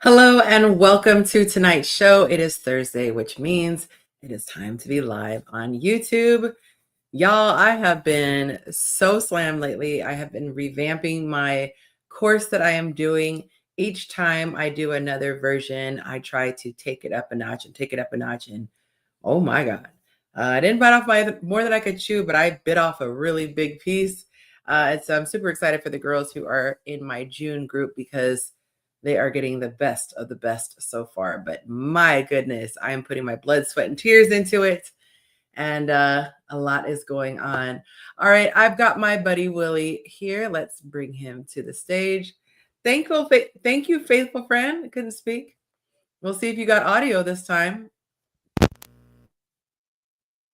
Hello and welcome to tonight's show. It is Thursday, which means it is time to be live on YouTube. Y'all, I have been so slammed lately. I have been revamping my course that I am doing. Each time I do another version, I try to take it up a notch and take it up a notch. And oh my God, I didn't bite off more than I could chew, but I bit off a really big piece. And so I'm super excited for the girls who are in my June group because they are getting the best of the best so far. But my goodness, I am putting my blood, sweat, and tears into it. And a lot is going on. All right, I've got my buddy Willie here. Let's bring him to the stage. Thank you, faithful friend. I couldn't speak. We'll see if you got audio this time.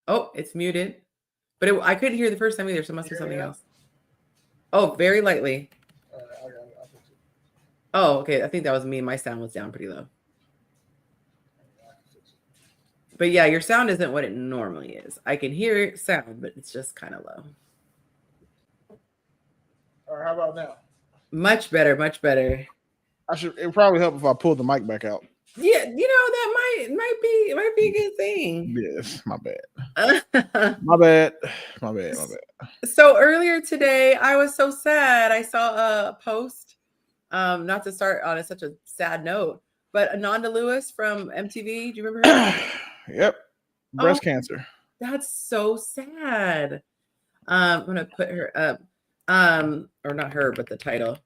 Oh, it's muted. But I couldn't hear the first time either, so it must be something else. Oh, very lightly. Oh, okay. I think that was me. My sound was down pretty low. But yeah, your sound isn't what it normally is. I can hear it sound, but it's just kind of low. All right, how about now? Much better, much better. It would probably help if I pulled the mic back out. Yeah, that might be a good thing. Yes, my bad. my bad. So earlier today, I was so sad. I saw a post, not to start on such a sad note, but Ananda Lewis from MTV. Do you remember her? Yep. Breast cancer. That's so sad. I'm gonna put her up. Or not her, but the title.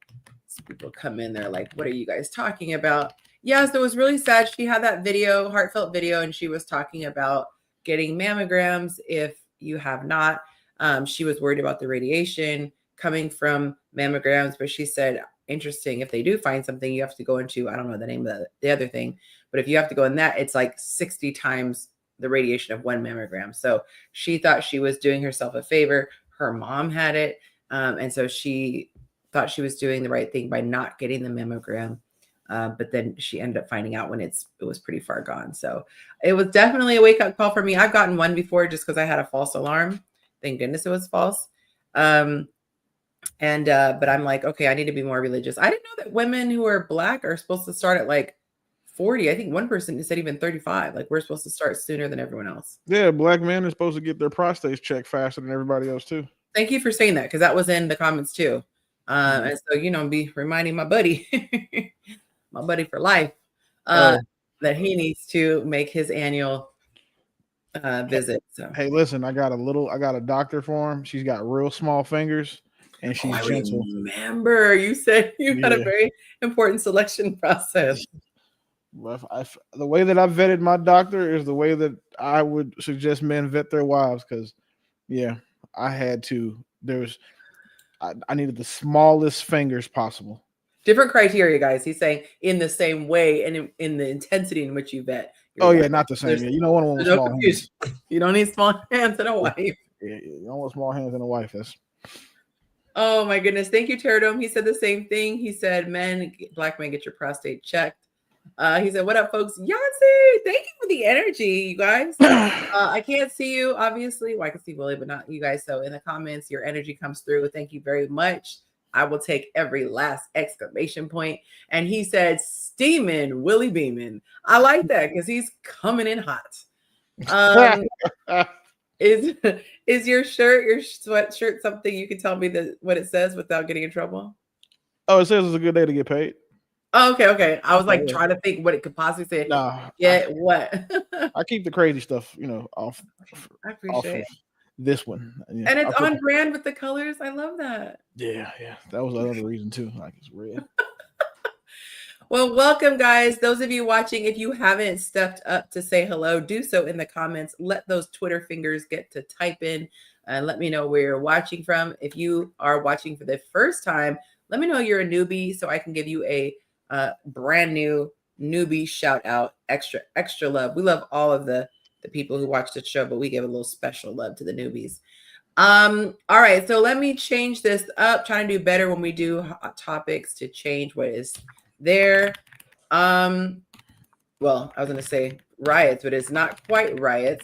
So people come in, they're like, what are you guys talking about? Yes, it was really sad. She had that video, heartfelt video, and she was talking about getting mammograms if you have not. She was worried about the radiation coming from mammograms, but she said, interesting, if they do find something, you have to go into, I don't know the name of the other thing, but if you have to go in that, it's like 60 times the radiation of one mammogram. So she thought she was doing herself a favor. Her mom had it. And so she thought she was doing the right thing by not getting the mammogram. But then she ended up finding out when it was pretty far gone. So it was definitely a wake-up call for me. I've gotten one before just because I had a false alarm. Thank goodness it was false. But I'm like, okay, I need to be more religious. I didn't know that women who are Black are supposed to start at like 40. I think one person said even 35. Like we're supposed to start sooner than everyone else. Yeah, Black men are supposed to get their prostates checked faster than everybody else too. Thank you for saying that, because that was in the comments too. And so, be reminding my buddy, my buddy for life, that he needs to make his annual visit. So hey, listen, I got a doctor for him. She's got real small fingers and she's gentle. Remember, you said you had a very important selection process. The way that I vetted my doctor is the way that I would suggest men vet their wives, because I had to. I needed the smallest fingers possible. Different criteria, guys. He's saying in the same way and in the intensity in which you vet. Not the same. You don't want small hands. You don't need small hands in a wife. You don't want small hands in a wife. Oh my goodness. Thank you, Pterodome. He said the same thing. He said, Black men, get your prostate checked. He said, what up, folks? Yonci, thank you for the energy, you guys. I can't see you, obviously. Well, I can see Willie, but not you guys. So in the comments, your energy comes through. Thank you very much. I will take every last exclamation point. And he said, steaming Willie Beeman. I like that because he's coming in hot. Is your sweatshirt something you can tell me what it says without getting in trouble? Oh, it says it's a good day to get paid. Oh, okay. I was like trying to think what it could possibly say. What? I keep the crazy stuff, off. I appreciate it. This one. And it's on brand with the colors. I love that. Yeah. That was another reason too. Like it's red. Well, welcome, guys. Those of you watching, if you haven't stepped up to say hello, do so in the comments. Let those Twitter fingers get to type in and let me know where you're watching from. If you are watching for the first time, let me know you're a newbie so I can give you a brand new newbie shout out. Extra love. We love all of the people who watch the show, but we give a little special love to the newbies. All right, so let me change this up. Trying to do better when we do hot topics to change what is there. Well, I was gonna say riots, but it's not quite riots.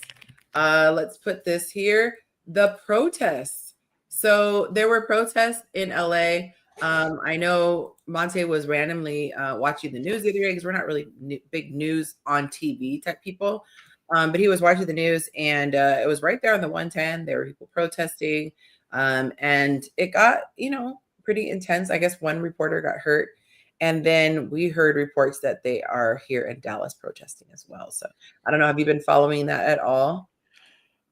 Let's put this here. The protests. So there were protests in LA I know Monte was randomly watching the news the other day because we're not really big news on TV type people. But he was watching the news and it was right there on the 110. There were people protesting. And it got, pretty intense. I guess one reporter got hurt. And then we heard reports that they are here in Dallas protesting as well. So I don't know. Have you been following that at all?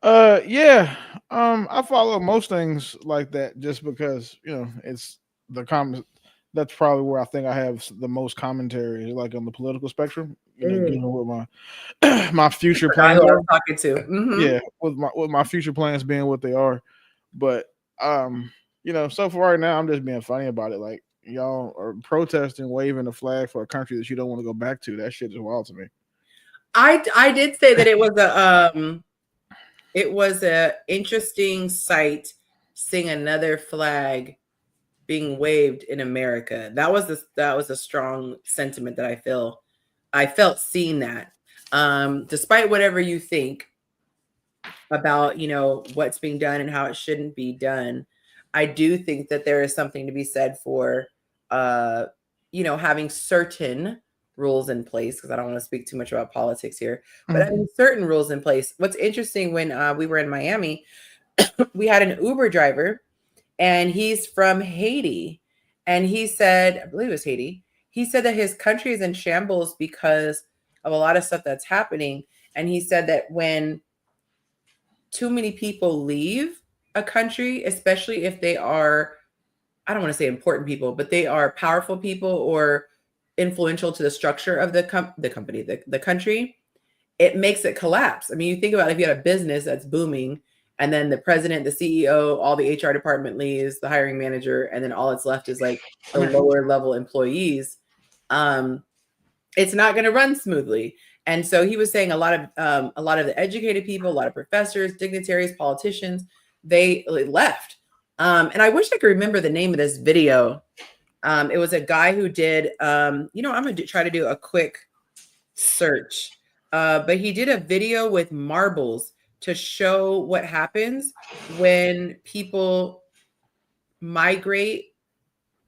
Yeah. I follow most things like that just because, it's the comment. That's probably where I think I have the most commentary, like on the political spectrum, Mm. dealing with my my I future forgot plans who I are. was talking to. Yeah, with my future plans being what they are. But so far right now I'm just being funny about it. Like, y'all are protesting, waving the flag for a country that you don't want to go back to. That shit is wild to me. I did say that it was a interesting sight seeing another flag being waved in America. That was a strong sentiment that I felt seeing that. Despite whatever you think about, what's being done and how it shouldn't be done, I do think that there is something to be said for having certain rules in place, because I don't want to speak too much about politics here, but having certain rules in place. What's interesting, when we were in Miami, we had an Uber driver and he's from Haiti. And he said, I believe it was Haiti, he said that his country is in shambles because of a lot of stuff that's happening. And he said that when too many people leave a country, especially if they are, I don't want to say important people, but they are powerful people or influential to the structure of the company, the country, it makes it collapse. I mean, you think about if you had a business that's booming and then the president, the CEO, all the HR department leaves, the hiring manager, and then all it's left is like the lower level employees. It's not going to run smoothly. And so he was saying a lot of the educated people, a lot of professors, dignitaries, politicians, they left. And I wish I could remember the name of this video. It was a guy who did, I'm going to try to do a quick search. But he did a video with marbles to show what happens when people migrate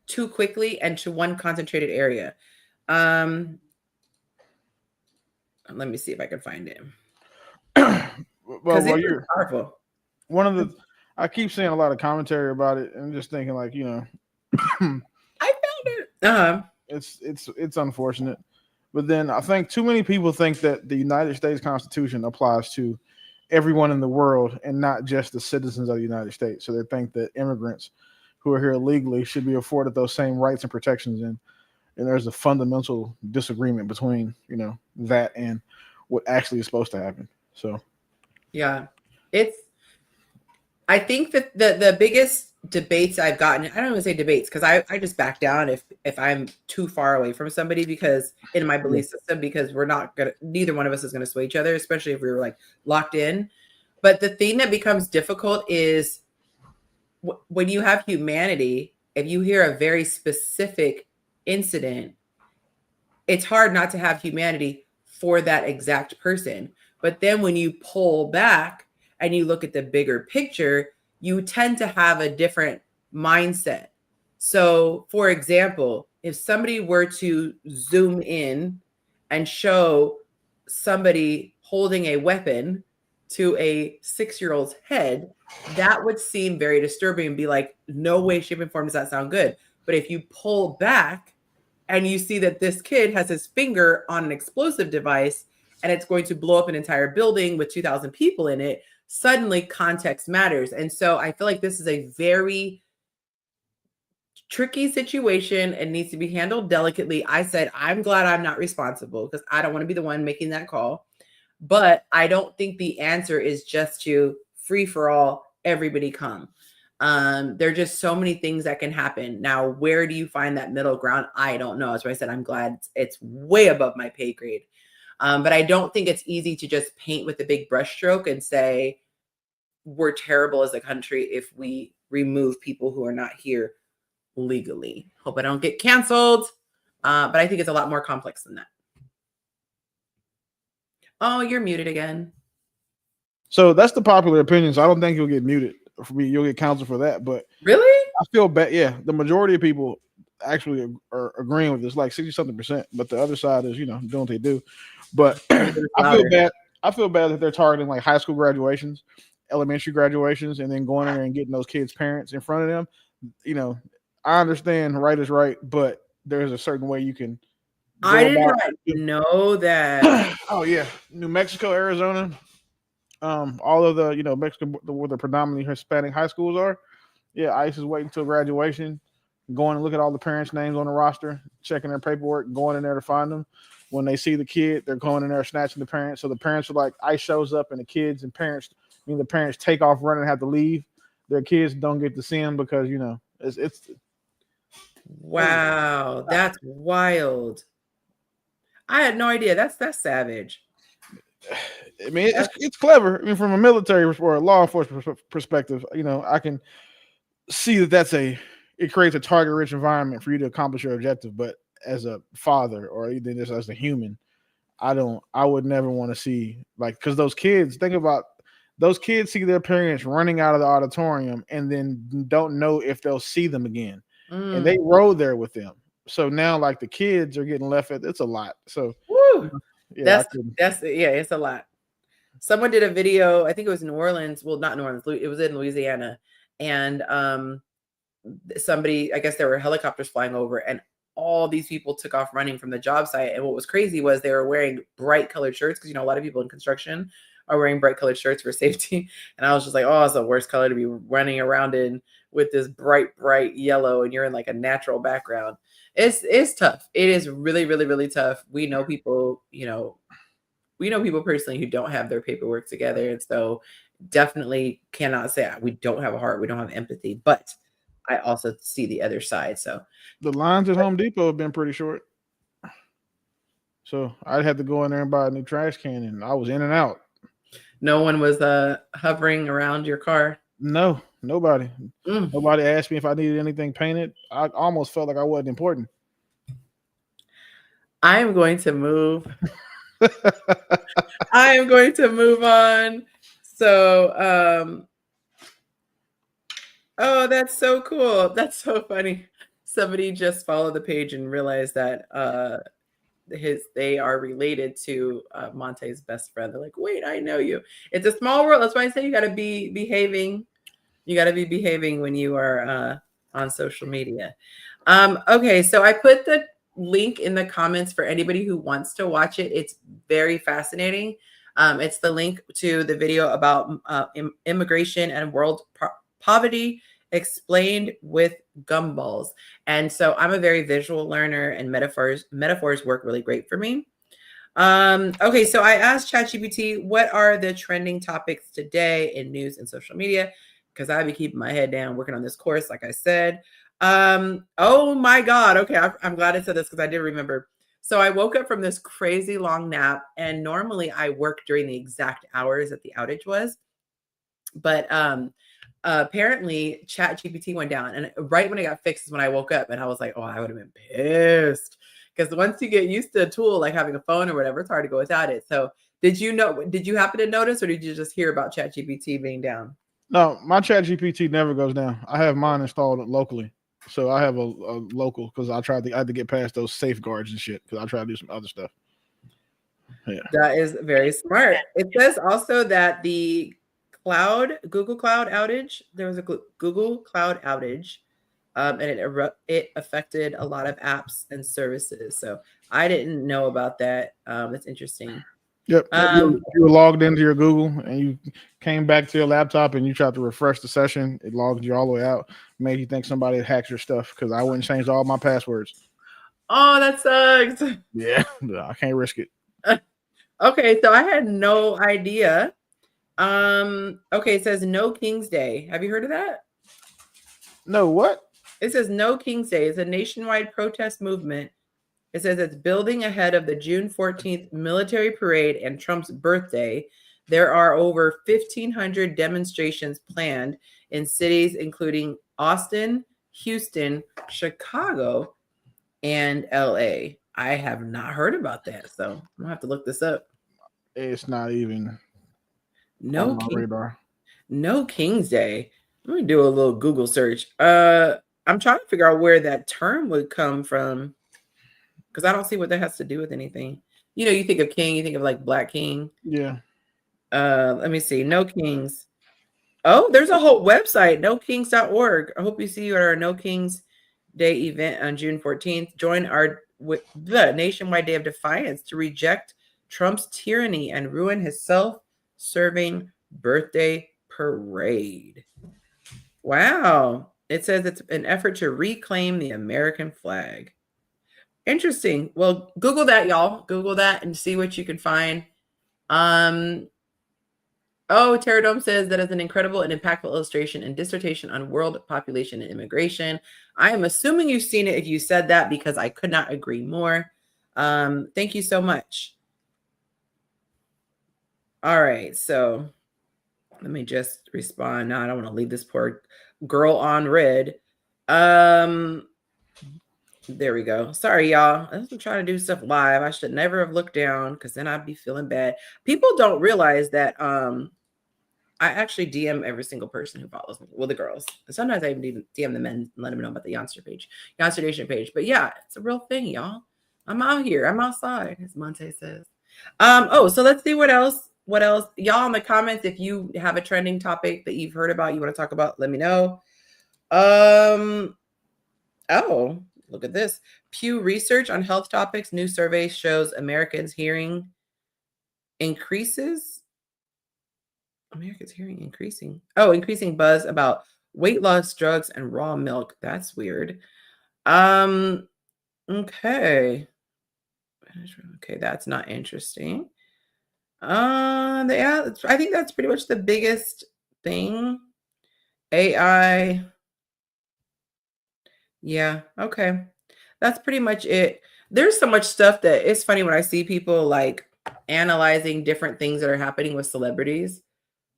too quickly and to one concentrated area. Let me see if I can find it. Because it's You're powerful. one of the. I keep seeing a lot of commentary about it, and just thinking like, I found it. Uh-huh. it's unfortunate. But then I think too many people think that the United States Constitution applies to everyone in the world and not just the citizens of the United States. So they think that immigrants who are here illegally should be afforded those same rights and protections. And there's a fundamental disagreement between, that and what actually is supposed to happen. So Yeah. I think that the biggest debates I've gotten, I don't even say debates, because I just back down if I'm too far away from somebody, because in my belief system, because neither one of us is gonna sway each other, especially if we were like locked in. But the thing that becomes difficult is when you have humanity, if you hear a very specific incident, it's hard not to have humanity for that exact person. But then when you pull back and you look at the bigger picture, you tend to have a different mindset. So, for example, if somebody were to zoom in and show somebody holding a weapon to a 6-year-old's head, that would seem very disturbing and be like, no way, shape, and form does that sound good. But if you pull back and you see that this kid has his finger on an explosive device and it's going to blow up an entire building with 2,000 people in it, suddenly context matters. And so I feel like this is a very tricky situation and needs to be handled delicately. I said, I'm glad I'm not responsible because I don't want to be the one making that call. But I don't think the answer is just to free for all, everybody come. There are just so many things that can happen. Now, where do you find that middle ground? I don't know. That's why I said I'm glad it's way above my pay grade. But I don't think it's easy to just paint with a big brushstroke and say we're terrible as a country if we remove people who are not here legally. Hope I don't get canceled. But I think it's a lot more complex than that. Oh, you're muted again. So that's the popular opinion. So I don't think you'll get muted. for me, you'll get counseled for that. But Really? I feel bad. Yeah, the majority of people actually are agreeing with this, like 60-something%. But the other side is, doing what they do. But Yours is I feel louder. bad. I feel bad that they're targeting like high school graduations, elementary graduations, and then going in there and getting those kids' parents in front of them. You know, I understand right is right, but there's a certain way you can I go did about. not know that. Oh yeah, New Mexico, Arizona, all of the Mexican where the predominantly Hispanic high schools are. Yeah, ICE is waiting until graduation, going and look at all the parents' names on the roster, checking their paperwork, going in there to find them. When they see the kid, they're going in there snatching the parents. So the parents are like, ICE shows up, and the kids and parents, the parents take off running and have to leave. Their kids don't get to see them because it's Wow, that's wild. I had no idea. That's savage. I mean, it's clever. I mean, from a military or a law enforcement perspective, I can see it creates a target-rich environment for you to accomplish your objective. But as a father, or even just as a human, I would never want to see, like, because think about those kids see their parents running out of the auditorium and then don't know if they'll see them again, and they rode there with them. So now, like, the kids are getting left it's a lot. So, Woo. yeah, Yeah, it's a lot. Someone did a video, I think it was New Orleans. Well, not New Orleans, it was in Louisiana. And somebody, I guess there were helicopters flying over, and all these people took off running from the job site. And what was crazy was they were wearing bright colored shirts, because a lot of people in construction are wearing bright colored shirts for safety. And I was just like, oh, it's the worst color to be running around in, with this bright yellow, and you're in like a natural background. It's tough. It is really, really, really tough. We know people, personally who don't have their paperwork together. And so definitely cannot say we don't have a heart, we don't have empathy, but I also see the other side. So the lines at Home Depot have been pretty short. So I'd have to go in there and buy a new trash can, and I was in and out. no one was hovering around your car? No, nobody. Nobody asked me if I needed anything painted. I almost felt like I wasn't important. I am going to move. I am going to move on. So, oh, that's so cool. That's so funny. Somebody just followed the page and realized that they are related to Monte's best friend. They're like, wait, I know you. It's a small world. That's why I say you got to be behaving. You got to be behaving when you are on social media. Okay, so I put the link in the comments for anybody who wants to watch it. It's very fascinating. It's the link to the video about immigration and world poverty explained with gumballs. And so I'm a very visual learner, and metaphors work really great for me. Okay, so I asked ChatGPT, what are the trending topics today in news and social media? Because I've been keeping my head down working on this course, like I said. Oh my God. Okay, I'm glad I said this because I did remember. So I woke up from this crazy long nap, and normally I work during the exact hours that the outage was. But apparently ChatGPT went down, and right when it got fixed is when I woke up, and I was like, oh, I would have been pissed, because once you get used to a tool like having a phone or whatever, it's hard to go without it. So did you happen to notice, or did you just hear about ChatGPT being down? No, my ChatGPT never goes down. I have mine installed locally. So I have a local, because I had to get past those safeguards and shit, because I tried to do some other stuff. Yeah. That is very smart. It says also that the Google Cloud outage, there was a Google Cloud outage, and it affected a lot of apps and services. So I didn't know about that. It's interesting. Yep. You were logged into your Google, and you came back to your laptop, and you tried to refresh the session. It logged you all the way out. Made you think somebody had hacked your stuff, because I wouldn't change all my passwords. Oh, that sucks. Yeah, I can't risk it. Okay, so I had no idea. Okay, it says No King's Day. Have you heard of that? No, what? It says No King's Day. It's a nationwide protest movement. It says it's building ahead of the June 14th military parade and Trump's birthday. There are over 1,500 demonstrations planned in cities including Austin, Houston, Chicago, and LA. I have not heard about that, so I'm gonna have to look this up. It's not even on my radar. No King's Day. Let me do a little Google search. I'm trying to figure out where that term would come from because I don't see what that has to do with anything. You know, you think of king, you think of like Black King. Yeah. Let me see. No Kings. Oh, there's a whole website, nokings.org. I hope you see you at our No Kings Day event on June 14th. Join the nationwide day of defiance to reject Trump's tyranny and ruin his self-serving birthday parade. Wow. It says it's an effort to reclaim the American flag. Interesting. Well, Google that, y'all. Google that and see what you can find. Oh, Terradome says that is an incredible and impactful illustration and dissertation on world population and immigration. I am assuming you've seen it if you said that because I could not agree more. Thank you so much. All right, so let me just respond. Now I don't want to leave this poor girl on red. There we go. Sorry, y'all. I'm trying to do stuff live. I should never have looked down because then I'd be feeling bad. People don't realize that I actually DM every single person who follows me. Well, the girls. And sometimes I even DM the men and let them know about the Yonci page, Yonci Nation page. But yeah, it's a real thing, y'all. I'm out here. I'm outside, as Monte says. Oh, so let's see what else. What else? Y'all in the comments, if you have a trending topic that you've heard about, you want to talk about, let me know. Oh, look at this. Pew Research on health topics. New survey shows Americans' hearing increases. America's hearing increasing. Oh, increasing buzz about weight loss drugs and raw milk. That's weird. Okay. Okay, that's not interesting. Yeah, I think that's pretty much the biggest thing. AI. Yeah, okay. That's pretty much it. There's so much stuff that it's funny when I see people like analyzing different things that are happening with celebrities.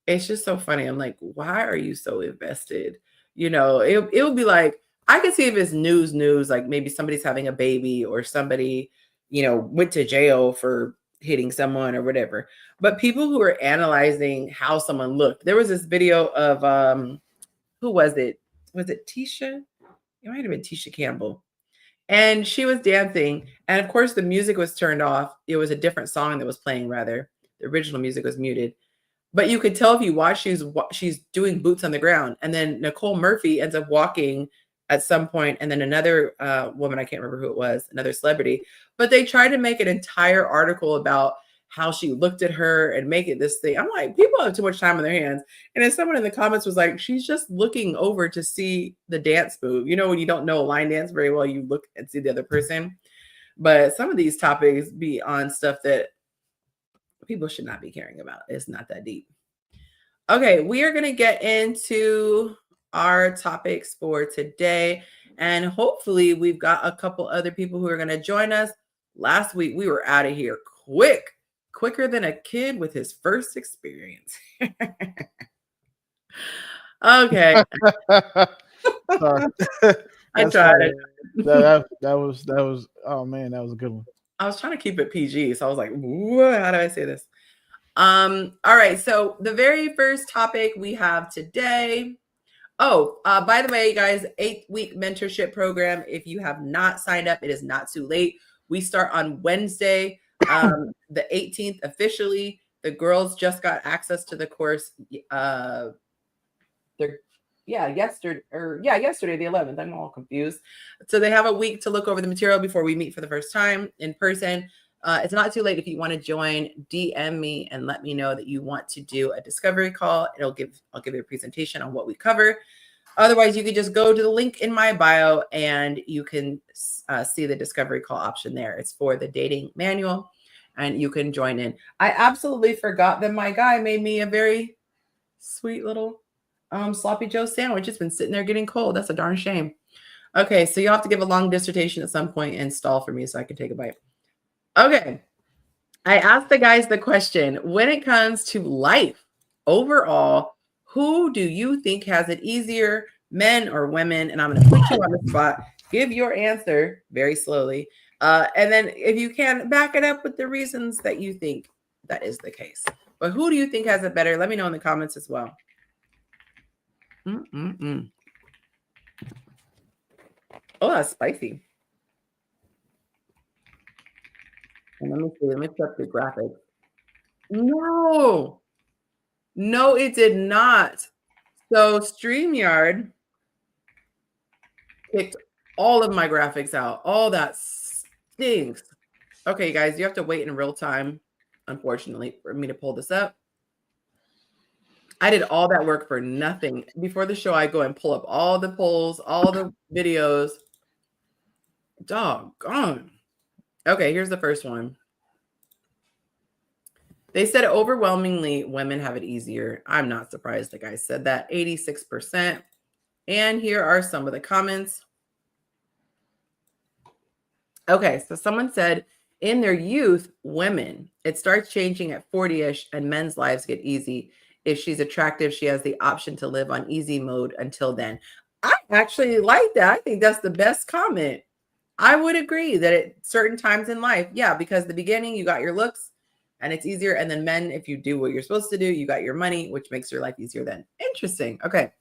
It's just so funny. I'm like, why are you so invested? You know, it would be like, I can see if it's news, like maybe somebody's having a baby or somebody, you know, went to jail for hitting someone or whatever. But people who are analyzing how someone looked, there was this video of who was it? Was it Tisha? It might have been Tisha Campbell. And she was dancing. And of course, the music was turned off. It was a different song that was playing, rather. The original music was muted. But you could tell if you watch, she's doing boots on the ground. And then Nicole Murphy ends up walking at some point, and then another woman, I can't remember who it was, another celebrity. But they tried to make an entire article about how she looked at her and make it this thing. I'm like, people have too much time on their hands. And then someone in the comments was like, she's just looking over to see the dance move. You know, when you don't know a line dance very well, you look and see the other person. But some of these topics be on stuff that people should not be caring about. It's not that deep. Okay, we are going to get into our topics for today. And hopefully we've got a couple other people who are going to join us. Last week, we were out of here quicker than a kid with his first experience. Okay. Sorry. I tried it. That was, oh man, that was a good one. I was trying to keep it PG. So I was like, how do I say this? All right. So the very first topic we have today. Oh, by the way, guys, 8-week mentorship program. If you have not signed up, it is not too late. We start on Wednesday, the 18th officially. The girls just got access to the course. Yesterday, the 11th. I'm all confused. So they have a week to look over the material before we meet for the first time in person. It's not too late. If you want to join, DM me and let me know that you want to do a discovery call. I'll give you a presentation on what we cover. Otherwise, you can just go to the link in my bio and you can see the discovery call option there. It's for the dating manual and you can join in. I absolutely forgot that my guy made me a very sweet little sloppy Joe sandwich. It's been sitting there getting cold. That's a darn shame. Okay, so you'll have to give a long dissertation at some point and stall for me so I can take a bite. Okay. I asked the guys the question, when it comes to life overall, who do you think has it easier, men or women? And I'm going to put you on the spot. Give your answer very slowly. And then if you can, back it up with the reasons that you think that is the case. But who do you think has it better? Let me know in the comments as well. Mm-mm-mm. Oh, that's spicy. And let me see. Let me check the graphics. No, no, it did not. So StreamYard kicked all of my graphics out. All that stinks. Okay, guys, you have to wait in real time, unfortunately, for me to pull this up. I did all that work for nothing. Before the show, I go and pull up all the polls, all the videos. Doggone. Okay, here's the first one. They said overwhelmingly women have it easier. I'm not surprised the guy said that, 86%. And here are some of the comments. Okay, so someone said, in their youth, women, it starts changing at 40-ish and men's lives get easy. If she's attractive, she has the option to live on easy mode until then. I actually like that. I think that's the best comment. I would agree that at certain times in life, yeah, because the beginning, you got your looks and it's easier. And then men, if you do what you're supposed to do, you got your money, which makes your life easier then. Interesting. Okay.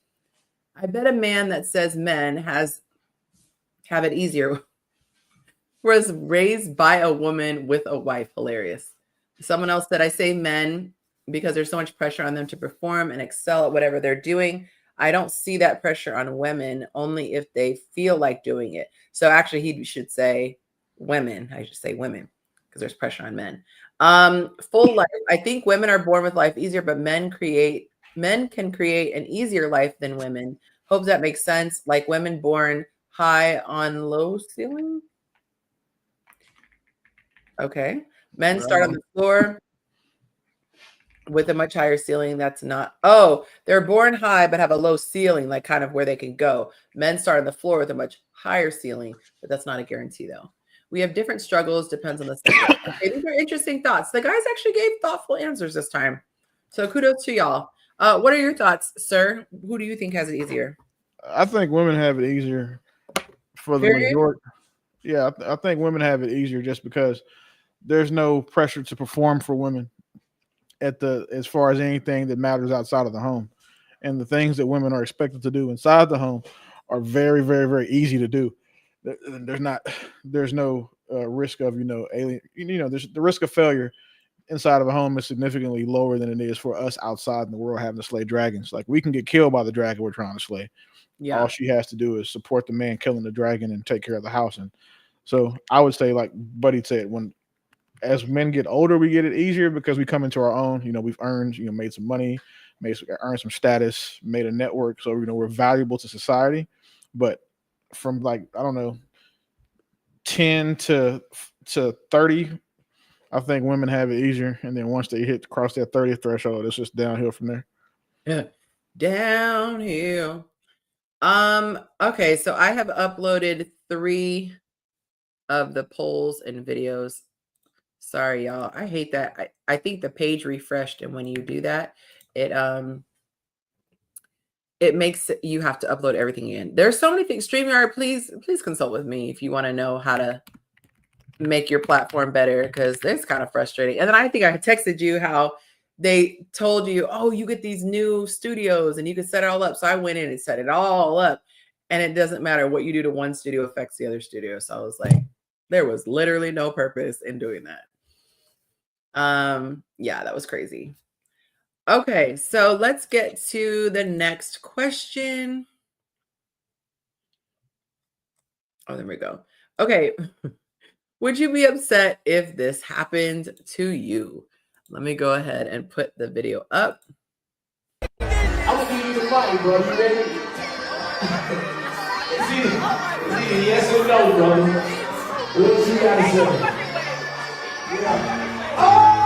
I bet a man that says men have it easier was raised by a woman with a wife. Hilarious. Someone else said, I say men because there's so much pressure on them to perform and excel at whatever they're doing. I don't see that pressure on women, only if they feel like doing it. So actually, he should say women. I should say women because there's pressure on men. Full life. I think women are born with life easier, but men can create an easier life than women. Hope that makes sense. Like women born high on low ceiling. Okay. Men start on the floor with a much higher ceiling. That's not, oh, they're born high but have a low ceiling, like kind of where they can go. Men start on the floor with a much higher ceiling, but that's not a guarantee though. We have different struggles, depends on the subject. Okay, these are interesting thoughts. The guys actually gave thoughtful answers this time. So kudos to y'all. What are your thoughts, sir? Who do you think has it easier? I think women have it easier for the majority. Yeah, I think women have it easier just because there's no pressure to perform for women as far as anything that matters outside of the home. And the things that women are expected to do inside the home are very, very, very easy to do. There's no risk of, alien, there's the risk of failure inside of a home is significantly lower than it is for us outside in the world having to slay dragons. Like we can get killed by the dragon we're trying to slay. Yeah. All she has to do is support the man killing the dragon and take care of the house. And so I would say, like Buddy said, as men get older, we get it easier because we come into our own. We've earned, made some money, earned some status, made a network. So, we're valuable to society. But from 10 to 30, I think women have it easier. And then once they cross that 30th threshold, it's just downhill from there. Yeah. Downhill. Okay, so I have uploaded 3 of the polls and videos. Sorry, y'all. I hate that. I think the page refreshed, and when you do that, it makes you have to upload everything in. There's so many things. StreamYard, please consult with me if you want to know how to make your platform better, because it's kind of frustrating. And then I think I texted you how they told you, oh, you get these new studios and you can set it all up. So I went in and set it all up, and it doesn't matter what you do to one studio affects the other studio. So I was like, there was literally no purpose in doing that. Yeah, that was crazy. Okay, so let's get to the next question. Oh, there we go. Okay. Would you be upset if this happened to you? Let me go ahead and put the video up. I'm gonna give you the mic, bro. You ready? It's either yes or no, brother. What you gotta say? Yeah. Oh!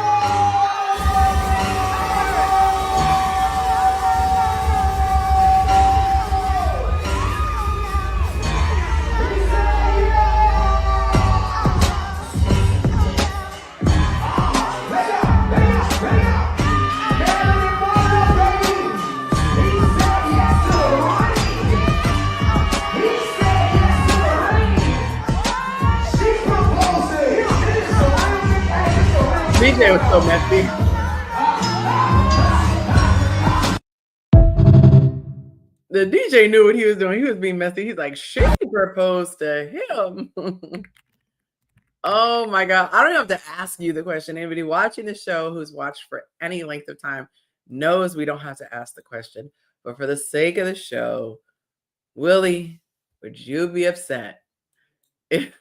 DJ was so messy. The DJ knew what he was doing. He was being messy. He's like, she proposed to him. Oh my God. I don't have to ask you the question. Anybody watching the show who's watched for any length of time knows we don't have to ask the question. But for the sake of the show, Willie, would you be upset if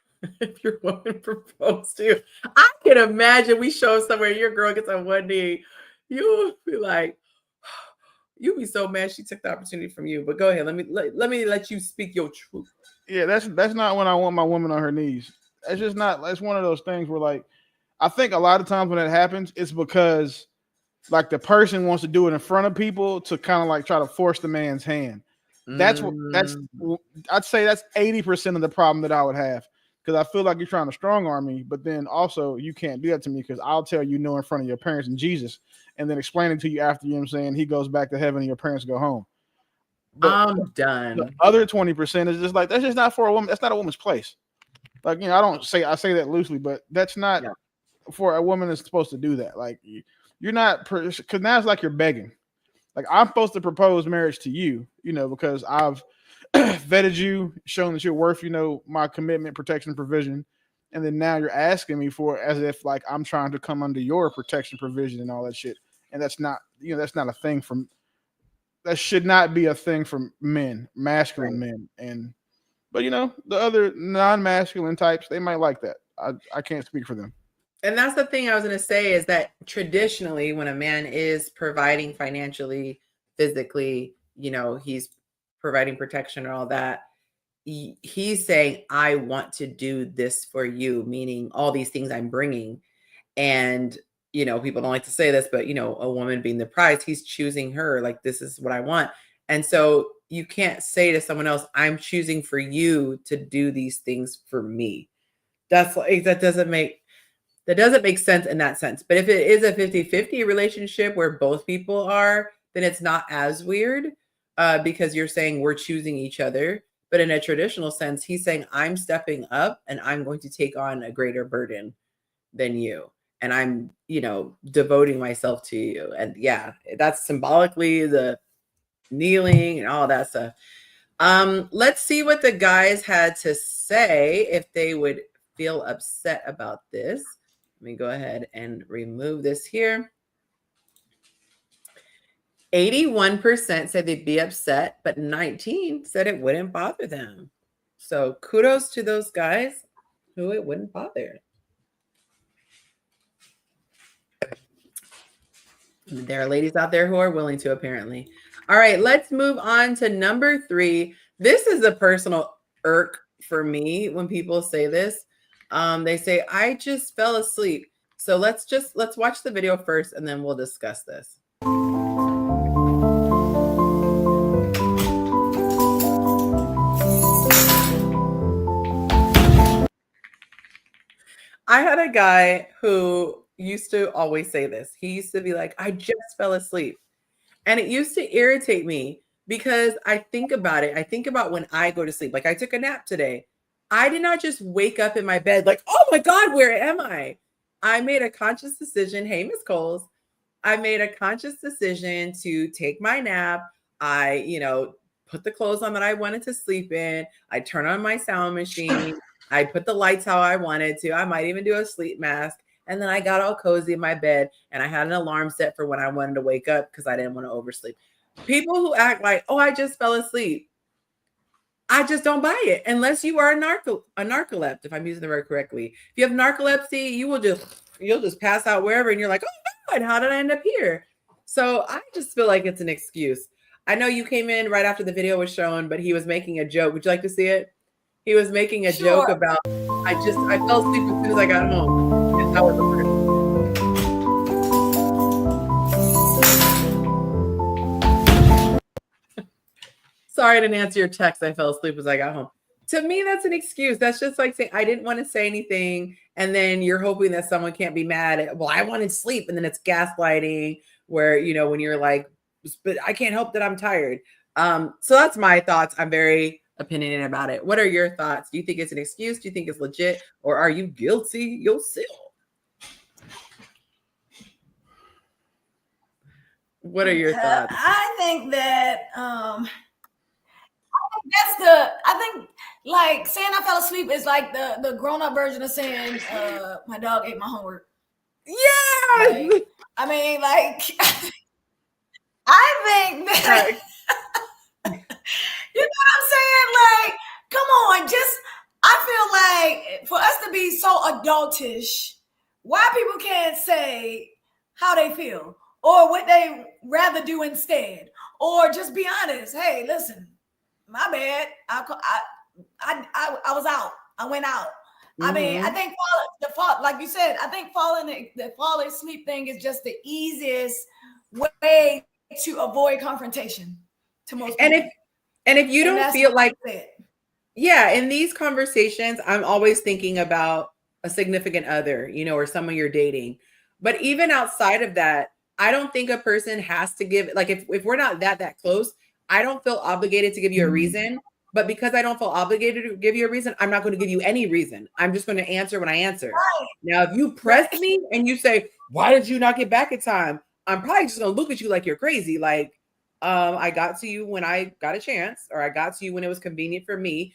your woman proposed to you? I can imagine we show somewhere your girl gets on one knee. You would be like, you'd be so mad she took the opportunity from you. But go ahead. Let me let you speak your truth. Yeah, that's not when I want my woman on her knees. It's just not. It's one of those things where, like, I think a lot of times when that happens, it's because like the person wants to do it in front of people to kind of like try to force the man's hand. That's I'd say that's 80% of the problem that I would have, because I feel like you're trying to strong arm me, but then also you can't do that to me because I'll tell you no in front of your parents and Jesus, and then explain it to you after, you know what I'm saying, he goes back to heaven and your parents go home. I'm done. The other 20% is just like, that's just not for a woman. That's not a woman's place. Like, you know, I say that loosely, but that's not for a woman that's supposed to do that. Like, you're not, because now it's like you're begging. Like, I'm supposed to propose marriage to you, you know, because I've vetted you, shown that you're worth, you know, my commitment, protection, provision. And then now you're asking me for it as if like I'm trying to come under your protection, provision, and all that shit. And that's not, you know, that's not a thing from, that should not be a thing for men, masculine men. And, but you know, the other non-masculine types, they might like that. I can't speak for them. And that's the thing I was going to say, is that traditionally when a man is providing financially, physically, you know, he's providing protection and all that, he's saying, I want to do this for you, meaning all these things I'm bringing. And, you know, people don't like to say this, but, you know, a woman being the prize, he's choosing her, like, this is what I want. And so you can't say to someone else, I'm choosing for you to do these things for me. That's like, that doesn't make sense in that sense. But if it is a 50-50 relationship where both people are, then it's not as weird, because you're saying we're choosing each other. But in a traditional sense, he's saying, I'm stepping up and I'm going to take on a greater burden than you. And I'm, you know, devoting myself to you. And yeah, that's symbolically the kneeling and all that stuff. Let's see what the guys had to say, if they would feel upset about this. Let me go ahead and remove this here. 81% said they'd be upset, but 19% said it wouldn't bother them. So kudos to those guys who it wouldn't bother. There are ladies out there who are willing to, apparently. All right, let's move on to number 3. This is a personal irk for me when people say this. They say, I just fell asleep. So let's watch the video first and then we'll discuss this. I had a guy who used to always say this. He used to be like, I just fell asleep. And it used to irritate me because I think about it. I think about when I go to sleep. Like, I took a nap today. I did not just wake up in my bed like, oh my God, where am I? I made a conscious decision. Hey, Miss Coles. I made a conscious decision to take my nap. I, you know, put the clothes on that I wanted to sleep in. I turn on my sound machine. I put the lights how I wanted to. I might even do a sleep mask. And then I got all cozy in my bed and I had an alarm set for when I wanted to wake up because I didn't want to oversleep. People who act like, oh, I just fell asleep, I just don't buy it unless you are a narcoleptic, if I'm using the word correctly. If you have narcolepsy, you'll just pass out wherever and you're like, oh God, how did I end up here? So I just feel like it's an excuse. I know you came in right after the video was shown, but he was making a joke. Would you like to see it? He was making a joke about, I fell asleep as soon as I got home. And that was the first. Sorry I didn't answer your text. I fell asleep as I got home. To me, that's an excuse. That's just like saying, I didn't want to say anything. And then you're hoping that someone can't be mad at, well, I wanted sleep. And then it's gaslighting where, you know, when you're like, but I can't help that I'm tired. So that's my thoughts. I'm very opinionated about it. What are your thoughts? Do you think it's an excuse? Do you think it's legit? Or are you guilty yourself? What are your thoughts? I think that I think like saying I fell asleep is like the grown up version of saying my dog ate my homework. Yes. Like, I mean, like I think that you know what I'm saying? Like, come on, just I feel like for us to be so adultish, why people can't say how they feel or what they rather do instead, or just be honest. Hey, listen, my bad. I was out. I went out. I mean, I think like you said, I think the falling asleep thing is just the easiest way to avoid confrontation to most people. And if you don't feel like it. Yeah, in these conversations, I'm always thinking about a significant other, or someone you're dating. But even outside of that, I don't think a person has to give, like, if we're not that close, I don't feel obligated to give you a reason. But because I don't feel obligated to give you a reason, I'm not going to give you any reason. I'm just going to answer when I answer. Right. Now, if you press me and you say, why did you not get back in time? I'm probably just going to look at you like you're crazy. Like, I got to you when I got a chance, or I got to you when it was convenient for me.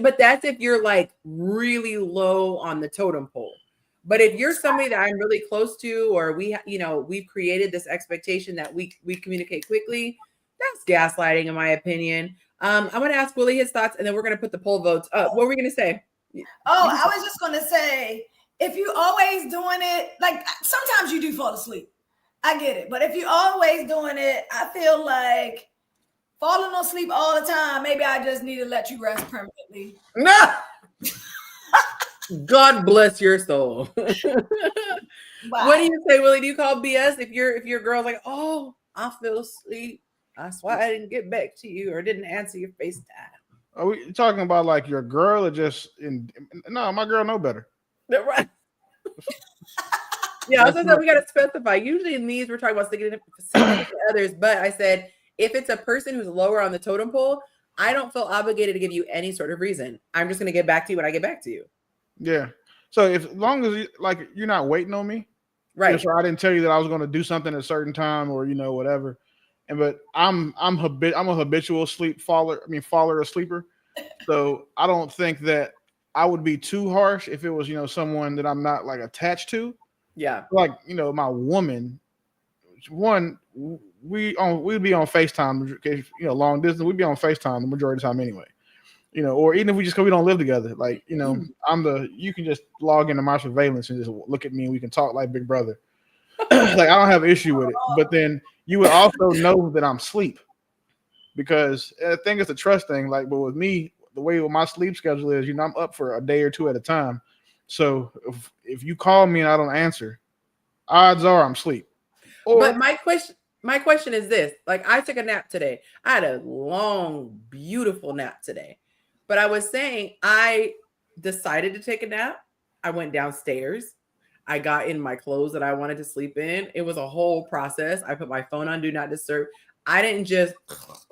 But that's if you're like really low on the totem pole. But if you're somebody that I'm really close to, or we've created this expectation that we communicate quickly, that's gaslighting, in my opinion. I'm going to ask Willie his thoughts, and then we're going to put the poll votes up. What were we going to say? Oh, I was just going to say, if you always doing it, like sometimes you do fall asleep. I get it. But if you're always doing it, I feel like falling asleep all the time, maybe I just need to let you rest permanently. No. God bless your soul. Wow. What do you say, Willie? Do you call BS if your girl's like, oh, I fell asleep, that's why I didn't get back to you or didn't answer your FaceTime? Are we talking about like your girl or just no, my girl know better. Right. Yeah, I was saying we got to specify. Usually in these, we're talking about significant others, but I said if it's a person who's lower on the totem pole, I don't feel obligated to give you any sort of reason. I'm just going to get back to you when I get back to you. Yeah. So as long as you're not waiting on me, right? So I didn't tell you that I was going to do something at a certain time or whatever. But I'm a habitual faller or sleeper. So I don't think that I would be too harsh if it was someone that I'm not like attached to. Yeah. Like my woman. One, we'd be on FaceTime, long distance. We'd be on FaceTime the majority of the time anyway. Or even if we don't live together, like, you can just log into my surveillance and just look at me and we can talk like big brother. Like, I don't have an issue with it. But then you would also know that I'm asleep, because I think it's a trust thing. Like, but with me, the way my sleep schedule is, I'm up for a day or two at a time. So if you call me and I don't answer, odds are I'm asleep. But my question is this: like, I took a nap today. I had a long, beautiful nap today. But I was saying, I decided to take a nap. I went downstairs. I got in my clothes that I wanted to sleep in. It was a whole process. I put my phone on Do Not Disturb. I didn't just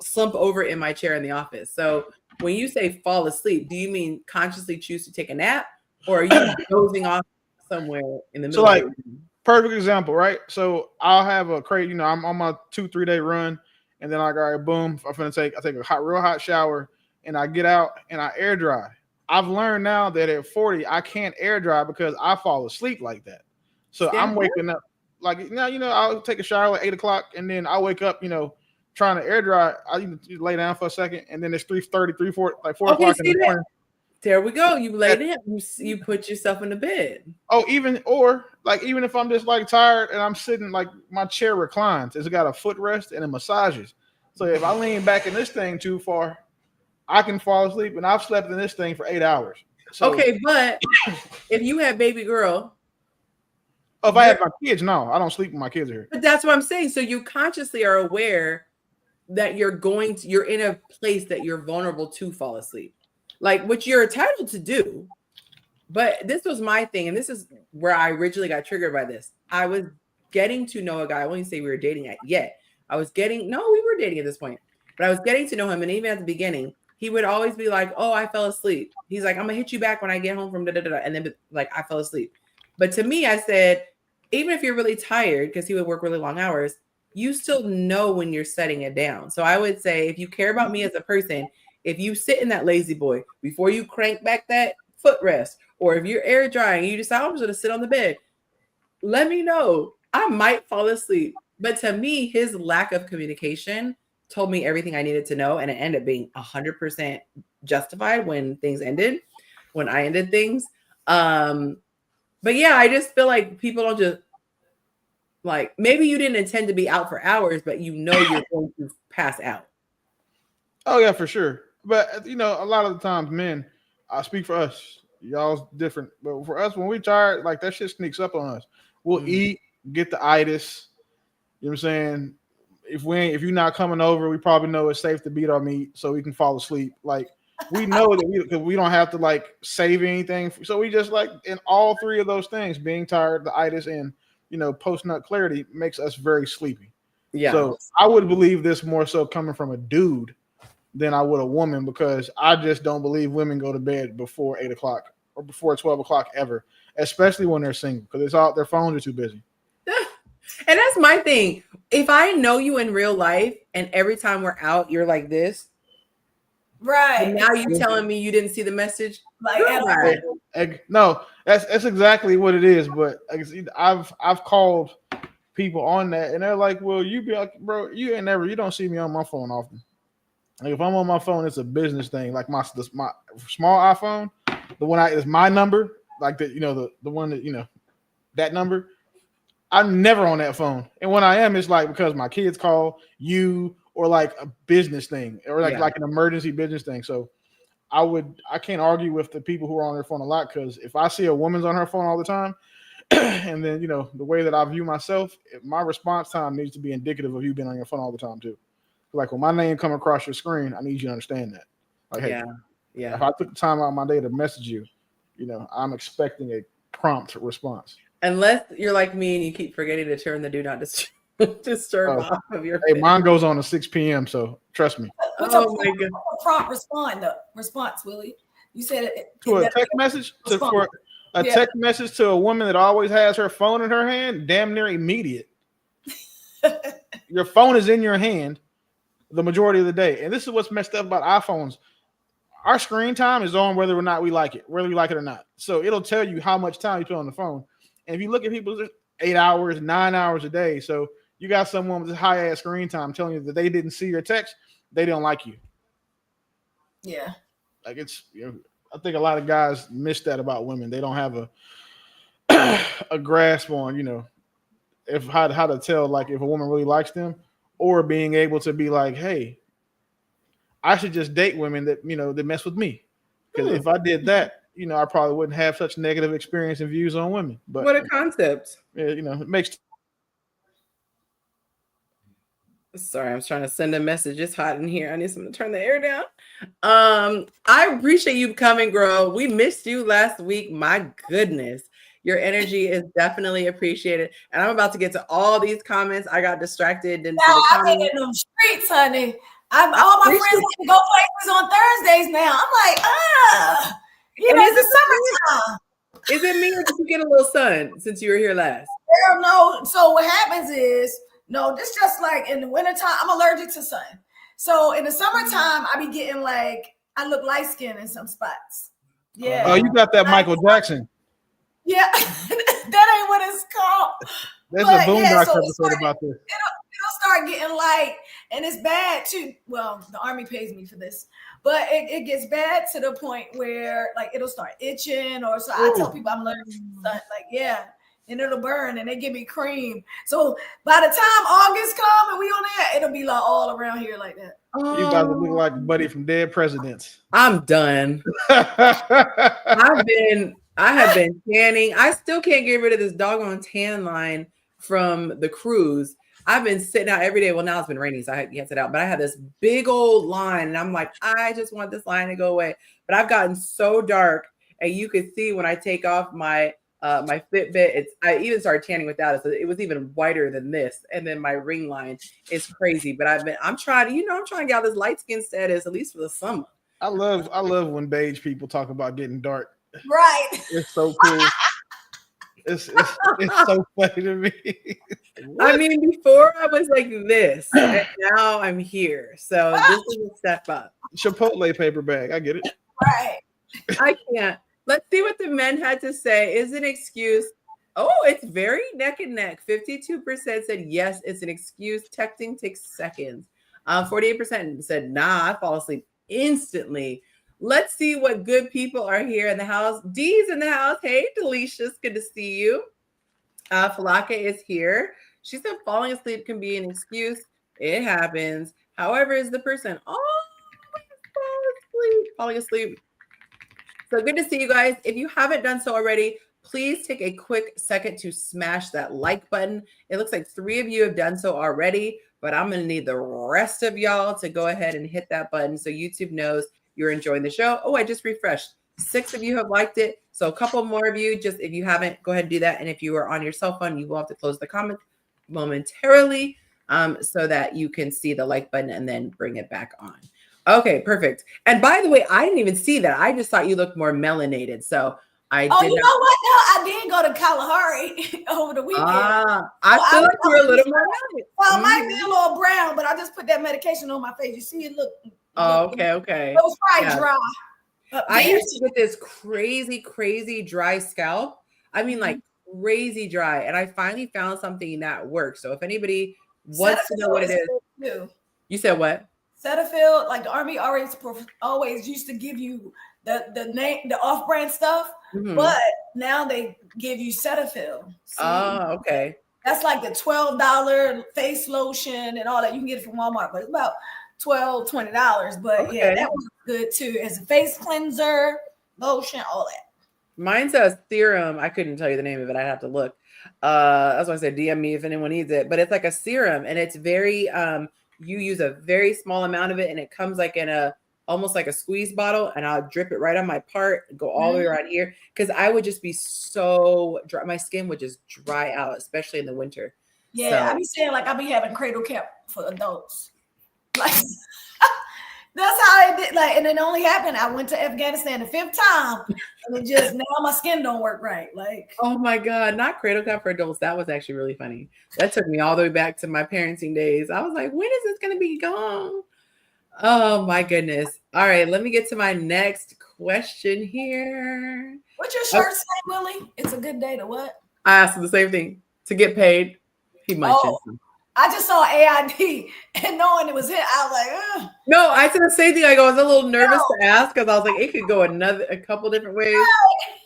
slump over in my chair in the office. So when you say fall asleep, do you mean consciously choose to take a nap, or are you dozing off somewhere in the middle? So, like, perfect example, right? So I'll have a crazy, I'm on my 2-3 day run, and then I go, boom, I take a real hot shower, and I get out and I air dry. I've learned now that at 40, I can't air dry because I fall asleep like that. So I'm waking up like now, I'll take a shower at 8 o'clock, and then I wake up, trying to air dry. I lay down for a second, and then it's 3:30, 4 o'clock in the morning. There we go. You lay down. You put yourself in the bed. Oh, even if I'm just like tired and I'm sitting, like, my chair reclines, it's got a footrest and it massages. So if I lean back in this thing too far, I can fall asleep, and I've slept in this thing for 8 hours. So, okay, but if you have baby girl, if I have my kids, no, I don't sleep when my kids are here. But that's what I'm saying. So you consciously are aware that you're in a place that you're vulnerable to fall asleep, like, which you're entitled to do. But this was my thing, and this is where I originally got triggered by this. I was getting to know a guy. I won't even say we were dating yet. We were dating at this point, but I was getting to know him, and even at the beginning, he would always be like, "Oh, I fell asleep." He's like, "I'm gonna hit you back when I get home from da da da," and then like, I fell asleep. But to me, I said, even if you're really tired, because he would work really long hours, you still know when you're setting it down. So I would say, if you care about me as a person, if you sit in that lazy boy before you crank back that footrest, or if you're air drying, you decide I'm just gonna sit on the bed, let me know. I might fall asleep. But to me, his lack of communication told me everything I needed to know, and it ended up being 100% justified when things ended, when I ended things. But yeah, I just feel like people don't just like, maybe you didn't intend to be out for hours, but you know you're going to pass out. Oh yeah, for sure. But you know, a lot of the times, men, I speak for us. Y'all's different, but for us, when we tired, like that shit sneaks up on us. We'll eat, get the itis. You know what I'm saying? If you're not coming over, we probably know it's safe to beat our meat so we can fall asleep. Like we know that we don't have to like save anything. So we just like in all three of those things, being tired, the itis, and you know, post nut clarity makes us very sleepy. Yeah. So I would believe this more so coming from a dude than I would a woman, because I just don't believe women go to bed before 8 o'clock or before 12 o'clock ever, especially when they're single, because it's all their phones are too busy. And that's my thing. If I know you in real life and every time we're out, you're like this, Right. and now you telling me you didn't see the message? Like, no, that's exactly what it is. But I've called people on that, and they're like, "Well, you be like, bro, you don't see me on my phone often. Like if I'm on my phone, it's a business thing. Like my small iPhone, the one is my number, like the one that that number. I'm never on that phone, and when I am, it's like because my kids call you or like a business thing or like an emergency business thing. So I can't argue with the people who are on their phone a lot, because if I see a woman's on her phone all the time, and then the way that I view myself, my response time needs to be indicative of you being on your phone all the time too. Like when my name come across your screen, I need you to understand that. Like, hey, if I took the time out of my day to message you, I'm expecting a prompt response. Unless you're like me and you keep forgetting to turn the do not disturb off of your phone. Mine goes on at 6 p.m. So trust me. Oh my god! Prompt response, Willie. You said it to a text message text message to a woman that always has her phone in her hand. Damn near immediate. Your phone is in your hand the majority of the day, and this is what's messed up about iPhones. Our screen time is on whether or not we like it, or not. So it'll tell you how much time you put on the phone. And if you look at people, 8 hours, 9 hours a day. So you got someone with this high ass screen time telling you that they didn't see your text, they don't like you. Yeah. Like it's, I think a lot of guys miss that about women. They don't have a grasp on, if how to tell like if a woman really likes them, or being able to be like, hey, I should just date women that that mess with me. Because if I did that, I probably wouldn't have such negative experience and views on women. But what a concept. It makes. Sorry, I was trying to send a message. It's hot in here. I need someone to turn the air down. I appreciate you coming, girl. We missed you last week. My goodness. Your energy is definitely appreciated. And I'm about to get to all these comments. I got distracted. I'm in them streets, honey. All my friends want to go places on Thursdays now. I'm like, it's the summertime. Is it me or did you get a little sun since you were here last? Girl, no. So what happens is, this just like in the wintertime, I'm allergic to sun. So in the summertime, I be getting like, I look light skinned in some spots. Yeah. Oh, you got that Michael Jackson. Yeah. That ain't what it's called. There's a Boondocks episode about this. It'll start getting light, and it's bad too. Well, the Army pays me for this, but it gets bad to the point where like it'll start itching, or so. I tell people I'm allergic to sun, and it'll burn, and they give me cream. So by the time August come and we on there, it'll be like all around here like that. You guys look like Buddy from Dead Presidents. I'm done. I have been tanning. I still can't get rid of this doggone tan line from the cruise. I've been sitting out every day. Well, now it's been raining, so I can't sit out. But I have this big old line, and I'm like, I just want this line to go away. But I've gotten so dark, and you could see when I take off my my Fitbit. I even started tanning without it, so it was even whiter than this. And then my ring line is crazy. But I'm trying to get out this light skin status at least for the summer. I love when beige people talk about getting dark. Right. It's so cool. It's so funny to me. I mean, before I was like this, and now I'm here. So this is a step up. Chipotle paper bag. I get it. Right. I can't. Let's see what the men had to say. Is an excuse. Oh, it's very neck and neck. 52% said yes, it's an excuse. Texting takes seconds. 48% said nah, I fall asleep instantly. Let's see what good people are here in the house. Dee's in the house. Hey, Delicious, good to see you. Falaka is here. She said falling asleep can be an excuse. It happens. However, is the person falling asleep? So good to see you guys. If you haven't done so already, please take a quick second to smash that like button. It looks like 3 of you have done so already, but I'm going to need the rest of y'all to go ahead and hit that button so YouTube knows you're enjoying the show. Oh, I just refreshed. 6 of you have liked it. So a couple more of you, just if you haven't, go ahead and do that. And if you are on your cell phone, you will have to close the comment momentarily so that you can see the like button and then bring it back on. Okay, perfect. And by the way, I didn't even see that. I just thought you looked more melanated. So I Oh, did you not. know what? No, I did go to Kalahari over the weekend. I feel like you're a little more melanated. Well, it might be a little brown, but I just put that medication on my face. You see it look. Oh, okay. It was probably Yeah. dry. I used to get this crazy dry scalp. I mean, like crazy dry. And I finally found something that works. So if anybody wants to know what it is. Too. You said what? Cetaphil, like the Army always used to give you the name, the off-brand stuff, but now they give you Cetaphil. Oh, okay. That's like the $12 face lotion and all that. You can get it from Walmart, but it's about $12, $20. But yeah, that was good too. As a face cleanser, lotion, all that. Mine says serum. I couldn't tell you the name of it. I'd have to look. That's why I said DM me if anyone needs it. But it's like a serum, and it's very you use a very small amount of it, and it comes like in a almost like a squeeze bottle, and I'll drip it right on my part, go all the way around here, because I would just be so dry. My skin would just dry out, especially in the winter. Yeah, I be saying like I be having cradle cap for adults. Like that's how it did. Like, and it only happened. I went to Afghanistan the 5th time, and it just now my skin don't work right. Like, oh my God, not cradle cap for adults. That was actually really funny. That took me all the way back to my parenting days. I was like, when is this going to be gone? Oh my goodness. All right, let me get to my next question here. What's your shirt say, Willie? It's a good day to what? I asked him the same thing. To get paid. He munching. Oh, I just saw AID and knowing it was it, I was like, ugh. No, I said the same thing. I was a little nervous to ask because I was like, it could go a couple different ways.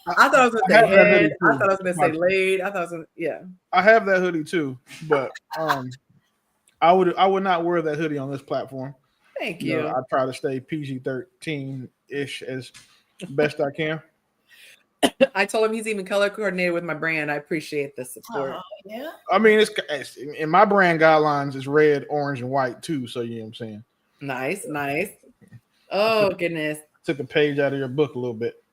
I thought I was going to say head. I thought I was going to say laid. I thought I was going to, yeah. I have that hoodie too, but I would not wear that hoodie on this platform. Thank you. I try to stay PG-13-ish as best I can. I told him he's even color coordinated with my brand. I appreciate the support. Yeah. I mean, it's in my brand guidelines. It's red, orange, and white too. So you know what I'm saying. Nice. Oh goodness. Took a page out of your book a little bit.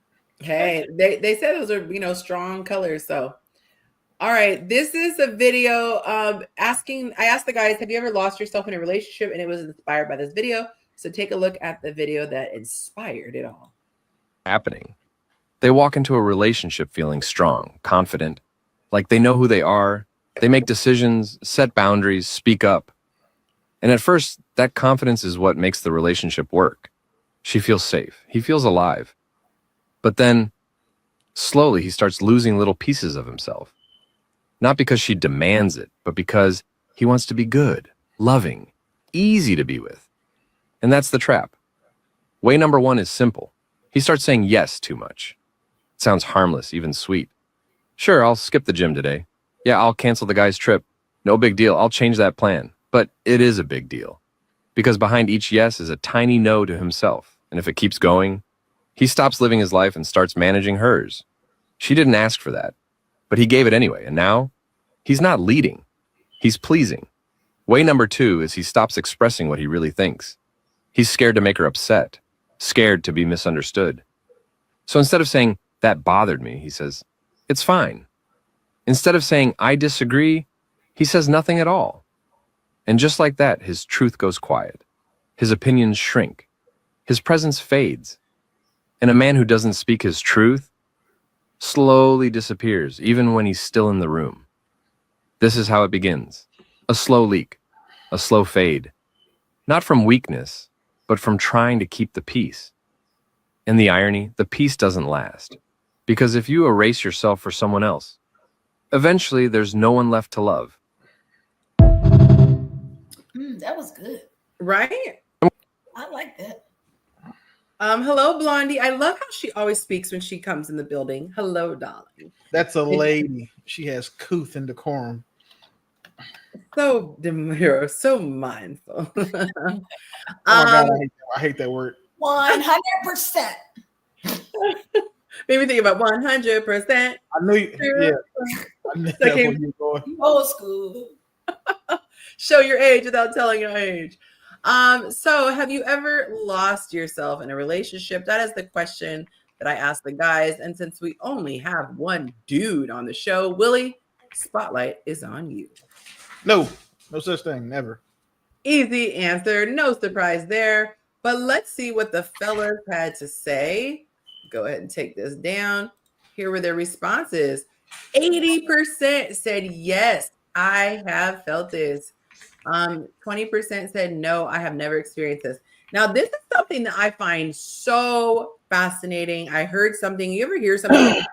Hey, they said those are strong colors. So, all right, this is a video I asked the guys, have you ever lost yourself in a relationship? And it was inspired by this video. So take a look at the video that inspired it all. Happening. They walk into a relationship feeling strong, confident, like they know who they are. They make decisions, set boundaries, speak up. And at first, that confidence is what makes the relationship work. She feels safe. He feels alive. But then, slowly, he starts losing little pieces of himself. Not because she demands it, but because he wants to be good, loving, easy to be with. And that's the trap. Way number 1 is simple. He starts saying yes too much. It sounds harmless, even sweet. Sure, I'll skip the gym today. Yeah, I'll cancel the guy's trip. No big deal, I'll change that plan. But it is a big deal. Because behind each yes is a tiny no to himself. And if it keeps going, he stops living his life and starts managing hers. She didn't ask for that, but he gave it anyway. And now, he's not leading. He's pleasing. Way number 2 is he stops expressing what he really thinks. He's scared to make her upset, scared to be misunderstood. So instead of saying, that bothered me, he says, it's fine. Instead of saying, I disagree, he says nothing at all. And just like that, his truth goes quiet. His opinions shrink. His presence fades. And a man who doesn't speak his truth, slowly disappears, even when he's still in the room. This is how it begins. A slow leak, a slow fade. Not from weakness, but from trying to keep the peace. And the irony, the peace doesn't last. Because if you erase yourself for someone else, eventually there's no one left to love. That was good. Right? I like that. Hello, Blondie. I love how she always speaks when she comes in the building. Hello, darling. That's a lady. She has couth and decorum. So demure, so mindful. Oh my God, I hate that word. 100%. Made me think about 100%. I knew you. Yeah. I knew that's where you were going. Old school. Show your age without telling your age. So have you ever lost yourself in a relationship? That is the question that I ask the guys. And since we only have one dude on the show, Willie, spotlight is on you. No such thing, never. Easy answer, no surprise there. But let's see what the fellas had to say. Go ahead and take this down. Here were their responses. 80% said yes, I have felt this. 20% said no, I have never experienced this. Now, this is something that I find so fascinating. I heard something. You ever hear something like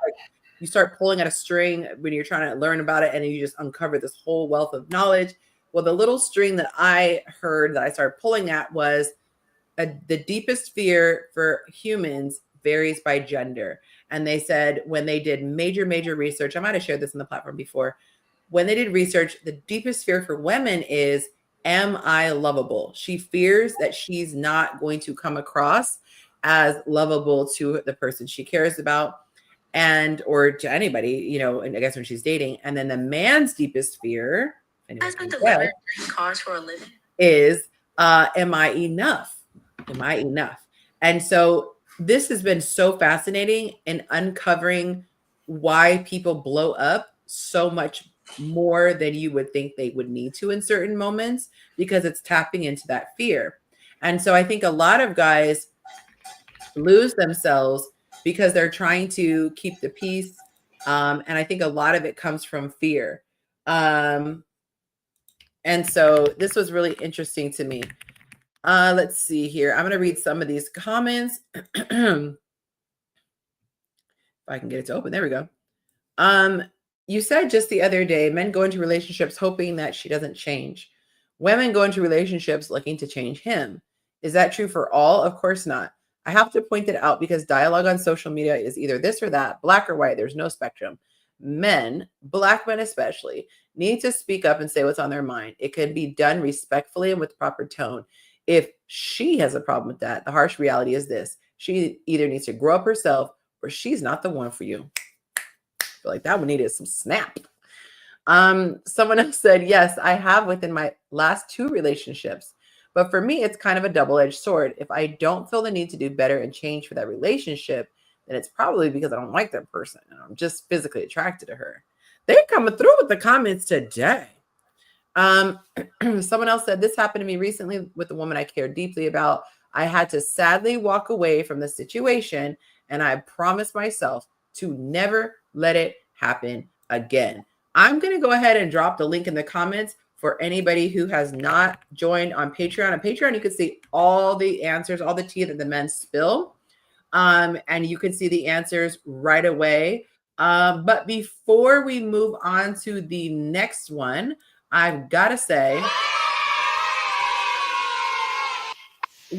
you start pulling at a string when you're trying to learn about it, and then you just uncover this whole wealth of knowledge? Well, the little string that I heard that I started pulling at was the deepest fear for humans varies by gender. And they said when they did major research, I might have shared this on the platform before. When they did research, the deepest fear for women is, am I lovable? She fears that she's not going to come across as lovable to the person she cares about and or to anybody, you know, and I guess when she's dating. And then the man's deepest fear cause for a living is am I enough? Am I enough? And so this has been so fascinating in uncovering why people blow up so much more than you would think they would need to in certain moments, because it's tapping into that fear. And so I think a lot of guys lose themselves because they're trying to keep the peace. And I think a lot of it comes from fear. And so this was really interesting to me. Let's see here. I'm going to read some of these comments. If I can get it to open. There we go. You said just the other day, men go into relationships hoping that she doesn't change. Women go into relationships looking to change him. Is that true for all? Of course not. I have to point it out because dialogue on social media is either this or that, black or white. There's no spectrum. Men, black men especially, need to speak up and say what's on their mind. It can be done respectfully and with proper tone. If she has a problem with that, the harsh reality is this: she either needs to grow up herself or she's not the one for you. I feel like that one needed some snap. Someone else said, yes, I have within my last 2 relationships. But for me, it's kind of a double-edged sword. If I don't feel the need to do better and change for that relationship, then it's probably because I don't like that person and I'm just physically attracted to her. They're coming through with the comments today. Someone else said, this happened to me recently with a woman I cared deeply about. I had to sadly walk away from the situation, and I promised myself to never let it happen again. I'm going to go ahead and drop the link in the comments for anybody who has not joined on Patreon. On Patreon, you can see all the answers, all the tea that the men spill. And you can see the answers right away. But before we move on to the next one, I've got to say,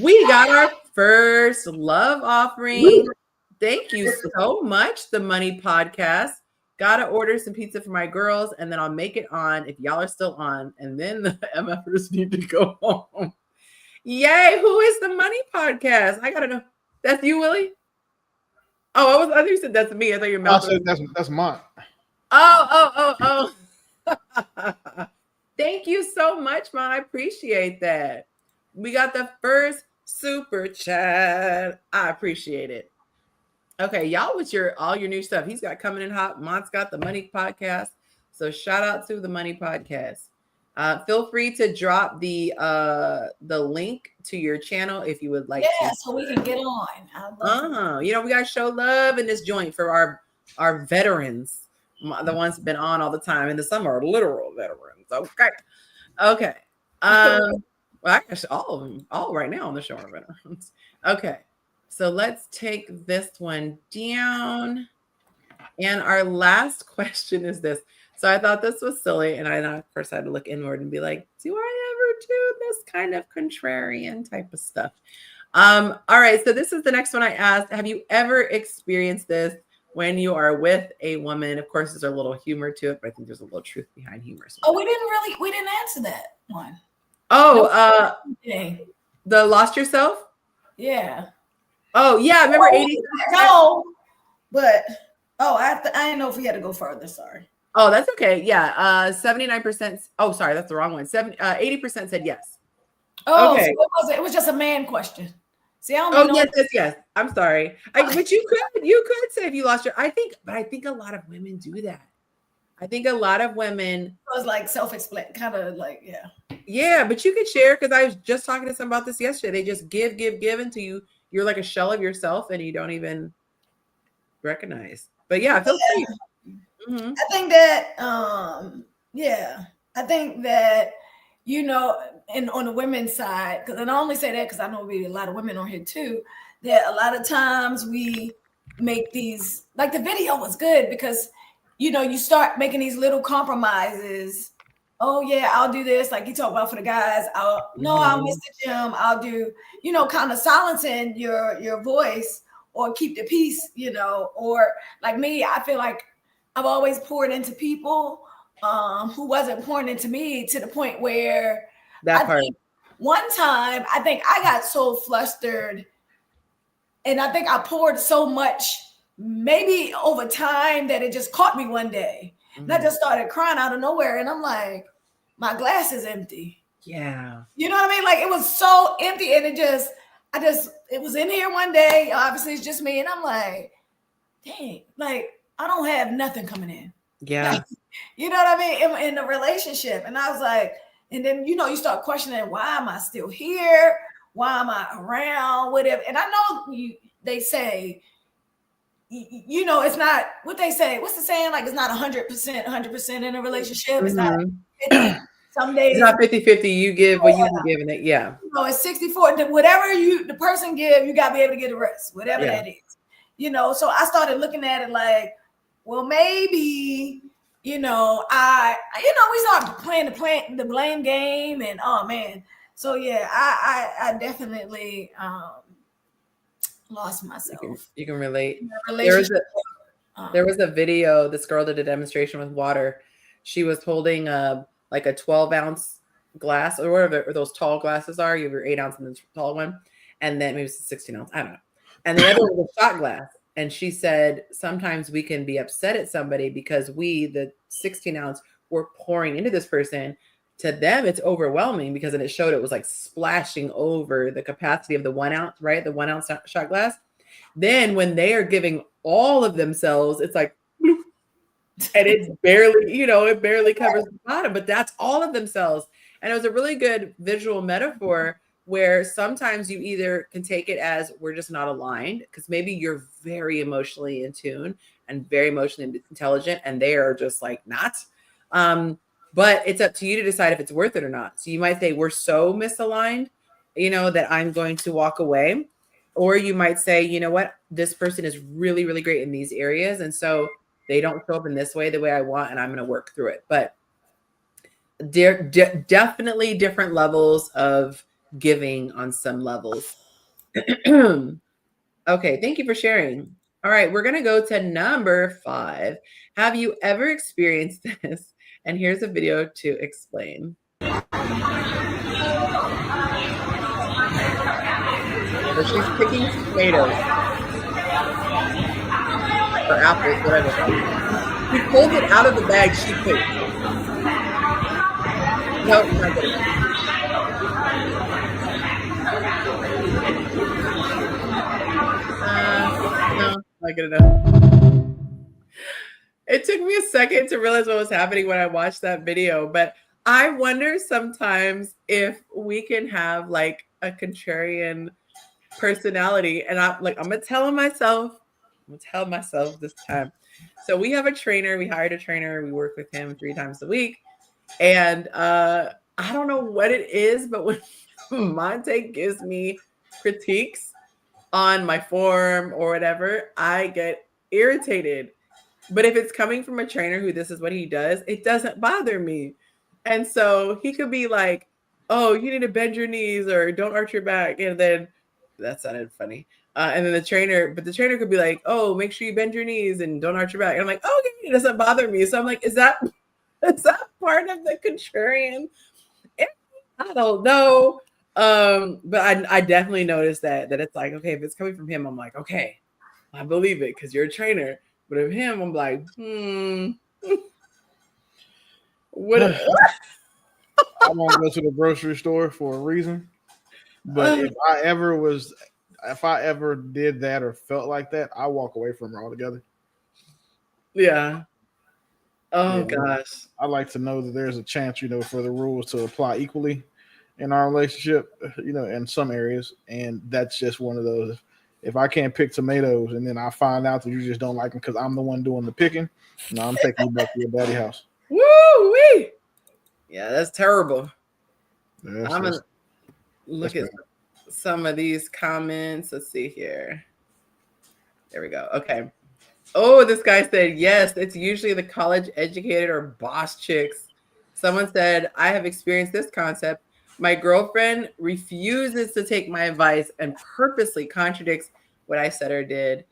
we got our first love offering. Thank you so much, The Money Podcast. Gotta order some pizza for my girls, and then I'll make it on if y'all are still on, and then the MFers need to go home. Yay! Who is The Money Podcast? I gotta know. That's you, Willie? Oh, I thought you said that's me. I thought your mouth. I said that's mine. Oh. Thank you so much, Ma. I appreciate that. We got the first super chat. I appreciate it. Okay, y'all with all your new stuff. He's got coming in hot. Mont's got The Money Podcast. So shout out to The Money Podcast. Feel free to drop the link to your channel if you would like to. So we can get on. You know, we got to show love in this joint for our our veterans, the ones who've been on all the time, and some are literal veterans. Okay. Okay. Well, actually, all of them, all right now on the show are veterans. Okay. So let's take this one down. And our last question is this. So I thought this was silly, and I, of course, had to look inward and be like, do I ever do this kind of contrarian type of stuff? All right. So this is the next one I asked. Have you ever experienced this when you are with a woman? Of course, there's a little humor to it, but I think there's a little truth behind humor. Oh, we didn't answer that one. Oh, Okay. the lost yourself? Yeah. Oh, yeah. Remember 80? No, but I didn't know if we had to go further. Sorry. Oh, that's okay. Yeah. 79%. Oh, sorry, that's the wrong one. 80% said yes. Oh, Okay. so it was just a man question. See, I don't Oh, know. yes. I'm sorry. But you could say if you lost your, I think a lot of women do that. I think a lot of women. It was like self-explain, kind of like, yeah. Yeah, but you could share, because I was just talking to someone about this yesterday. They just give until you're like a shell of yourself and you don't even recognize. But yeah, feel free. Mm-hmm. I think that, I think that, and on the women's side, because I only say that because I know we a lot of women on here too, that a lot of times we make these, like the video was good because, you start making these little compromises. Oh yeah, I'll do this. Like you talk about for the guys, I'll miss the gym. I'll do, kind of silencing your voice or keep the peace, or like me, I feel like I've always poured into people who wasn't pouring into me to the point where one time I think I got so flustered and I think I poured so much maybe over time that it just caught me one day. Mm-hmm. And I just started crying out of nowhere. And I'm like, my glass is empty. Yeah. You know what I mean? Like it was so empty. And it was in here one day. Obviously it's just me. And I'm like, dang, like I don't have nothing coming in. Yeah. Like, you know what I mean? In the relationship. And I was like, and then, you start questioning, why am I still here? Why am I around? Whatever. And I know they say, it's not what they say. What's the saying? Like, it's not 100% in a relationship. Mm-hmm. It's not 50. Some days it's not 50-50. You give what you can give in it. Yeah. It's 64. Whatever the person give, you got to be able to get the rest, whatever that is. So I started looking at it like, well, maybe, we started playing the blame game and oh man. So yeah, I definitely lost myself. You can relate. There was a video, this girl did a demonstration with water. She was holding like a 12-ounce glass or whatever those tall glasses are. You have your 8-ounce and the tall one. And then maybe it's a 16-ounce. I don't know. And the other was a shot glass. And she said, sometimes we can be upset at somebody because the 16-ounce, we're pouring into this person. To them, it's overwhelming because then it showed it was like splashing over the capacity of the 1 ounce, right? The 1 ounce shot glass. Then when they are giving all of themselves, it's like, bloop, and it's barely, it barely covers the bottom, but that's all of themselves. And it was a really good visual metaphor where sometimes you either can take it as we're just not aligned because maybe you're very emotionally in tune and very emotionally intelligent and they are just like not. But it's up to you to decide if it's worth it or not. So you might say we're so misaligned, that I'm going to walk away. Or you might say, you know what, this person is really, really great in these areas. And so they don't show up in this way, the way I want, and I'm going to work through it. But definitely different levels of giving on some levels. Okay, thank you for sharing. All right, we're going to go to number 5. Have you ever experienced this? And here's a video to explain. So she's picking tomatoes or apples, whatever. She pulled it out of the bag she picked. Nope, not good enough. No, not good enough. It took me a second to realize what was happening when I watched that video, but I wonder sometimes if we can have like a contrarian personality. And I'm gonna tell myself this time, So we have a trainer. We hired a trainer. We work with him 3 times a week. And I don't know what it is, but when Monte gives me critiques on my form or whatever, I get irritated. But if it's coming from a trainer who this is what he does, it doesn't bother me. And so he could be like, oh, you need to bend your knees or don't arch your back. And then that sounded funny. And then the trainer could be like, oh, make sure you bend your knees and don't arch your back. And I'm like, oh, okay, it doesn't bother me. So I'm like, is that part of the contrarian? I don't know. But I definitely noticed that it's like, okay, if it's coming from him, I'm like, okay, I believe it because you're a trainer. But of him, I'm like, what? I won't go to the grocery store for a reason. But if I ever did that or felt like that, I walk away from her altogether. Yeah. Oh Yeah, gosh. I like to know that there's a chance, for the rules to apply equally in our relationship, in some areas. And that's just one of those. If I can't pick tomatoes and then I find out that you just don't like them because I'm the one doing the picking, no, I'm taking you back to your daddy house. Woo-wee. Yeah, that's terrible. Yeah, I'm gonna look at some of these comments. Let's see here. There we go. Okay. Oh, this guy said, yes, it's usually the college educated or boss chicks. Someone said, I have experienced this concept. My girlfriend refuses to take my advice and purposely contradicts what I said or did.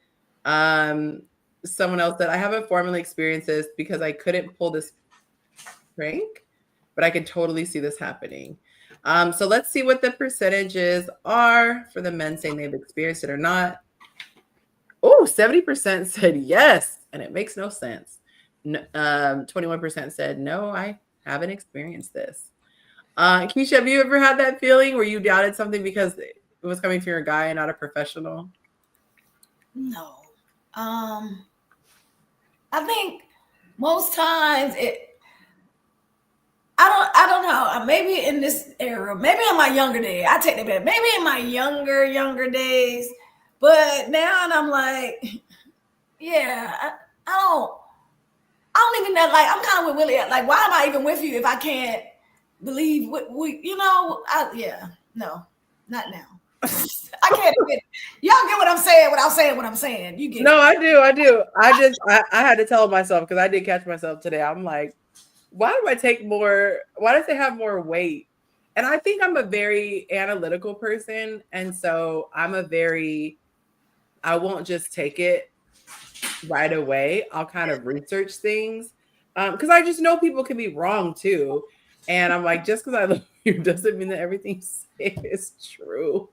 Someone else said, I haven't formally experienced this because I couldn't pull this prank, but I can totally see this happening. So let's see what the percentages are for the men saying they've experienced it or not. Oh, 70% said yes, and it makes no sense. 21% said no, I haven't experienced this. Keisha, have you ever had that feeling where you doubted something because it was coming from your guy and not a professional? No. I think most times I don't know. Maybe in this era, maybe in my younger days, I take that back. Maybe in my younger days, but now I'm like, yeah, I don't even know. Like, I'm kind of with Willie. Like, why am I even with you if I can't believe what we, no, not now. I can't even. Y'all get what I'm saying without saying what I'm saying. You get No, it. I do. I had to tell myself because I did catch myself today. I'm like, why do I take more? Why does it have more weight? And I think I'm a very analytical person. And so I won't just take it right away. I'll kind of research things because I just know people can be wrong too. And I'm like, just because I love you doesn't mean that everything you say is true.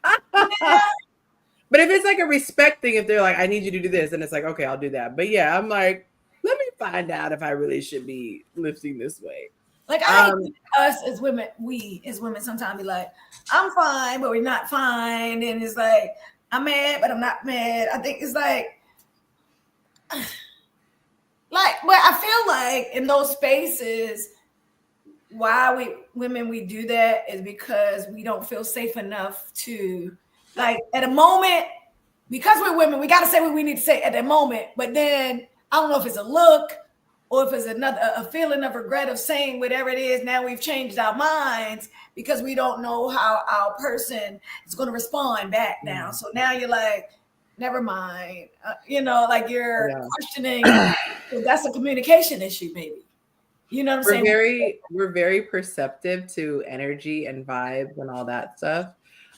But if it's like a respect thing, if they're like, I need you to do this, and it's like, okay, I'll do that. But yeah, I'm like, let me find out if I really should be lifting this way. Like, I hate us as women, we as women sometimes be like, I'm fine, but we're not fine. And it's like, I'm mad, but I'm not mad. I think it's like, but I feel like in those spaces, why we do that is because we don't feel safe enough to, like, at a moment, because we're women, we got to say what we need to say at that moment. But then I don't know if it's a look or if it's a feeling of regret of saying whatever it is. Now we've changed our minds because we don't know how our person is going to respond back now. So now you're like, never mind. Like you're questioning. That's a communication issue, maybe. You know what I'm saying? We're very perceptive to energy and vibes and all that stuff.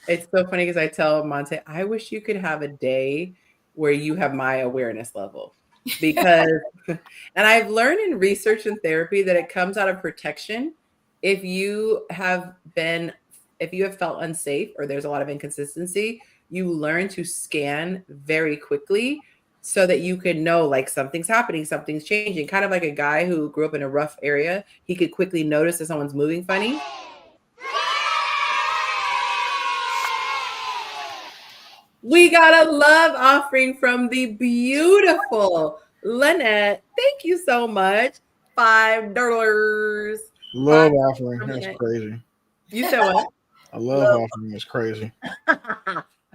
It's so funny because I tell Monte, I wish you could have a day where you have my awareness level. Because, and I've learned in research and therapy that it comes out of protection. If you have felt unsafe or there's a lot of inconsistency, you learn to scan very quickly so that you can know, like, something's happening, something's changing. Kind of like a guy who grew up in a rough area, he could quickly notice that someone's moving funny. We got a love offering from the beautiful Lynette. Thank you so much. $5. Love offering. That's crazy. You said what? A love offering is crazy.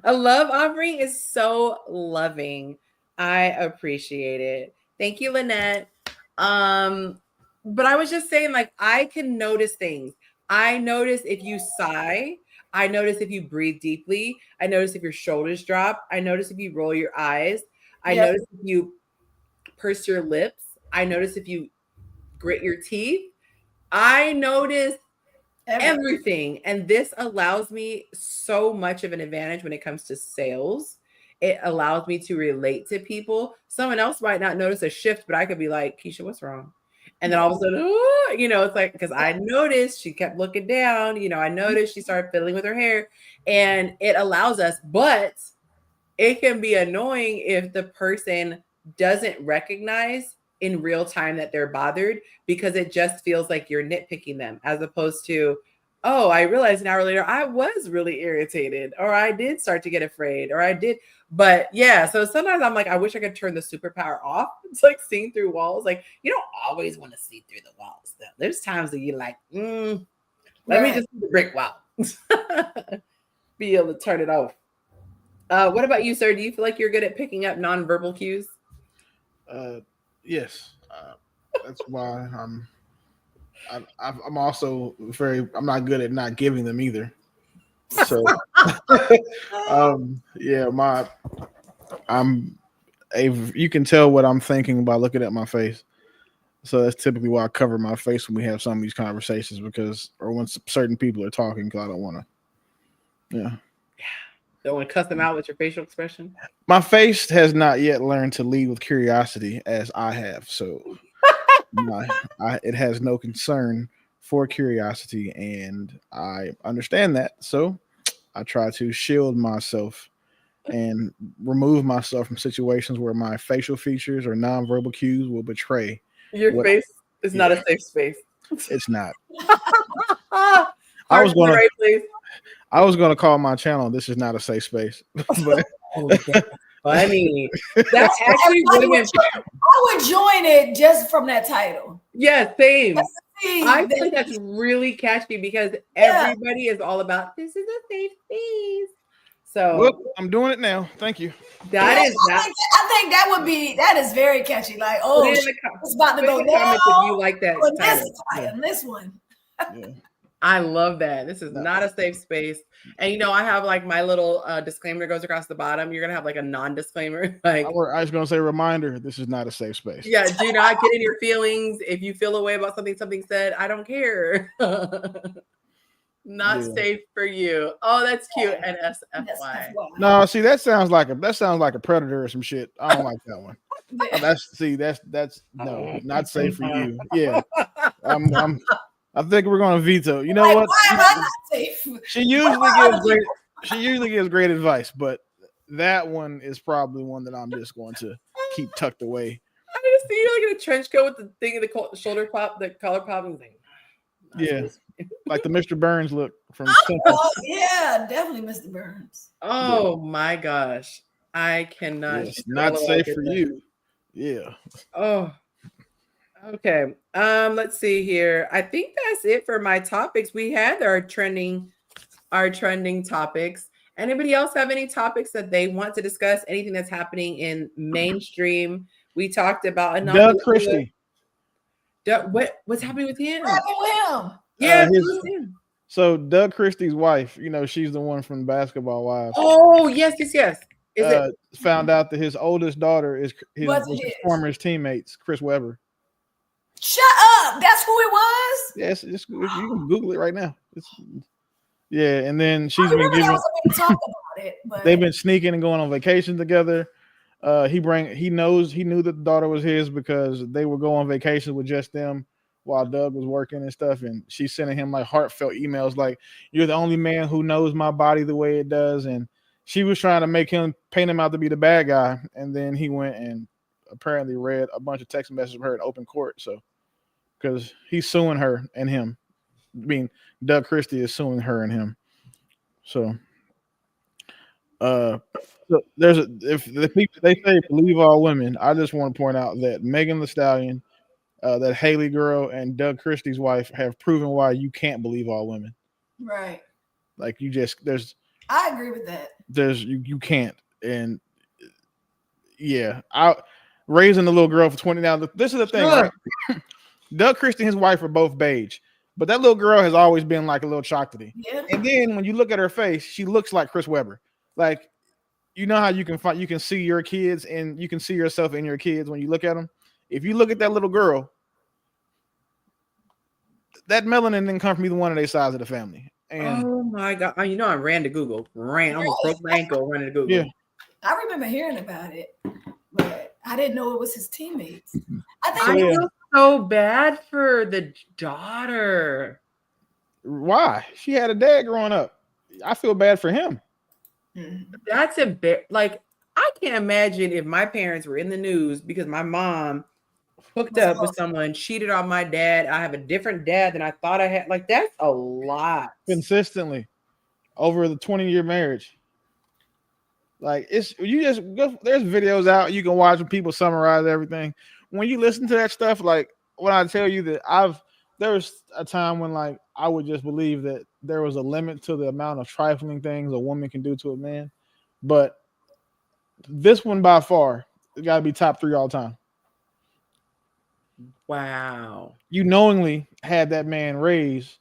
A love offering is so loving. I appreciate it. Thank you, Lynette. But I was just saying, like, I can notice things. I notice if you sigh. I notice if you breathe deeply. I notice if your shoulders drop. I notice if you roll your eyes. I Yep. notice if you purse your lips. I notice if you grit your teeth. I notice everything. And this allows me so much of an advantage when it comes to sales. It allows me to relate to people. Someone else might not notice a shift, but I could be like, Keisha, what's wrong? And then all of a sudden, oh, it's like, because I noticed she kept looking down, I noticed she started fiddling with her hair, and it allows us, but it can be annoying if the person doesn't recognize in real time that they're bothered, because it just feels like you're nitpicking them, as opposed to, oh, I realized an hour later I was really irritated, or I did start to get afraid, or I did. But yeah, so sometimes I'm like, I wish I could turn the superpower off. It's like seeing through walls. Like, you don't always want to see through the walls, though. There's times that you're like, let me just see the brick wall. Be able to turn it off. What about you, sir? Do you feel like you're good at picking up nonverbal cues? Yes. That's why I'm also I'm not good at not giving them either. So, you can tell what I'm thinking by looking at my face. So that's typically why I cover my face when we have some of these conversations, or when certain people are talking, because I don't want to. Yeah. Don't want to cuss them out with your facial expression. My face has not yet learned to lead with curiosity as I have. So it has no concern for curiosity, and I understand that. So I try to shield myself and remove myself from situations where my facial features or nonverbal cues will betray. Your face is not a safe space. It's not. I was going right place. I was going to call my channel "This Is Not a Safe Space," but funny. That actually would have been. I would join it just from that title. Yeah, same. I feel like that's really catchy, because everybody is all about this is a safe space. So I'm doing it now. Thank you. I think that is very catchy. Like, it's about to go down. If you like that title, this one. Yeah. I love that. This is not a safe space. And I have like my little disclaimer goes across the bottom. You're gonna have like a non-disclaimer. Like, I was gonna say, reminder, this is not a safe space. Yeah, do not get in your feelings. If you feel a way about something said, I don't care. Not safe for you. Oh, that's cute. NSFY. No, see, that sounds like a predator or some shit. I don't like that one. That's no, not safe for you. Yeah. I think we're gonna veto. You know what? Why am I not safe? She usually gives great advice, but that one is probably one that I'm just going to keep tucked away. I just see you like in a trench coat with the thing in the shoulder pop, the collar pop, and thing. Yeah, like the Mr. Burns look from. Oh yeah, definitely Mr. Burns. Oh my gosh, I cannot. Yes, not safe for you. Yeah. Oh. Okay. Let's see here. I think that's it for my topics. We had our trending topics. Anybody else have any topics that they want to discuss? Anything that's happening in mainstream? We talked about Doug Christie. What's happening with him? Yeah, so Doug Christie's wife, she's the one from Basketball Wives. Oh, yes. Is it found out that his oldest daughter is his former teammates, Chris Webber. Shut up! That's who it was. Yes, you can Google it right now. And then she's been giving. Talk about it, but they've been sneaking and going on vacation together. He knew that the daughter was his because they would go on vacation with just them while Doug was working and stuff. And she's sending him like heartfelt emails like, "You're the only man who knows my body the way it does." And she was trying to paint him out to be the bad guy. And then he went and apparently read a bunch of text messages from her in open court. So, because he's suing her and him. I mean, Doug Christie is suing her and him. So, if the people they say believe all women, I just want to point out that Megan Thee Stallion, that Haley girl, and Doug Christie's wife have proven why you can't believe all women. Right. Like I agree with that. You can't. And yeah, raising the little girl for 20. Now, this is the thing, Sure. right? Doug Christie and his wife are both beige, but that little girl has always been like a little chocolatey. Yeah. And then when you look at her face, she looks like Chris Webber. Like, you know how you can see your kids and you can see yourself in your kids when you look at them. If you look at that little girl, that melanin didn't come from either one of their sides of the family. And Oh my God. Oh, you know, I ran to Google. Almost broke my ankle running to Google. yeah, I remember hearing about it, but I didn't know it was his teammates. I think I yeah. feel so bad for the daughter. why? She had a dad growing up. I feel bad for him. That's a bit like I can't imagine if my parents were in the news because my mom hooked up with someone, cheated on my dad. I have a different dad than I thought I had. Like, that's a lot. Consistently over the 20-year marriage. Like, it's you just go, there's videos out you can watch when people summarize everything. When you listen to that stuff, like when I tell you that there was a time when like I would just believe that there was a limit to the amount of trifling things a woman can do to a man, but this one by far got to be top 3 all time. Wow. You knowingly had that man raise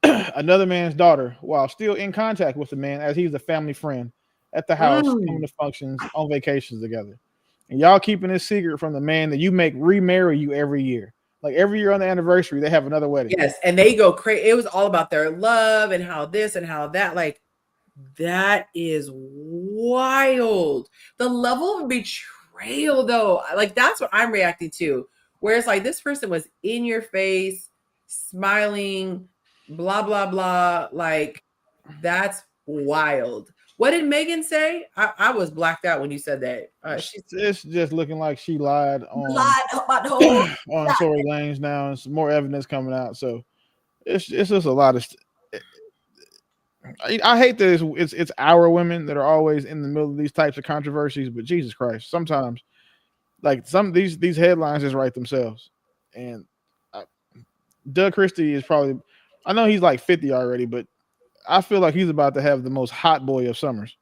another man's daughter while still in contact with the man as he's a family friend at the house, coming to functions, on vacations together. And y'all keeping this secret from the man that you make remarry you every year. Like every year on the anniversary, they have another wedding. Yes, and they go crazy. It was all about their love and how this and how that. Like, that is wild. The level of betrayal, though, like that's what I'm reacting to. Where it's like this person was in your face, smiling, blah blah blah. Like, that's wild. What did Megan say? I was blacked out when you said that. It's just looking like she lied lied about the whole on Tory Lanez now, and some more evidence coming out. So it's just a lot of. I hate that it's our women that are always in the middle of these types of controversies, but Jesus Christ, sometimes like some of these headlines just write themselves. And Doug Christie is probably, I know he's like 50 already, but I feel like he's about to have the most hot boy of summers.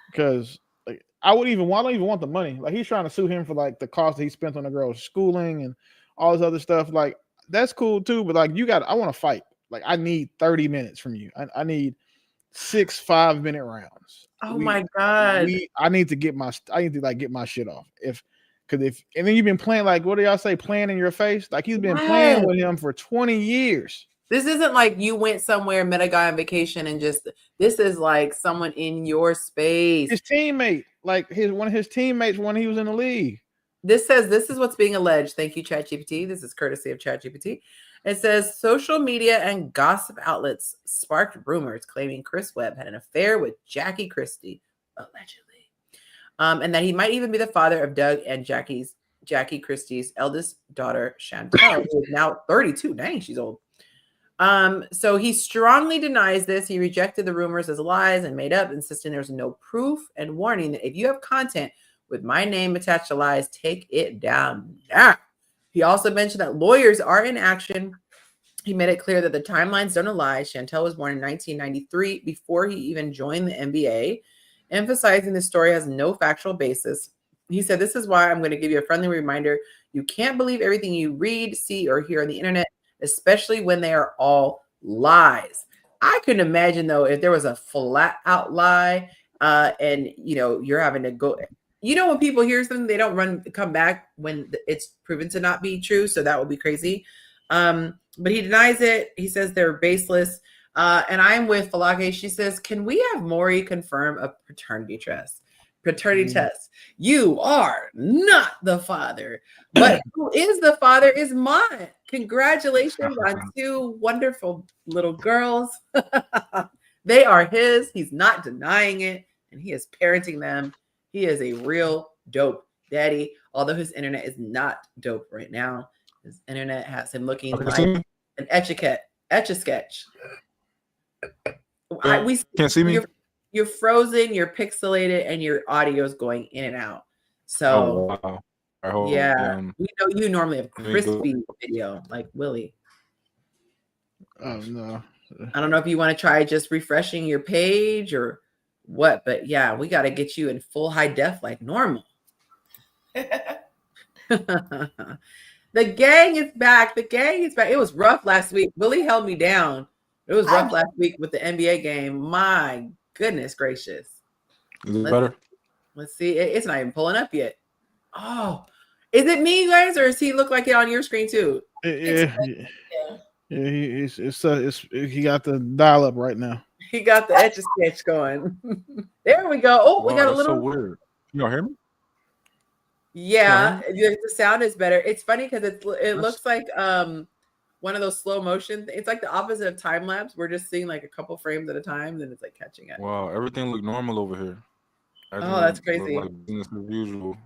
Because like I don't even want the money. Like he's trying to sue him for like the cost that he spent on the girl's schooling and all this other stuff. Like that's cool too, but like I want to fight. Like I need 30 minutes from you. I need 6 5-minute rounds. Oh my God. I need to get my shit off. And then you've been playing, like, what do y'all say? Playing in your face? Like he's been playing with him for 20 years. This isn't like you went somewhere, met a guy on vacation, and this is like someone in your space. His teammate, like one of his teammates when he was in the league. This says this is what's being alleged. Thank you, ChatGPT. This is courtesy of ChatGPT. It says social media and gossip outlets sparked rumors claiming Chris Webb had an affair with Jackie Christie, allegedly, and that he might even be the father of Doug and Jackie Christie's eldest daughter, Chantel, who is now 32. Dang, she's old. So he strongly denies this. He rejected the rumors as lies and made up, insisting there's no proof and warning that if you have content with my name attached to lies, take it down now. He also mentioned that lawyers are in action. He made it clear that the timelines don't lie. Chantel was born in 1993 before he even joined the NBA, emphasizing the story has no factual basis. He said, this is why I'm going to give you a friendly reminder. You can't believe everything you read, see, or hear on the internet, especially when they are all lies. I couldn't imagine, though, if there was a flat out lie and, you're having to go. When people hear something, they don't come back when it's proven to not be true. So that would be crazy. But he denies it. He says they're baseless. And I'm with Falake. She says, can we have Maury confirm a paternity test? You are not the father. But who is the father is mine. Congratulations on 2 wonderful little girls. They are his. He's not denying it. And he is parenting them. He is a real dope daddy, although his internet is not dope right now. His internet has him looking like an etch-a-sketch. We can't see me. You're frozen, you're pixelated, and your audio is going in and out. So, wow. We know you normally have crispy video like Willie. Oh no! I don't know if you want to try just refreshing your page or what, but yeah, we got to get you in full high def like normal. The gang is back. The gang is back. It was rough last week. Willie held me down. It was rough last week with the NBA game. My goodness gracious. Is it better? Let's see. It's not even pulling up yet. Oh, is it me, guys, or does he look like it on your screen too? Yeah. He got the dial up right now. He got the etch a sketch going. There we go. Oh, we got a little. So weird. You don't hear me? Yeah, the sound is better. It's funny because it looks like one of those slow motion. It's like the opposite of time lapse. We're just seeing like a couple frames at a time, then it's like catching up. Wow, everything looked normal over here. Oh, that's crazy. Like business as usual.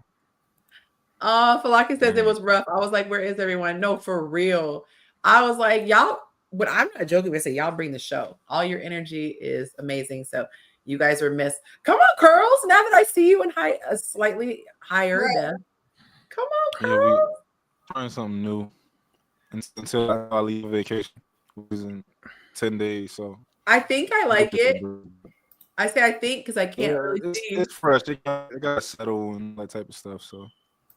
Falaki says it was rough. I was like, where is everyone? No, for real. I was like, y'all, but I'm not joking when I say y'all bring the show. All your energy is amazing. So you guys were missed. Come on, Curls. Now that I see you in a slightly higher depth. Come on, Curls. Yeah, we trying something new until I leave vacation, which is in 10 days. So I think I like it. I say I think because I can't really see. It's fresh. It got to settle and that type of stuff. So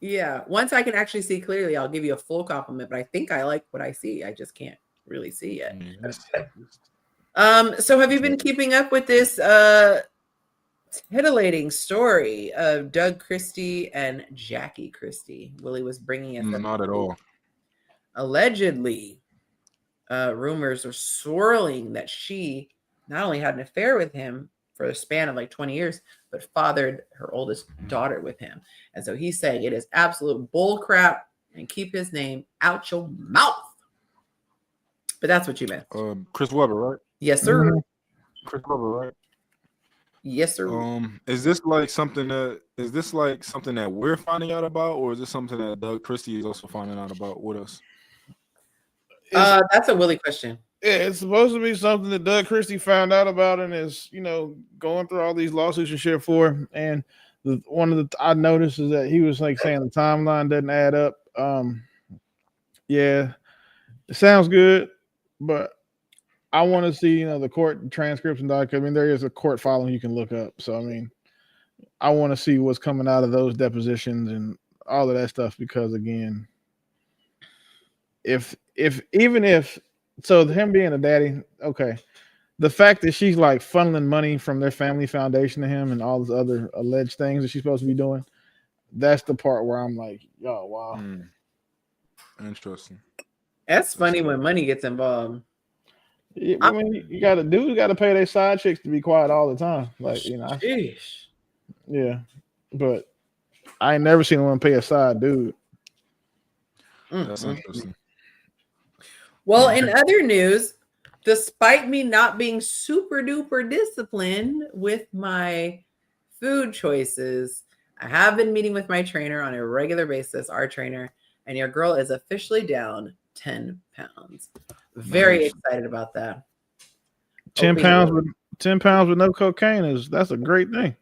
yeah, once I can actually see clearly, I'll give you a full compliment. But I think I like what I see. I just can't really see yet. So have you been keeping up with this titillating story of Doug Christie and Jackie Christie? Willie was bringing us not at all. Allegedly, rumors are swirling that she not only had an affair with him for a span of like 20 years, but fathered her oldest daughter with him. And so he's saying it is absolute bull crap and keep his name out your mouth. But that's what you meant. Chris Webber, right? Yes, sir. Mm-hmm. Chris Webber, right? Yes, sir. Is this like something that we're finding out about, or is this something that Doug Christie is also finding out about with us? That's a Willie question. Yeah, it's supposed to be something that Doug Christie found out about and is, going through all these lawsuits and shit for. And one of the I noticed is that he was like saying the timeline doesn't add up. Yeah, it sounds good, but I want to see, the court transcripts and documents. I mean, there is a court filing you can look up. So, I mean, I want to see what's coming out of those depositions and all of that stuff because, again, so him being a daddy, okay. The fact that she's like funneling money from their family foundation to him and all those other alleged things that she's supposed to be doing, that's the part where I'm like, oh, wow. Interesting. That's funny when money gets involved. Yeah, I mean, you got to pay their side chicks to be quiet all the time. Like, yeah. But I ain't never seen one pay a side dude. That's interesting. Well, in other news, despite me not being super duper disciplined with my food choices, I have been meeting with my trainer on a regular basis, our trainer, and your girl is officially down 10 pounds. Very excited about that. 10 pounds with no cocaine that's a great thing.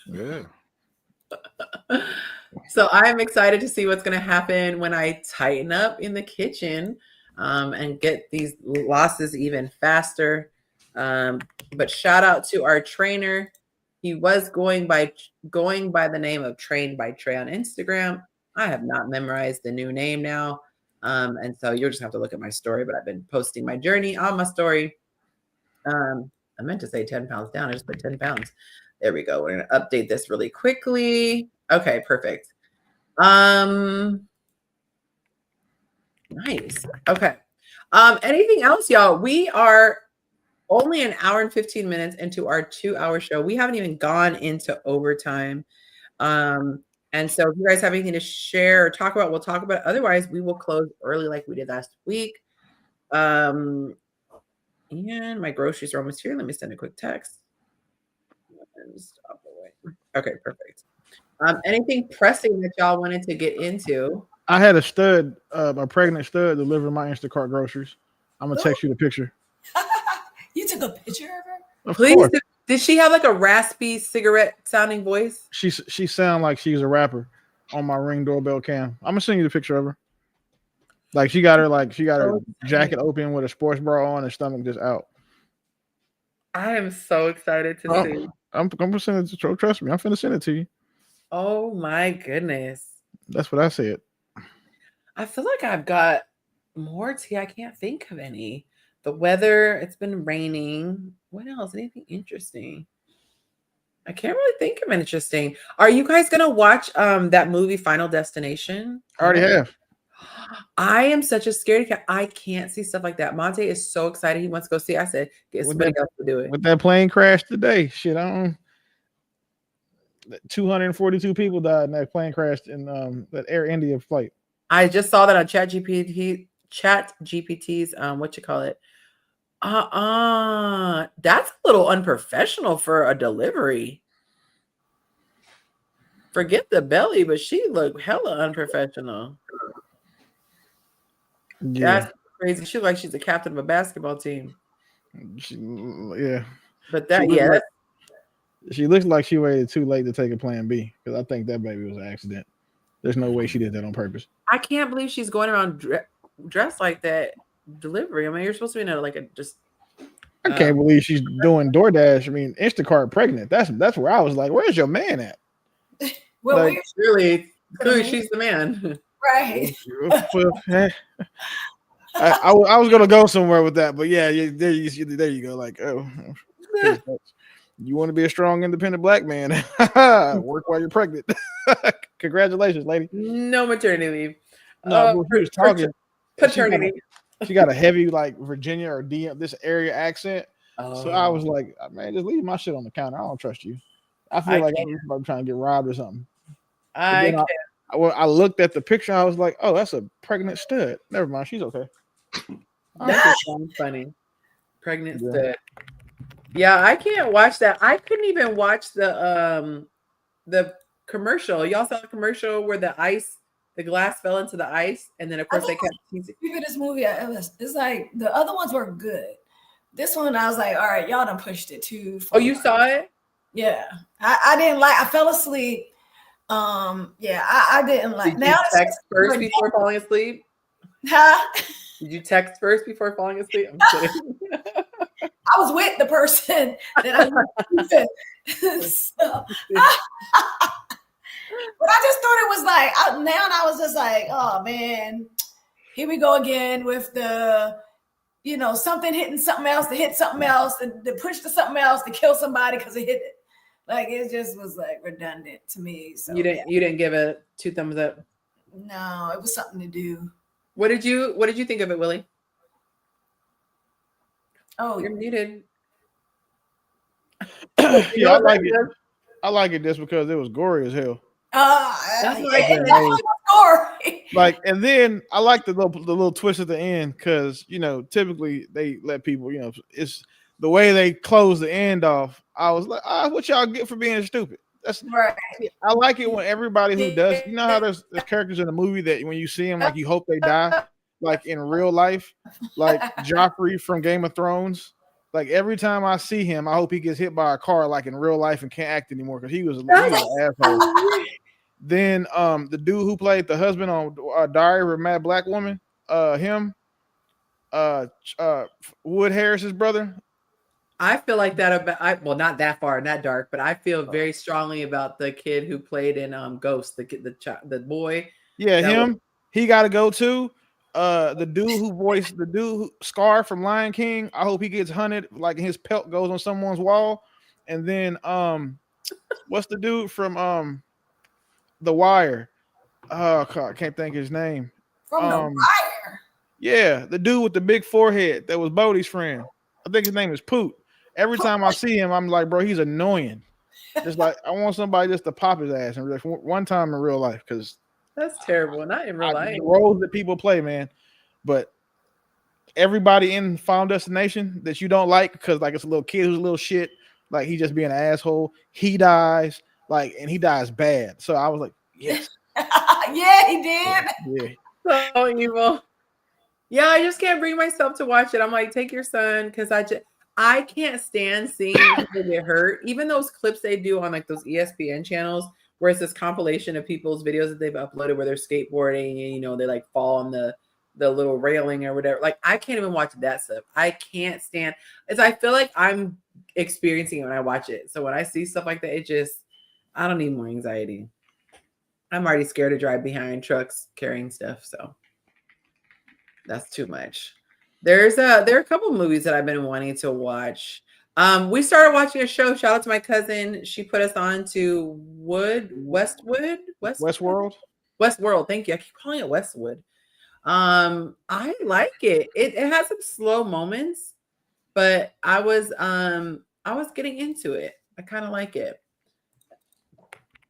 Yeah. So I'm excited to see what's going to happen when I tighten up in the kitchen and get these losses even faster. But shout out to our trainer. He was going by the name of Trained by Trey on Instagram. I have not memorized the new name now. And so you'll just have to look at my story, but I've been posting my journey on my story. I meant to say 10 pounds down. I just put 10 pounds. There we go. We're going to update this really quickly. Okay, perfect. Nice. Okay. Anything else, y'all? We are only an hour and 15 minutes into our 2-hour show. We haven't even gone into overtime. And so if you guys have anything to share or talk about, we'll talk about it. Otherwise, we will close early like we did last week. And my groceries are almost here. Let me send a quick text. Stop away. Okay, perfect. Anything pressing that y'all wanted to get into? I had a stud, a pregnant stud, deliver my Instacart groceries. I'm gonna text you the picture. You took a picture of her? Of Please. course. Did she have like a raspy cigarette sounding voice? She sound like she's a rapper on my Ring doorbell cam. I'm gonna send you the picture of her. Like she got her jacket open with a sports bra on and stomach just out. I am so excited to see. I'm gonna send it to you. Trust me, I'm finna send it to you. Oh my goodness. That's what I said. I feel like I've got more tea. I can't think of any. The weather, it's been raining. What else? Anything interesting? I can't really think of interesting. Are you guys gonna watch that movie Final Destination? I already have. I am such a scaredy cat. I can't see stuff like that. Monte is so excited. He wants to go see. I said, get With somebody that, else to do it. with that plane crash today, shit, I don't. 242 people died in that plane crash in that Air India flight. I just saw that on Chat GPT's what you call it. That's a little unprofessional for a delivery. Forget the belly, but she looked hella unprofessional. Yeah, That's crazy. She look like she's the captain of a basketball team. yeah. But She that, looked yeah, like, she looks like she waited too late to take a plan B because I think that baby was an accident. There's no way she did that on purpose. I can't believe she's going around dressed like that. Delivery. I mean, you're supposed to be in like a just. I can't believe she's doing DoorDash. I mean, Instacart pregnant. That's where I was like, where's your man at? Well, Like, Really, clearly she's the man. right. I was gonna go somewhere with that, but yeah, there you go. Like, oh, you want to be a strong, independent black man? Work while you're pregnant. Congratulations, lady. No maternity leave. No, she was talking. Paternity. She got a heavy like Virginia or this area accent. Oh. So I was like, man, just leave my shit on the counter. I don't trust you. I feel like I'm trying to get robbed or something. I can't. I looked at the picture. I was like, oh, that's a pregnant stud. Never mind. She's okay. That sounds funny. Pregnant stud. Yeah, I can't watch that. I couldn't even watch the commercial. Y'all saw the commercial where the glass fell into the ice, and then of course they kept teasing. This movie, it's like the other ones were good. This one, I was like, all right, y'all done pushed it too far. Oh, you saw it? Yeah, I didn't like. I fell asleep. Yeah, I didn't like. Did you text first before falling asleep? Huh? Did you text first before falling asleep? I'm kidding. I was with the person that I was so, but I just thought it was like now I was just like, oh man, here we go again with the something hitting something else to hit something else to push to something else to kill somebody because it hit it. Like it just was like redundant to me. So you didn't give it 2 thumbs up. No, it was something to do. What did you think of it, Willie? Oh, you're muted. Yeah, I like it just because it was gory as hell. That's gory. Like, and then I like the little twist at the end because typically they let people, it's the way they close the end off. I was like, what y'all get for being stupid? That's right. I like it when everybody who does, how there's characters in the movie that when you see them, like you hope they die, like in real life, like Joffrey from Game of Thrones. Like every time I see him, I hope he gets hit by a car, like in real life, and can't act anymore because he was an asshole. Then the dude who played the husband on Diary of a Mad Black Woman, Wood Harris's brother. I feel like that about not that far, not dark, but I feel very strongly about the kid who played in Ghost, the boy. Yeah, him. He got to go too. The dude who voiced Scar from Lion King. I hope he gets hunted, like his pelt goes on someone's wall. And then what's the dude from The Wire? Oh God, I can't think of his name. From The Wire. Yeah, the dude with the big forehead that was Bodie's friend. I think his name is Poot. Every time I see him, I'm like, bro, he's annoying. Just like I want somebody just to pop his ass and like one time in real life because that's terrible. Not in real life. The roles that people play, man. But everybody in Final Destination that you don't like because like it's a little kid who's a little shit, like he just being an asshole. He dies, and he dies bad. So I was like, yes. Yeah, he did. Yeah. So evil. Yeah, I just can't bring myself to watch it. I'm like, take your son because I can't stand seeing people get hurt. Even those clips they do on like those ESPN channels where it's this compilation of people's videos that they've uploaded where they're skateboarding and they like fall on the little railing or whatever. Like I can't even watch that stuff. I can't stand. I feel like I'm experiencing it when I watch it. So when I see stuff like that, I don't need more anxiety. I'm already scared to drive behind trucks carrying stuff, so that's too much. There are a couple movies that I've been wanting to watch. We started watching a show. Shout out to my cousin. She put us on to Westworld. Westworld. Thank you. I keep calling it Westwood. I like it. It has some slow moments, but I was getting into it. I kind of like it.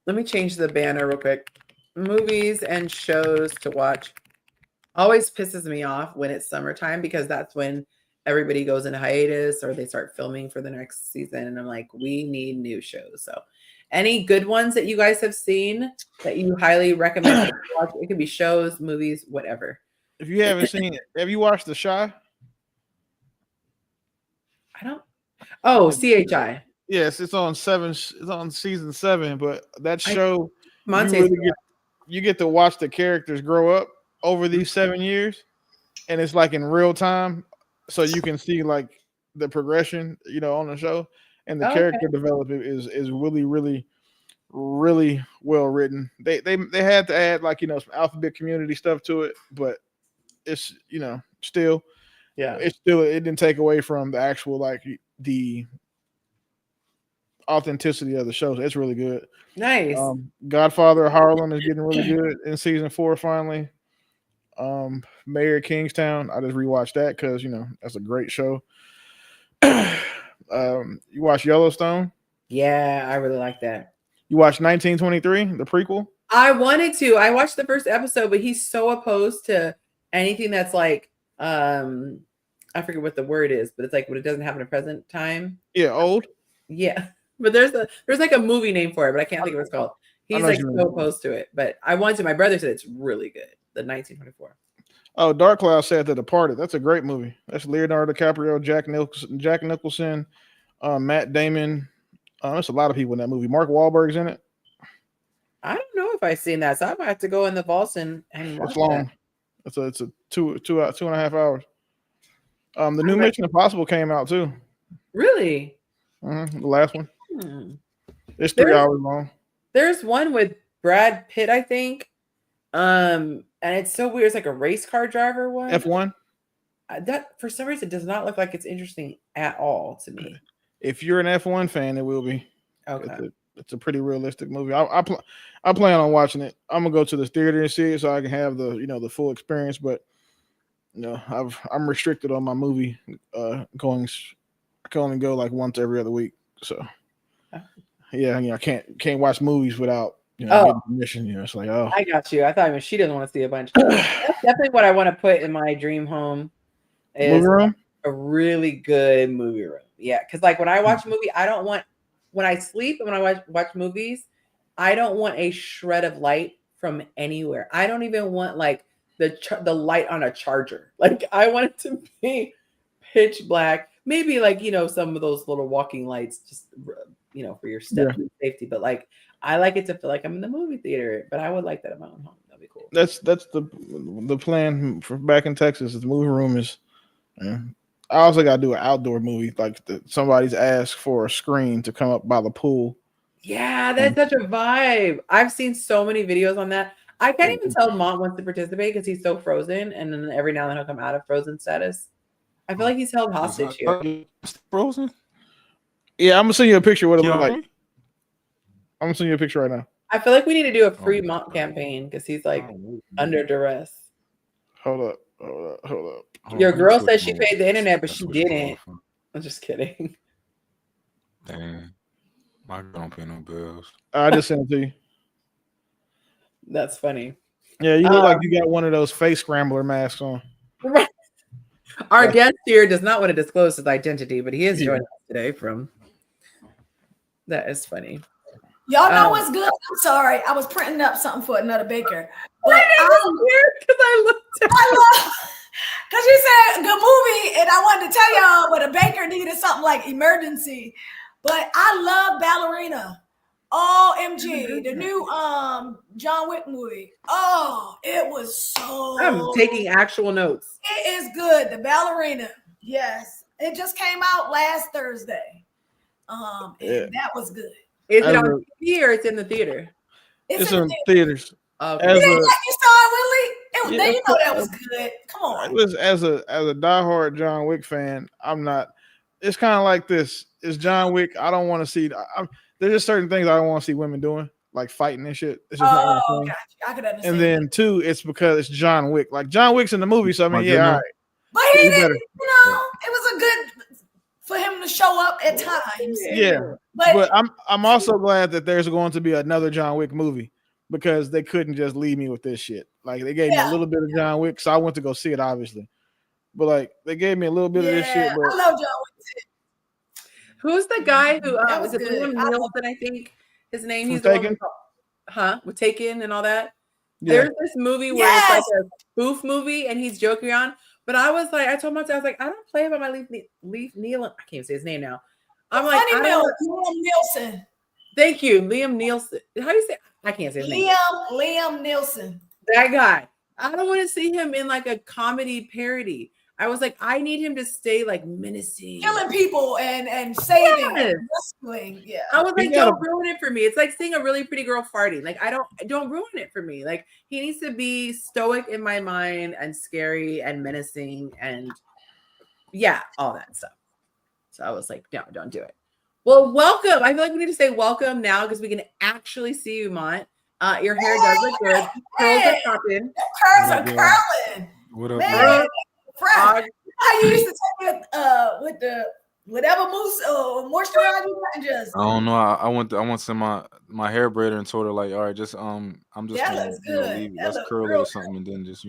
Let me change the banner real quick. Movies and shows to watch. Always pisses me off when it's summertime because that's when everybody goes into hiatus or they start filming for the next season. And I'm like, we need new shows. So any good ones that you guys have seen that you highly recommend to watch? It could be shows, movies, whatever. If you haven't seen it, have you watched The Shy? I don't. Oh, CHI. Yes, it's on season 7. But that show, Monte's you get to watch the characters grow up over these 7 years, and it's like in real time, so you can see like the progression, on the show, and the character development is really, really, really well written. They had to add like some alphabet community stuff to it, but it's still it didn't take away from the actual like the authenticity of the show. So it's really good. Nice. Godfather of Harlem is getting really good in season 4 finally. Mayor of Kingstown, I just rewatched that because that's a great show. You watch Yellowstone? Yeah, I really like that. You watched 1923, the prequel? I wanted to. I watched the first episode, but he's so opposed to anything that's like I forget what the word is, but it's like when it doesn't happen in present time. Yeah, old. Yeah. But there's like a movie name for it, but I can't think of what it's called. He's like so opposed to it. But I wanted to. My brother said it's really good. The 1924. Oh, Dark Cloud said The Departed. That's a great movie. That's Leonardo DiCaprio, Jack Nicholson, Matt Damon. There's a lot of people in that movie. Mark Wahlberg's in it. I don't know if I've seen that, so I might have to go in the vaults and watch it's long. It's a 2.5 hours. The new Mission Impossible came out too. Really? The last one. It's 3 hours long. There's one with Brad Pitt, I think. And it's so weird. It's like a race car driver one. F1. That for some reason does not look like it's interesting at all to me. If you're an F1 fan, it will be. Okay. It's a pretty realistic movie. I plan on watching it. I'm gonna go to the theater and see it so I can have the full experience. But I'm restricted on my movie going. I can only go like once every other week. So I can't watch movies without getting permission. It's like I got you. I thought she doesn't want to see a bunch. That's definitely what I want to put in my dream home. Is movie room? A really good movie room. Yeah, because like when I watch a movie, I don't want when I sleep and when I watch movies, I don't want a shred of light from anywhere. I don't even want like the light on a charger. Like I want it to be pitch black. Maybe like some of those little walking lights, just for your step safety. But like I like it to feel like I'm in the movie theater. But I would like that in my own home. That'd be cool. That's the plan for back in Texas. The movie room is. Yeah. I also got to do an outdoor movie, like somebody's asked for a screen to come up by the pool. Yeah, that's such a vibe. I've seen so many videos on that. I can't even tell Mont wants to participate because he's so frozen, and then every now and then he'll come out of frozen status. I feel like he's held hostage here. Frozen? Yeah, I'm gonna send you a picture of what it looks like. I'm gonna send you a picture right now. I feel like we need to do a free Mont campaign because he's like under duress. Hold up. Your girl said she paid the internet, but she didn't. I'm just kidding. Dang. My girl don't pay no bills. I just sent it to you. That's funny. Yeah, you look like you got one of those face scrambler masks on. Right. Our guest here does not want to disclose his identity, but he is joining us today from. That is funny. Y'all know what's good? I'm sorry. I was printing up something for another baker. But I looked at because you said good movie, and I wanted to tell y'all what a baker needed something like emergency. But I love Ballerina. OMG, the new John Wick movie. Oh, it was so. I'm taking actual notes. It is good. The Ballerina. Yes, it just came out last Thursday. And that was good. Is it on TV or it's in the theater? It's in the in theater. theaters. Okay. As You didn't a like you saw it, Willie? Yeah, You of know course. that was good. Come on. Listen, as a diehard John Wick fan, I'm not. It's kind of like this. It's John Wick. I don't want to see. There's just certain things I don't want to see women doing, like fighting and shit. It's just not my Oh, thing. gotcha. I could understand. And then two, it's because it's John Wick. Like John Wick's in the movie, so I mean, My yeah, all dinner. right. But he You didn't, better. it was a good for him to show up at times. Yeah, But but I'm also glad that there's going to be another John Wick movie because they couldn't just leave me with this shit. Like they gave me a Yeah. little bit of John Wick, so I went to go see it, obviously. But like they gave me a little bit of this shit. yeah, But I love John Wick. Who's the guy who That was is it good. Liam I love- Nielsen, I think his name? From He's the one Taken? with Taken and all that. yeah, There's this movie where it's like Yes. a spoof movie and he's joking around. But I was like, I told myself, I was like, I don't play about my Leaf Neal. I can't even say his name now. I'm like, Funny I don't Bill, want- Liam Nielsen. thank you, Liam Nielsen. How do you say? I can't say his name. Liam Nielsen. That guy. I don't want to see him in like a comedy parody. I was like, I need him to stay like menacing. Killing people and saving Yes. and rescuing. Yeah. I was He like, got don't ruin it for me. It's like seeing a really pretty girl farting. Like, don't ruin it for me. Like, he needs to be stoic in my mind and scary and menacing and yeah, all that stuff. So I was like, no, don't do it. Well, welcome. I feel like we need to say welcome now because we can actually see you, Mont. Your hair does look good. Curls are popping. Curls are Yeah. curling. What up? Man, man? fresh. Uh, How you used to take it with the whatever mousse or moisturizer and just I don't know. I went to my hair braider and told her like, all right, just I'm just That gonna looks good. leave it. That Let's looks curl it real or something, and then just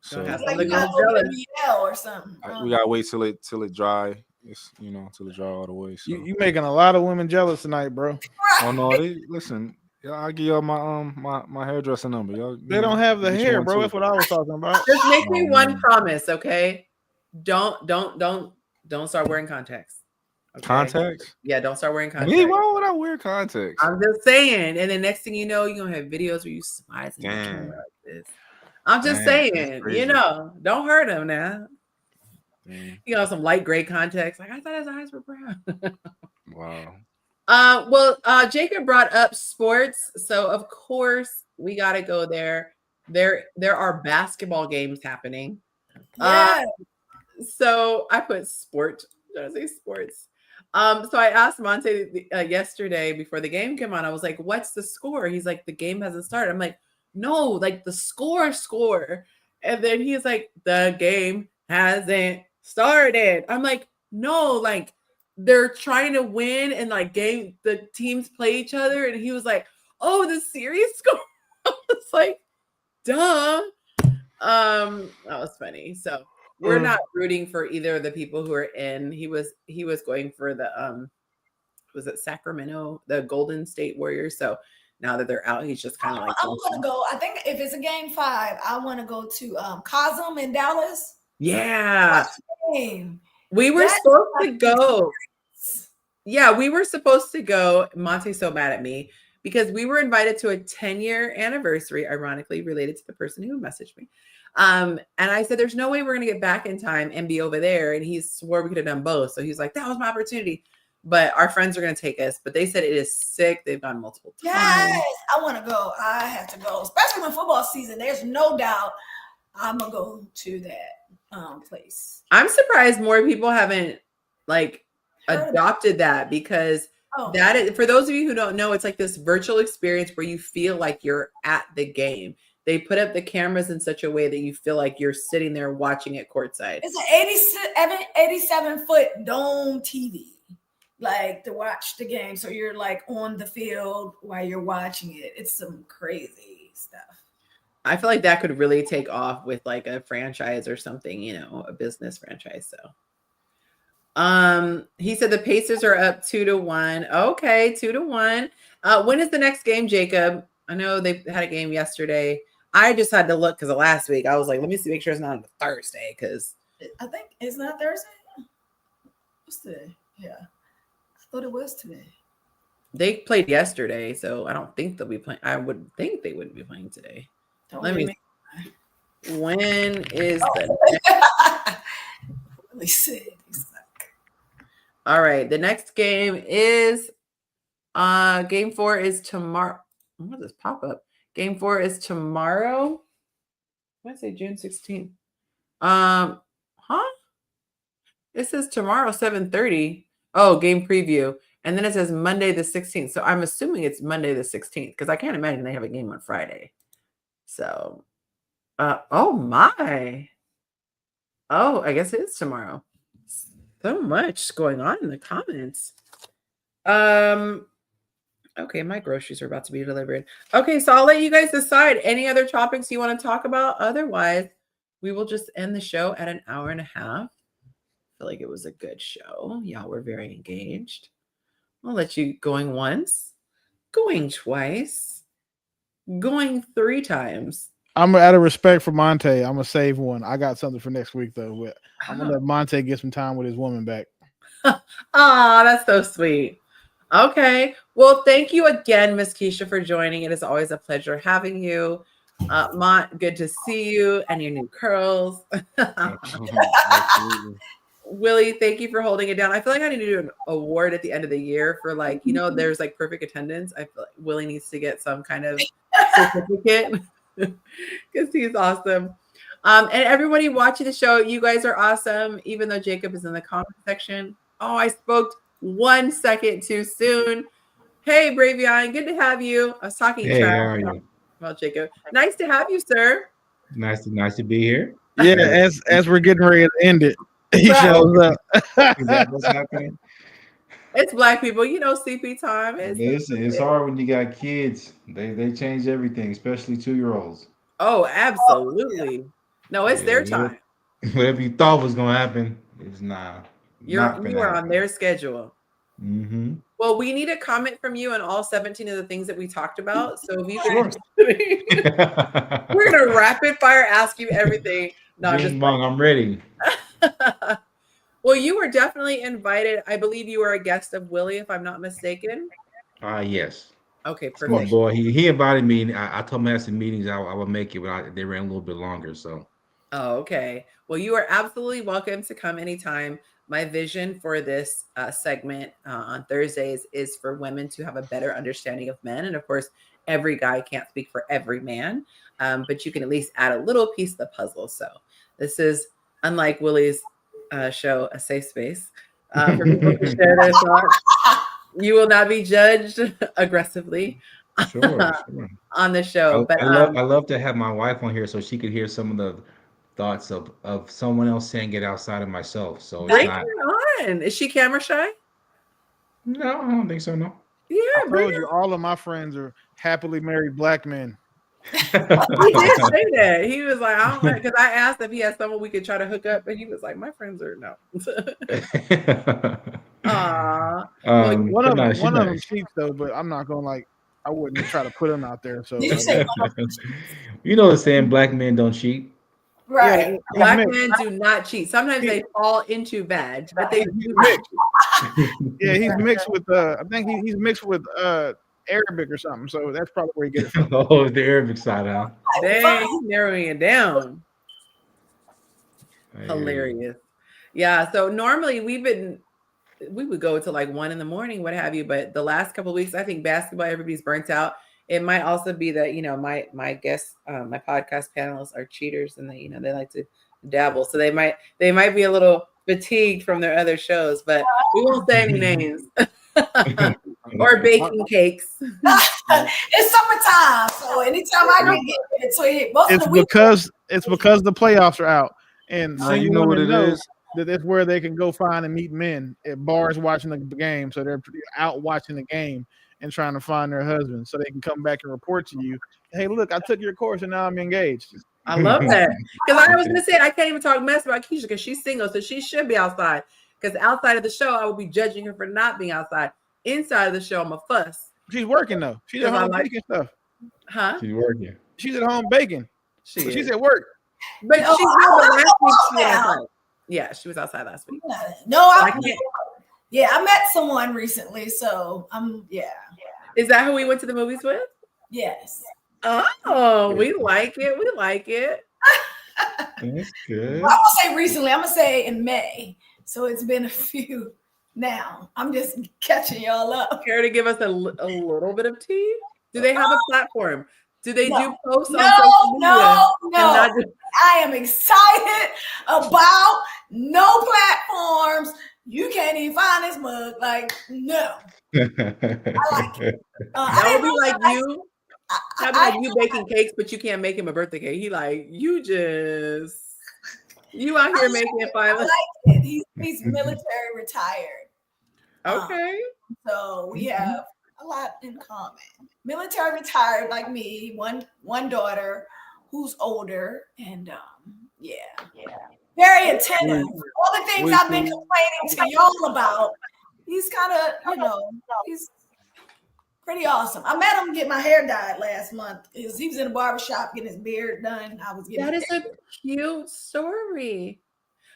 So Don't have like some you got girl a jealous. BL or something. we gotta wait till it dry. It's till it dry all the way. So you making a lot of women jealous tonight, bro. oh no, listen. Yeah, I'll give y'all my hairdresser number. Y'all, They don't have the get you hair, one bro. too. That's what I was talking about. Just make me Oh, one man. promise, okay? Don't start wearing contacts. Okay? Contacts? Yeah, don't start wearing contacts. Me? Why would I wear contacts? I'm just saying. And then next thing you know, you're gonna have videos where you smiles in the Damn. camera like this. I'm just Dang, that's saying, crazy. don't hurt him now. Damn. You know, some light gray contacts. Like I thought his eyes were brown. Wow. Jacob brought up sports, so of course we gotta go there. There are basketball games happening. Yeah. So I put sport. Did I say sports? So I asked Monte yesterday before the game came on. I was like, "What's the score?" He's like, "The game hasn't started." I'm like, "No, like the score." And then he's like, "The game hasn't started." I'm like, "No, like they're trying to win and like the teams play each other." And he was like, "Oh, the series score." I was like, "Duh." That was funny. So we're not rooting for either of the people who are in. He was going for the was it Sacramento, the Golden State Warriors. So now that they're out, he's just kind of like I'm gonna go. I think if it's a game 5, I want to go to Cosm in Dallas. yeah. Game. We were That's supposed to like- go. Yeah, we were supposed to go. Monty's so mad at me because we were invited to a 10-year anniversary, ironically related to the person who messaged me. And I said, there's no way we're going to get back in time and be over there. And he swore we could have done both. So he's like, that was my opportunity. But our friends are going to take us. But they said it is sick. They've gone multiple times. Yes, I want to go. I have to go, especially when football season. There's no doubt I'm gonna go to that place. I'm surprised more people haven't like Heard about adopted that because Oh, that is, for those of you who don't know, it's like this virtual experience where you feel like you're at the game. They put up the cameras in such a way that you feel like you're sitting there watching it courtside. it's an 87-foot dome TV, like to watch the game. So you're like on the field while you're watching it. It's some crazy stuff. I feel like that could really take off with like a franchise or something, a business franchise. So he said the Pacers are up 2-1. Okay, 2-1. When is the next game, Jacob? I know they had a game yesterday. I just had to look because of last week. I was like, let me see, make sure it's not on Thursday because I think it's not Thursday. What's today? Yeah, I thought it was today. they played yesterday, so I don't think they'll be playing. I would think they wouldn't be playing today. Don't Let get me. When is the Let me see. all right? The next game is game 4 is tomorrow. What does this pop up? Game 4 is tomorrow. Wednesday, June 16th. Huh? It says tomorrow, 7:30. Oh, game preview. And then it says Monday the 16th. So I'm assuming it's Monday the 16th because I can't imagine they have a game on Friday. So, oh my. Oh, I guess it is tomorrow. So much going on in the comments. Okay, my groceries are about to be delivered. Okay, so I'll let you guys decide any other topics you want to talk about. Otherwise, we will just end the show at an hour and a half. I feel like it was a good show. Y'all were very engaged. I'll let you going once, going twice, going 3 times. I'm out of respect for Monte. I'm gonna save one. I got something for next week though. But I'm gonna let Monte get some time with his woman back. Oh, that's so sweet. Okay. Well, thank you again, Miss Keisha, for joining. It is always a pleasure having you. Mont, good to see you and your new curls. Absolutely. Willie, thank you for holding it down. I feel like I need to do an award at the end of the year for like, there's like perfect attendance. I feel like Willie needs to get some kind of certificate because he's awesome. And everybody watching the show, you guys are awesome, even though Jacob is in the comment section. Oh, I spoke 1 second too soon. Hey, Bravion, good to have you. I was talking Hey, how are you? about Jacob. Nice to have you, sir. Nice to be here. Yeah, as we're getting ready to end it, he shows up. Is that what's happening? It's Black people, CP time. Listen, it's hard when you got kids. They change everything, especially 2-year-olds. Oh, absolutely. No, it's their time. Whatever you thought was gonna happen is not. You are on their schedule. Mm-hmm. Well, we need a comment from you on all 17 of the things that we talked about. So if you we're gonna rapid fire ask you everything. No, I'm ready. Well, you were definitely invited. I believe you were a guest of Willie, if I'm not mistaken. Yes. Okay, perfect. Boy, he invited me. I told him I had some meetings. I would make it, but they ran a little bit longer. So. Oh, okay. Well, you are absolutely welcome to come anytime. My vision for this segment on Thursdays is for women to have a better understanding of men. And of course, every guy can't speak for every man, but you can at least add a little piece of the puzzle. So this is, unlike Willie's show, a safe space for people to share their thoughts. You will not be judged aggressively Sure. on the show. I love to have my wife on here so she could hear some of the thoughts of someone else saying it outside of myself. So bring her on. Is she camera shy? No, I don't think so. No. Yeah, I told you all of my friends are happily married Black men. He did say that. He was like, I don't, because I asked if he had someone we could try to hook up, and he was like, my friends are no. One of them cheats though, but I'm not gonna I wouldn't try to put him out there. So you know the saying, Black men don't cheat. Right. Yeah, Black men do not cheat. Sometimes they fall into bad, but they do not. Yeah, he's mixed with I think he's mixed with Arabic or something. So that's probably where he gets it from. Oh, the Arabic side, huh? Dang, he's narrowing it down. Hilarious. Yeah. So normally we would go to like 1 a.m, what have you. But the last couple of weeks, I think basketball, everybody's burnt out. It might also be that, my guests, my podcast panelists are cheaters and they like to dabble. So they might be a little fatigued from their other shows, but we won't say any names. Or baking cakes. It's summertime, so anytime I can get it, so it's because the playoffs are out, and so you know what it is. That's where they can go find and meet men at bars watching the game. So they're out watching the game and trying to find their husband, so they can come back and report to you, hey, look, I took your course and now I'm engaged. I love that, because I was gonna say I can't even talk mess about Keisha because she's single, so she should be outside. Because outside of the show, I would be judging her for not being outside. Inside of the show, I'm a fuss. She's working though. She's at home baking stuff. Huh? She's working. She's at home baking. She's at work. But she's not. Last week she was outside. Yeah, she was outside last week. No, I can't. Yeah, I met someone recently, so yeah. Is that who we went to the movies with? Yes. Oh, we like it. We like it. That's good. I'm gonna say recently. I'm gonna say in May. So it's been a few now. I'm just catching y'all up. Care to give us a little bit of tea? Do they have a platform? Do they do posts on No, social media? no, And no. not just- I am excited about no platforms. You can't even find this mug. Like, no. I like it. I that didn't would be like realize- you. I- That'd be I- like you baking cakes, but you can't make him a birthday cake. He like, you out here making it I fun. like it. He's military retired. Okay. So we have a lot in common. Military retired like me, one daughter who's older, and very attentive. All the things I've been complaining to y'all about, he's kind of, he's pretty awesome. I met him get my hair dyed last month. He was in a barbershop getting his beard done. I was getting That is a cute story.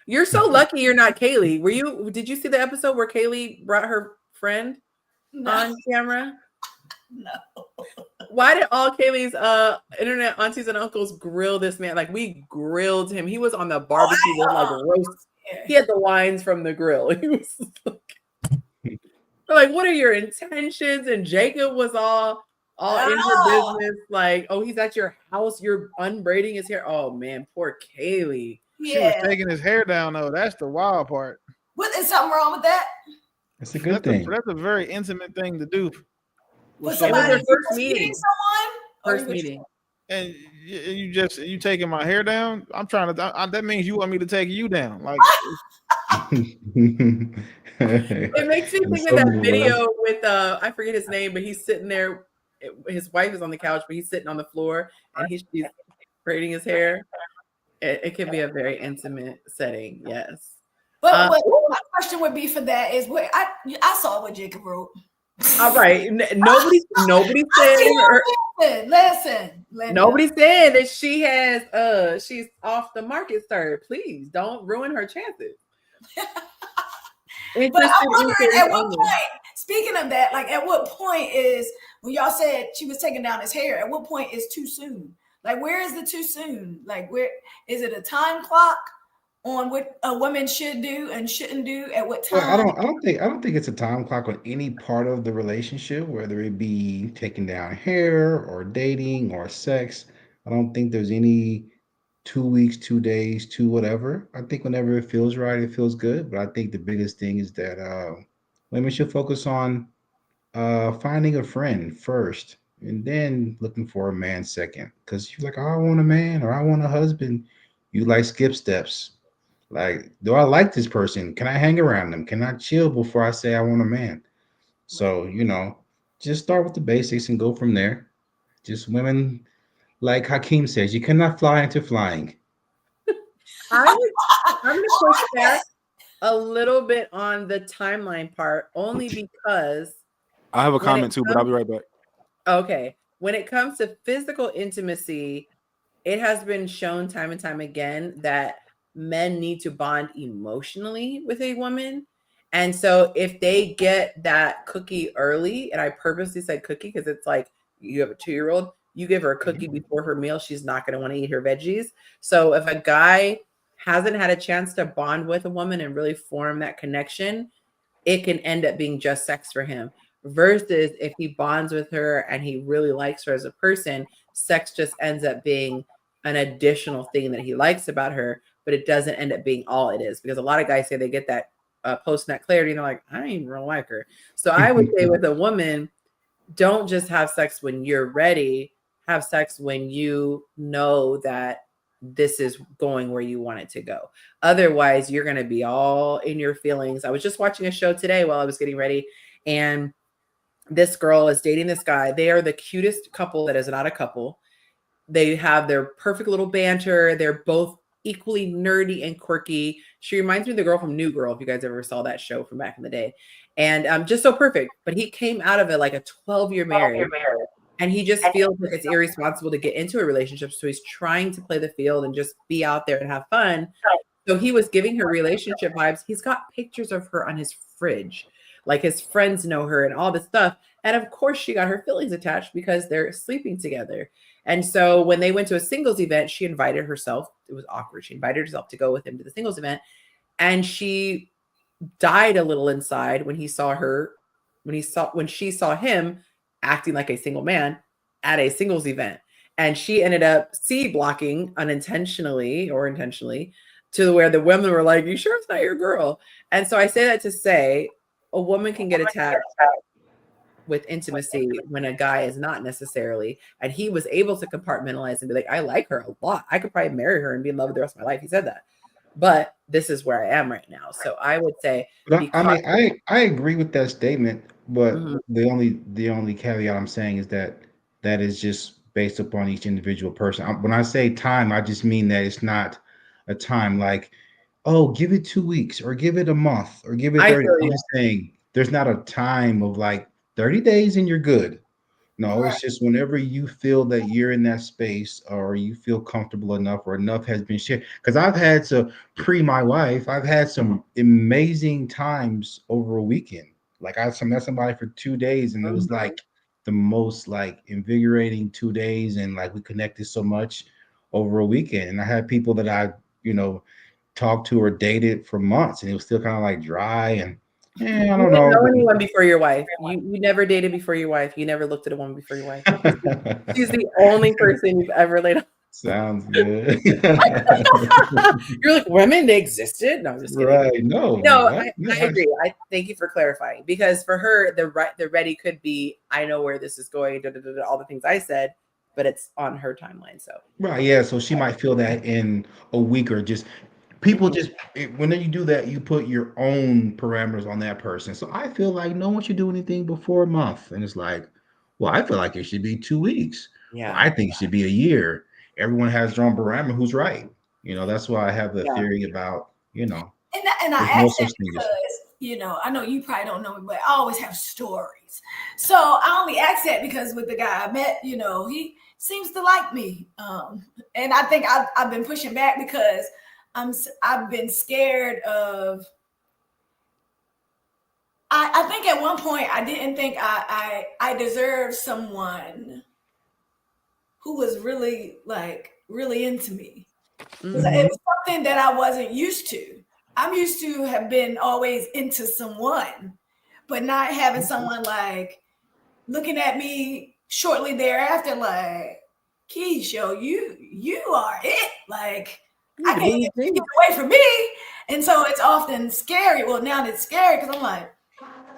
You're so lucky you're not Kaylee. Did you see the episode where Kaylee brought her friend on camera? No. Why did all Kaylee's internet aunties and uncles grill this man? Like, we grilled him. He was on the barbecue with like roast. He had the wines from the grill. He was like, what are your intentions? And Jacob was all in her business. Like, oh, he's at your house. You're unbraiding his hair. Oh man, poor Kaylee. She was taking his hair down though. That's the wild part. What is something wrong with that? It's a good thing. That's a very intimate thing to do. It was their first meeting. First meeting. And you taking my hair down? I'm trying to. That means you want me to take you down. Like it makes me think of that video with I forget his name, but he's sitting there. His wife is on the couch, but he's sitting on the floor and she's braiding his hair. It can be a very intimate setting, yes. But my question would be for that is what I saw what Jacob wrote. All right, nobody said. Listen. Nobody said that she has she's off the market, sir. Please don't ruin her chances. But I'm wondering at what point. Speaking of that, like at what point is when y'all said she was taking down his hair? At what point is too soon? Like where is the too soon? Like where is it a time clock on what a woman should do and shouldn't do at what time? Well, I don't think it's a time clock on any part of the relationship, whether it be taking down hair or dating or sex. I don't think there's any 2 weeks, 2 days, two whatever. I think whenever it feels right, it feels good. But I think the biggest thing is that women should focus on finding a friend first and then looking for a man second. Because you're like, oh, I want a man or I want a husband. You like skip steps. Like, do I like this person? Can I hang around them? Can I chill before I say I want a man? So, just start with the basics and go from there. Just women, like Hakeem says, you cannot fly into flying. I'm going to push back a little bit on the timeline part, only because I have a comment too, but I'll be right back. Okay. When it comes to physical intimacy, it has been shown time and time again that men need to bond emotionally with a woman. And so if they get that cookie early, and I purposely said cookie because it's like you have a 2-year-old, you give her a cookie before her meal, she's not going to want to eat her veggies. So if a guy hasn't had a chance to bond with a woman and really form that connection, it can end up being just sex for him. Versus if he bonds with her and he really likes her as a person, sex just ends up being an additional thing that he likes about her, but it doesn't end up being all it is. Because a lot of guys say they get that post-nut clarity and they're like, I don't even really like her. So I would say with a woman, don't just have sex when you're ready. Have sex when you know that this is going where you want it to go. Otherwise, you're going to be all in your feelings. I was just watching a show today while I was getting ready, and this girl is dating this guy. They are the cutest couple that is not a couple. They have their perfect little banter. They're both equally nerdy and quirky. She reminds me of the girl from New Girl, if you guys ever saw that show from back in the day. And just so perfect. But he came out of it like a 12-year marriage. And he just feels like it's irresponsible to get into a relationship. So he's trying to play the field and just be out there and have fun. So he was giving her relationship vibes. He's got pictures of her on his fridge. Like his friends know her and all this stuff. And of course, she got her feelings attached because they're sleeping together. And so when they went to a singles event, she invited herself. It was awkward. She invited herself to go with him to the singles event. And she died a little inside when he saw her, when she saw him acting like a single man at a singles event. And she ended up C blocking unintentionally or intentionally to where the women were like, you sure it's not your girl? And so I say that to say a woman can get attacked with intimacy when a guy is not necessarily. And he was able to compartmentalize and be like, I like her a lot. I could probably marry her and be in love with the rest of my life. He said that. But this is where I am right now. So I would say, But I mean, I agree with that statement, but Mhm. the only caveat I'm saying is that that is just based upon each individual person. When I say time, I just mean that it's not a time like, oh, give it 2 weeks or give it a month or give it I 30. feel I'm you. just saying there's not a time of like 30 days and you're good. No, Right. it's just whenever you feel that you're in that space or you feel comfortable enough or enough has been shared. Because I've had to pre my wife, I've had some amazing times over a weekend. Like I met somebody for 2 days and it was Mhm. like the most like invigorating 2 days and like we connected so much over a weekend. And I had people that I, you know, talked to or dated for months and it was still kind of like dry and I You don't didn't know. know anyone before your wife. You never dated before your wife. You never looked at a woman before your wife. She's the only person you've ever laid on. Sounds good. You're like, women, they existed? No, I'm just kidding. Right. No, No, what? No, I agree. I thank you for clarifying because for her, the ready could be, I know where this is going, da, da, da, da, all the things I said, but it's on her timeline. So right. Yeah. So she might feel that in a week or just people mhm. just when you do that, you put your own parameters on that person. So I feel like no one should do anything before a month. And it's like, well, I feel like it should be 2 weeks. Well, Yeah. I think it should be a year. Everyone has their own parameter. Who's right? That's why I have the Yeah. theory about, And I there's no ask that such thing as because, I know you probably don't know me, but I always have stories. So I only ask that because with the guy I met, he seems to like me. And I think I've been pushing back because I've been scared of. I think at one point I didn't think I deserved someone who was really really into me. Because Mhm. it Mhm. was something that I wasn't used to. I'm used to have been always into someone, but not having someone like looking at me shortly thereafter, like, Keisha, you are it. Like, You I the can't booty get you too. away from me. And so it's often scary. Well, now it's scary because I'm like,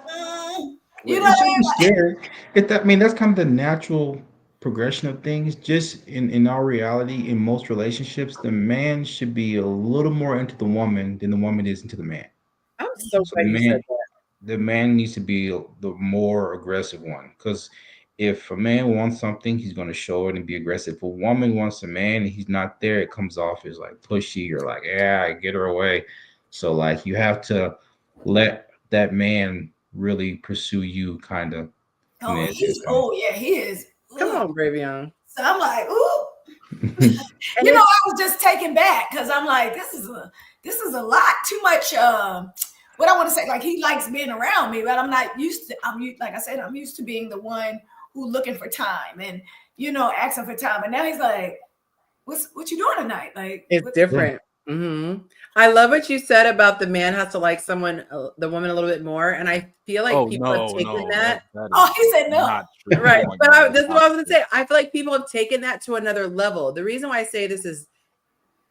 Well, you know it what I should mean? be scary. That's kind of the natural progression of things. Just in our reality, in most relationships, the man should be a little more into the woman than the woman is into the man. I'm so So glad you said that. the man needs to be the more aggressive one. Because if a man wants something, he's going to show it and be aggressive. If a woman wants a man and he's not there, it comes off as like pushy or like, yeah, get her away. So like you have to let that man really pursue you, kind of. And Oh, and yeah, he is. Come Ugh. on, Bravion. So I'm like, ooh. And it's I was just taken back because I'm like, this is a lot too much. What I want to say, like he likes being around me, but I'm not used to. Like I said, I'm used to being the one who looking for time and asking for time. And now he's like, what you doing tonight? Like, it's what? yeah, different. I love what you said about the man has to like someone, the woman a little bit more. And I feel like Oh people have no, taken no, that. that Oh, is he said no. not true. Right. Oh my But god, this is what I was going to opposite. say. I feel like people have taken that to another level. The reason why I say this is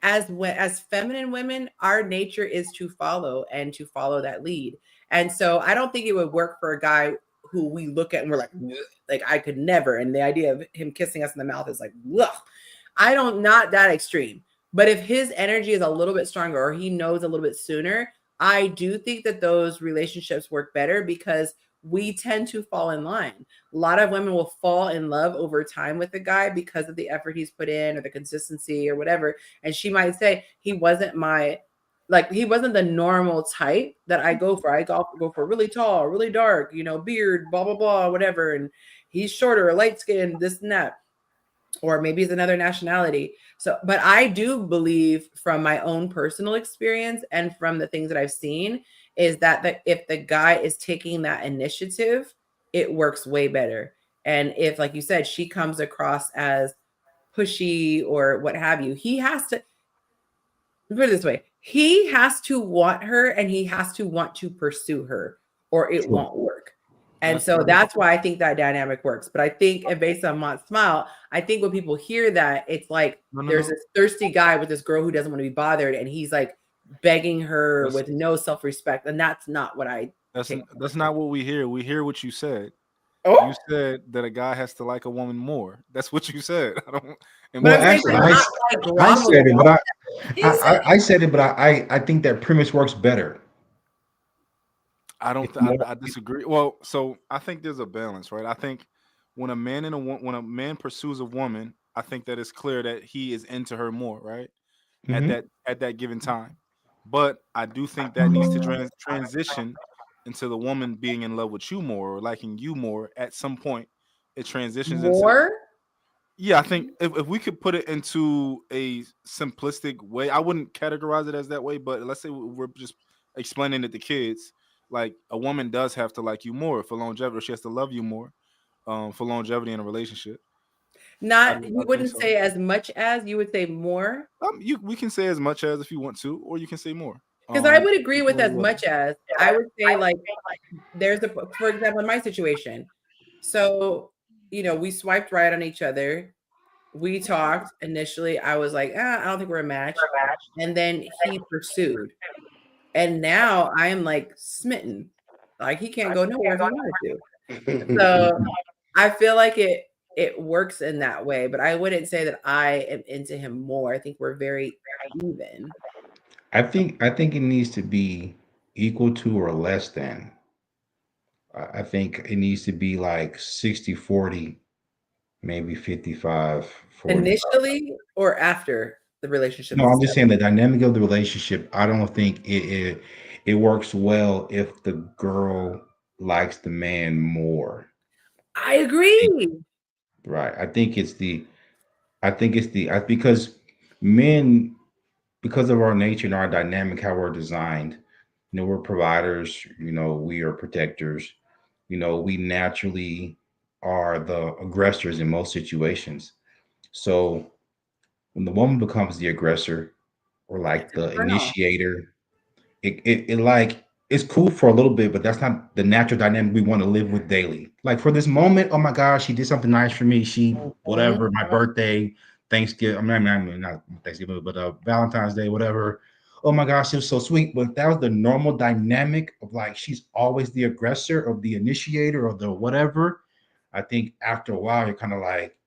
as feminine women, our nature is to follow and to follow that lead. And so I don't think it would work for a guy who we look at and we're like I could never. And the idea of him kissing us in the mouth is like, ugh. I don't, not that extreme. But if his energy is a little bit stronger or he knows a little bit sooner, I do think that those relationships work better because we tend to fall in line. A lot of women will fall in love over time with the guy because of the effort he's put in or the consistency or whatever. And she might say, he wasn't he wasn't the normal type that I go for. I go for really tall, really dark, beard, blah, blah, blah, whatever. And he's shorter, light skinned, this and that. Or maybe it's another nationality. So, but I do believe from my own personal experience and from the things that I've seen is that if the guy is taking that initiative, it works way better. And if, like you said, she comes across as pushy or what have you, he has to put it this way. He has to want her and he has to want to pursue her or it true. won't work. And so that's why I think that dynamic works. But I think, and based on Mont's smile, I think when people hear that, it's like there's this thirsty guy with this girl who doesn't want to be bothered, and he's like begging her with no self-respect. And that's not what I That's not what we hear. We hear what you said. Oh, You said that a guy has to like a woman more. That's what you said. I don't. Well, actually, I said it, but I said it, but I think that premise works better. I don't. I disagree. Well, so I think there's a balance, right? I think when a man when a man pursues a woman, I think that it's clear that he is into her more, right? At that given time. But I do think that needs to transition into the woman being in love with you more or liking you more at some point. It transitions more. Yeah, I think if we could put it into a simplistic way, I wouldn't categorize it as that way, but let's say we're just explaining it to kids. Like a woman does have to like you more for longevity, or she has to love you more for longevity in a relationship. Not you wouldn't say as much as, you would say more. We can say as much as if you want to, or you can say more. Because I would agree with as much as. I would say like there's for example, in my situation. So, we swiped right on each other. We talked initially. I was like, I don't think we're a match. And then he pursued. And now I am like smitten. Like he can't go nowhere if he wanted to. So I feel like it works in that way, but I wouldn't say that I am into him more. I think we're very even. I think it needs to be equal to or less than. I think it needs to be like 60-40, maybe 55-40. Initially or after the relationship? No, I'm just saying the dynamic of the relationship. I don't think it works well if the girl likes the man more. I agree. Right. I think it's because men, because of our nature and our dynamic, how we're designed, we're providers, we are protectors, we naturally are the aggressors in most situations. So when the woman becomes the aggressor or like the initiator, it like it's cool for a little bit, but that's not the natural dynamic we want to live with daily. Like for this moment, oh my gosh, she did something nice for me. She whatever, my birthday, Thanksgiving, I mean not Thanksgiving, but Valentine's Day, whatever. Oh my gosh, it was so sweet. But that was the normal dynamic of like she's always the aggressor or the initiator or the whatever. I think after a while, you're kind of like,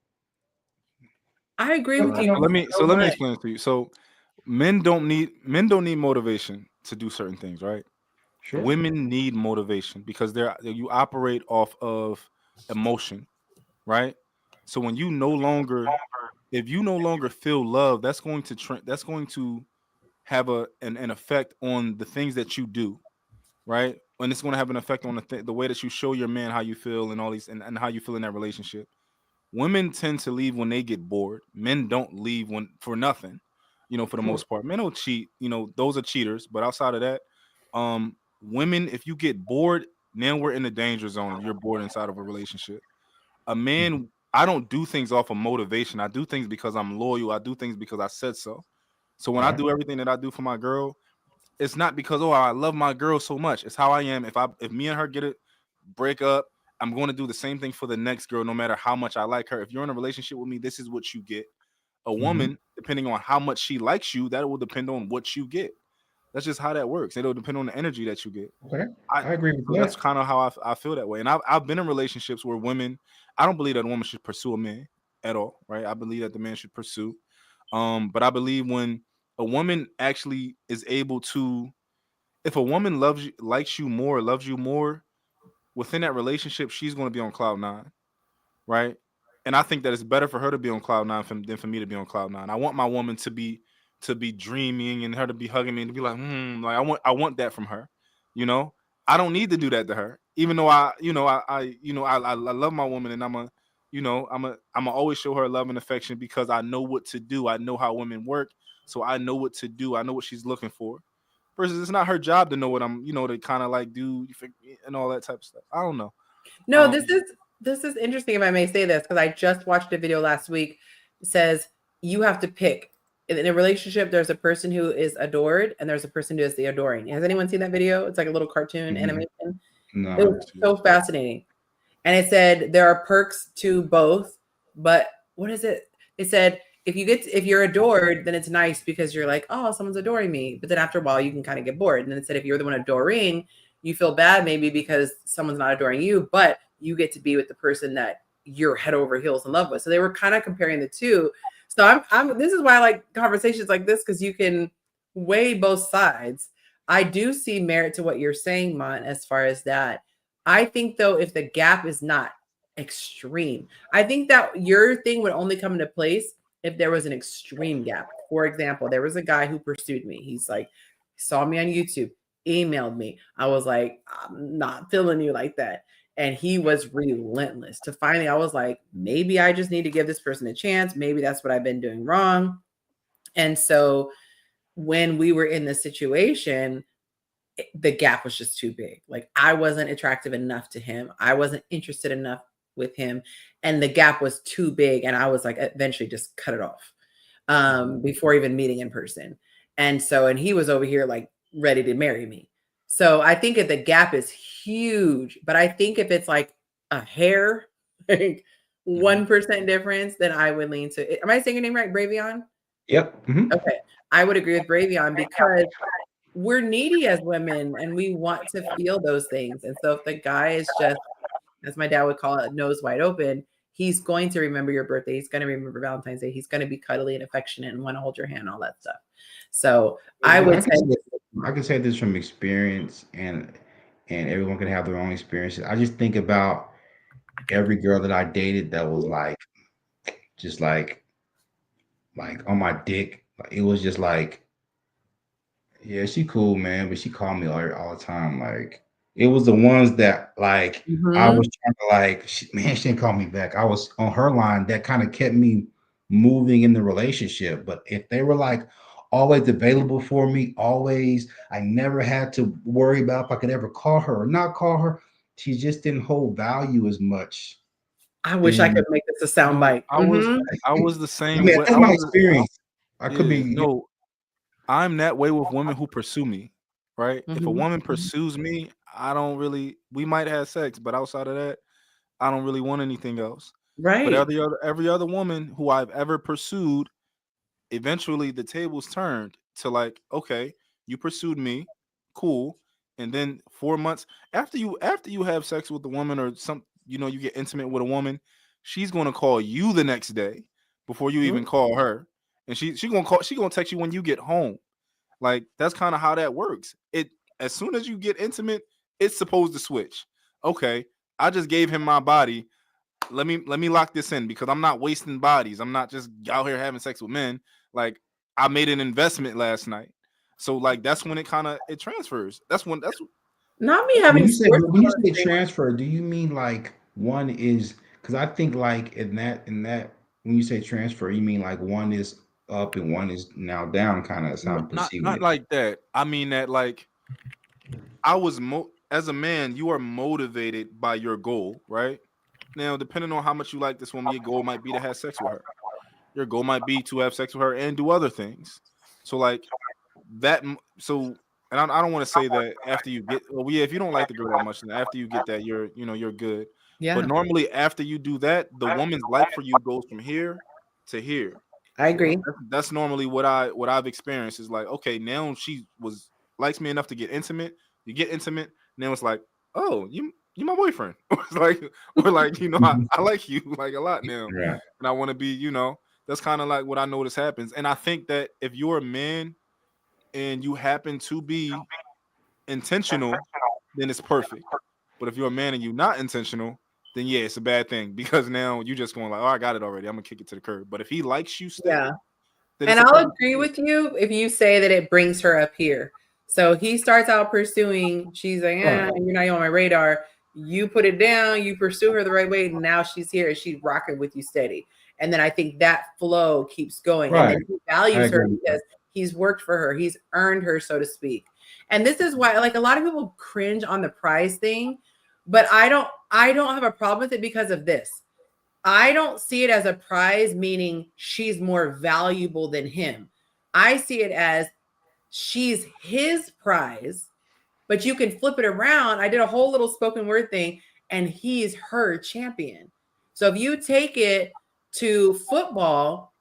I agree with you. Let me explain it to you. So men don't need motivation to do certain things, right? Sure. Women need motivation because you operate off of emotion, right? So when you no longer, if you no longer feel love, that's going to have an effect on the things that you do, right? And it's going to have an effect on the way that you show your man how you feel and all these and how you feel in that relationship. Women tend to leave when they get bored. Men don't leave for nothing, for the most part. Men don't cheat, those are cheaters. But outside of that, women, if you get bored, now we're in the danger zone if you're bored inside of a relationship. A man, I don't do things off of motivation. I do things because I'm loyal. I do things because I said so. So when I do everything that I do for my girl, it's not because I love my girl so much. It's how I am. If me and her break up, I'm going to do the same thing for the next girl, no matter how much I like her. If you're in a relationship with me, this is what you get. A woman, depending on how much she likes you, that will depend on what you get. That's just how that works. It'll depend on the energy that you get. Okay, I agree with that. That's kind of how I feel that way. And I've been in relationships where women, I don't believe that a woman should pursue a man at all, right? I believe that the man should pursue. But I believe when a woman actually is able to, if a woman likes you more, loves you more, within that relationship, she's going to be on cloud 9, right? And I think that it's better for her to be on cloud 9 than for me to be on cloud 9. I want my woman to be dreaming and her to be hugging me and to be like, like I want that from her. I don't need to do that to her, even though I love my woman and I'm always show her love and affection because I know what to do. I know how women work, so I know what to do. I know what she's looking for. Versus it's not her job to know what I'm, to kind of like do and all that type of stuff. I don't know. No, this is interesting if I may say this, because I just watched a video last week. It says you have to pick. In a relationship, there's a person who is adored and there's a person who is the adoring. Has anyone seen that video? It's like a little cartoon animation. No, It was so fascinating. And it said there are perks to both, but what is it? It said if you're adored, then it's nice because you're like, oh, someone's adoring me. But then after a while, you can kind of get bored. And then it said if you're the one adoring, you feel bad maybe because someone's not adoring you, but you get to be with the person that you're head over heels in love with. So they were kind of comparing the two. So I'm this is why I like conversations like this, because you can weigh both sides. I do see merit to what you're saying, Mon, as far as that. I think though, if the gap is not extreme, I think that your thing would only come into place if there was an extreme gap. For example, there was a guy who pursued me. He's like, saw me on YouTube, emailed me. I was like, I'm not feeling you like that. And he was relentless. To finally, I was like, maybe I just need to give this person a chance. Maybe that's what I've been doing wrong. And so when we were in the situation, the gap was just too big. Like I wasn't attractive enough to him. I wasn't interested enough with him. And the gap was too big. And I was like, eventually just cut it off before even meeting in person. And so, and he was over here like ready to marry me. So I think if the gap is huge, but I think if it's like a hair, like 1% difference, then I would lean to, am I saying your name right? Bravion? Yep. Mhm. Okay. I would agree with Bravion because we're needy as women and we want to feel those things. And so if the guy is just, as my dad would call it, nose wide open, he's going to remember your birthday. He's going to remember Valentine's Day. He's going to be cuddly and affectionate and want to hold your hand, all that stuff. So I would say, I can say this from experience, and everyone can have their own experiences. I just think about every girl that I dated that was like, just like on my dick. Like, it was just like, yeah, she cool, man, but she called me all the time. Like, it was the ones that like I mhm, was trying to like, man, she didn't call me back. I was on her line. That kind of kept me moving in the relationship. But if they were like always available for me, always, I never had to worry about if I could ever call her or not call her. She just didn't hold value as much. I wish I Then could make this a sound No, bite. Mhm, I was the I same mean, way. that's my experience. I could Yeah, be. no, I'm that way with women who pursue me, right? If a mhm, woman pursues me, I don't really we might have sex, but outside of that, I don't really want anything else. But right. every other woman who I've ever pursued, eventually the tables turned to like, okay, you pursued me, cool. And then 4 months after you have sex with the woman or some you get intimate with a woman, she's gonna call you the next day before you even Mhm. call her. And she gonna text you when you get home. Like that's kind of how that works. It as soon as you get intimate, it's supposed to switch. Okay, I just gave him my body. Let me lock this in because I'm not wasting bodies. I'm not just out here having sex with men. Like I made an investment last night. So like that's when it transfers. That's Not me having sports When you say conversation. transfer, do you mean like one is because I think like in that when you say transfer, you mean like one is up and one is now down, kind of. That's how I'm perceiving not it. like that. I mean that like as a man, you are motivated by your goal, right? Now, depending on how much you like this woman, your goal might be to have sex with her. Your goal might be to have sex with her and do other things. So like so and I don't want to say that after you get well yeah if you don't like the girl that much then after you get that you're good, but Yeah, normally after you do that the woman's like for you goes from here to here. I agree. That's normally what I've experienced is like, okay, now she was likes me enough to get intimate. You get intimate, now it's like, oh, you my boyfriend. Or like, I like you like a lot now. Right. And I want to be, that's kind of like what I notice happens. And I think that if you're a man and you happen to be intentional, then it's perfect. But if you're a man and you're not intentional, then yeah, it's a bad thing because now you just going like, oh, I got it already. I'm gonna kick it to the curb. But if he likes you Yeah. still, then And it's a I'll perfect agree situation. with you if you say that it brings her up here. So he starts out pursuing, she's like, Right. you're not on my radar. You put it down, you pursue her the right way. And now she's here and she's rocking with you steady. And then I think that flow keeps going. And Right. then he I values her agree with that. because he's worked for her, he's earned her, so to speak. And this is why, like, a lot of people cringe on the prize thing, but I don't have a problem with it because of this. I don't see it as a prize, meaning she's more valuable than him. I see it as she's his prize But you can flip it around. I did a whole little spoken word thing, and he's her champion. So if you take it to football,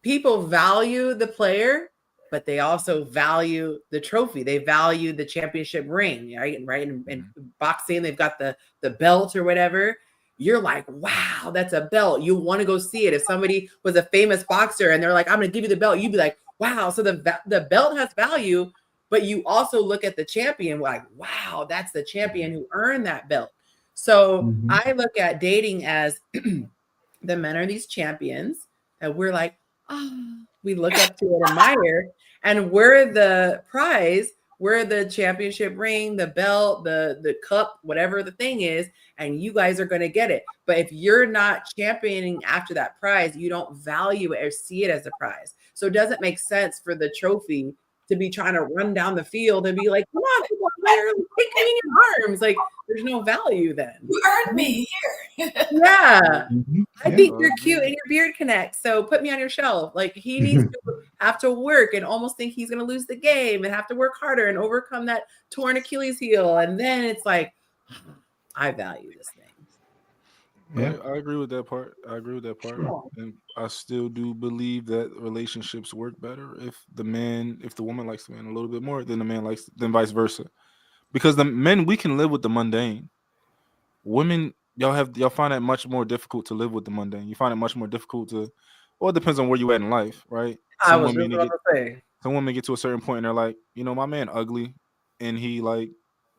people value the player, but they also value the trophy. They value the championship ring, right? Right. And boxing, they've got the belt or whatever. You're like, wow, that's a belt. You want to go see it. If somebody was a famous boxer and they're like, I'm going to give you the belt, you'd be like, wow. So the belt has value, but you also look at the champion like, wow, that's the champion who earned that belt. So I look at dating as the men are these champions, and we're like, oh, we look up to and admire, and we're the prize, we're the championship ring, the belt, the cup, whatever the thing is, and you guys are going to get it. But if you're not championing after that prize, you don't value it or see it as a prize. So it doesn't make sense for the trophy to be trying to run down the field and be like, come on, people out there, take me in your arms. Like, there's no value then. You earned me here. Yeah. I think you're cute and your beard connects. So put me on your shelf. Like, he needs to have to work and almost think he's going to lose the game and have to work harder and overcome that torn Achilles heel. And then it's like, I value this thing. Yeah, I agree with that part. And I still do believe that relationships work better if the woman likes the man a little bit more than the man likes, than vice versa. Because the men, we can live with the mundane. Women, y'all find it much more difficult to live with the mundane. You find it much more difficult to, well, it depends on where you at in life, right? Some women get to a certain point and they're like, my man ugly, and he like,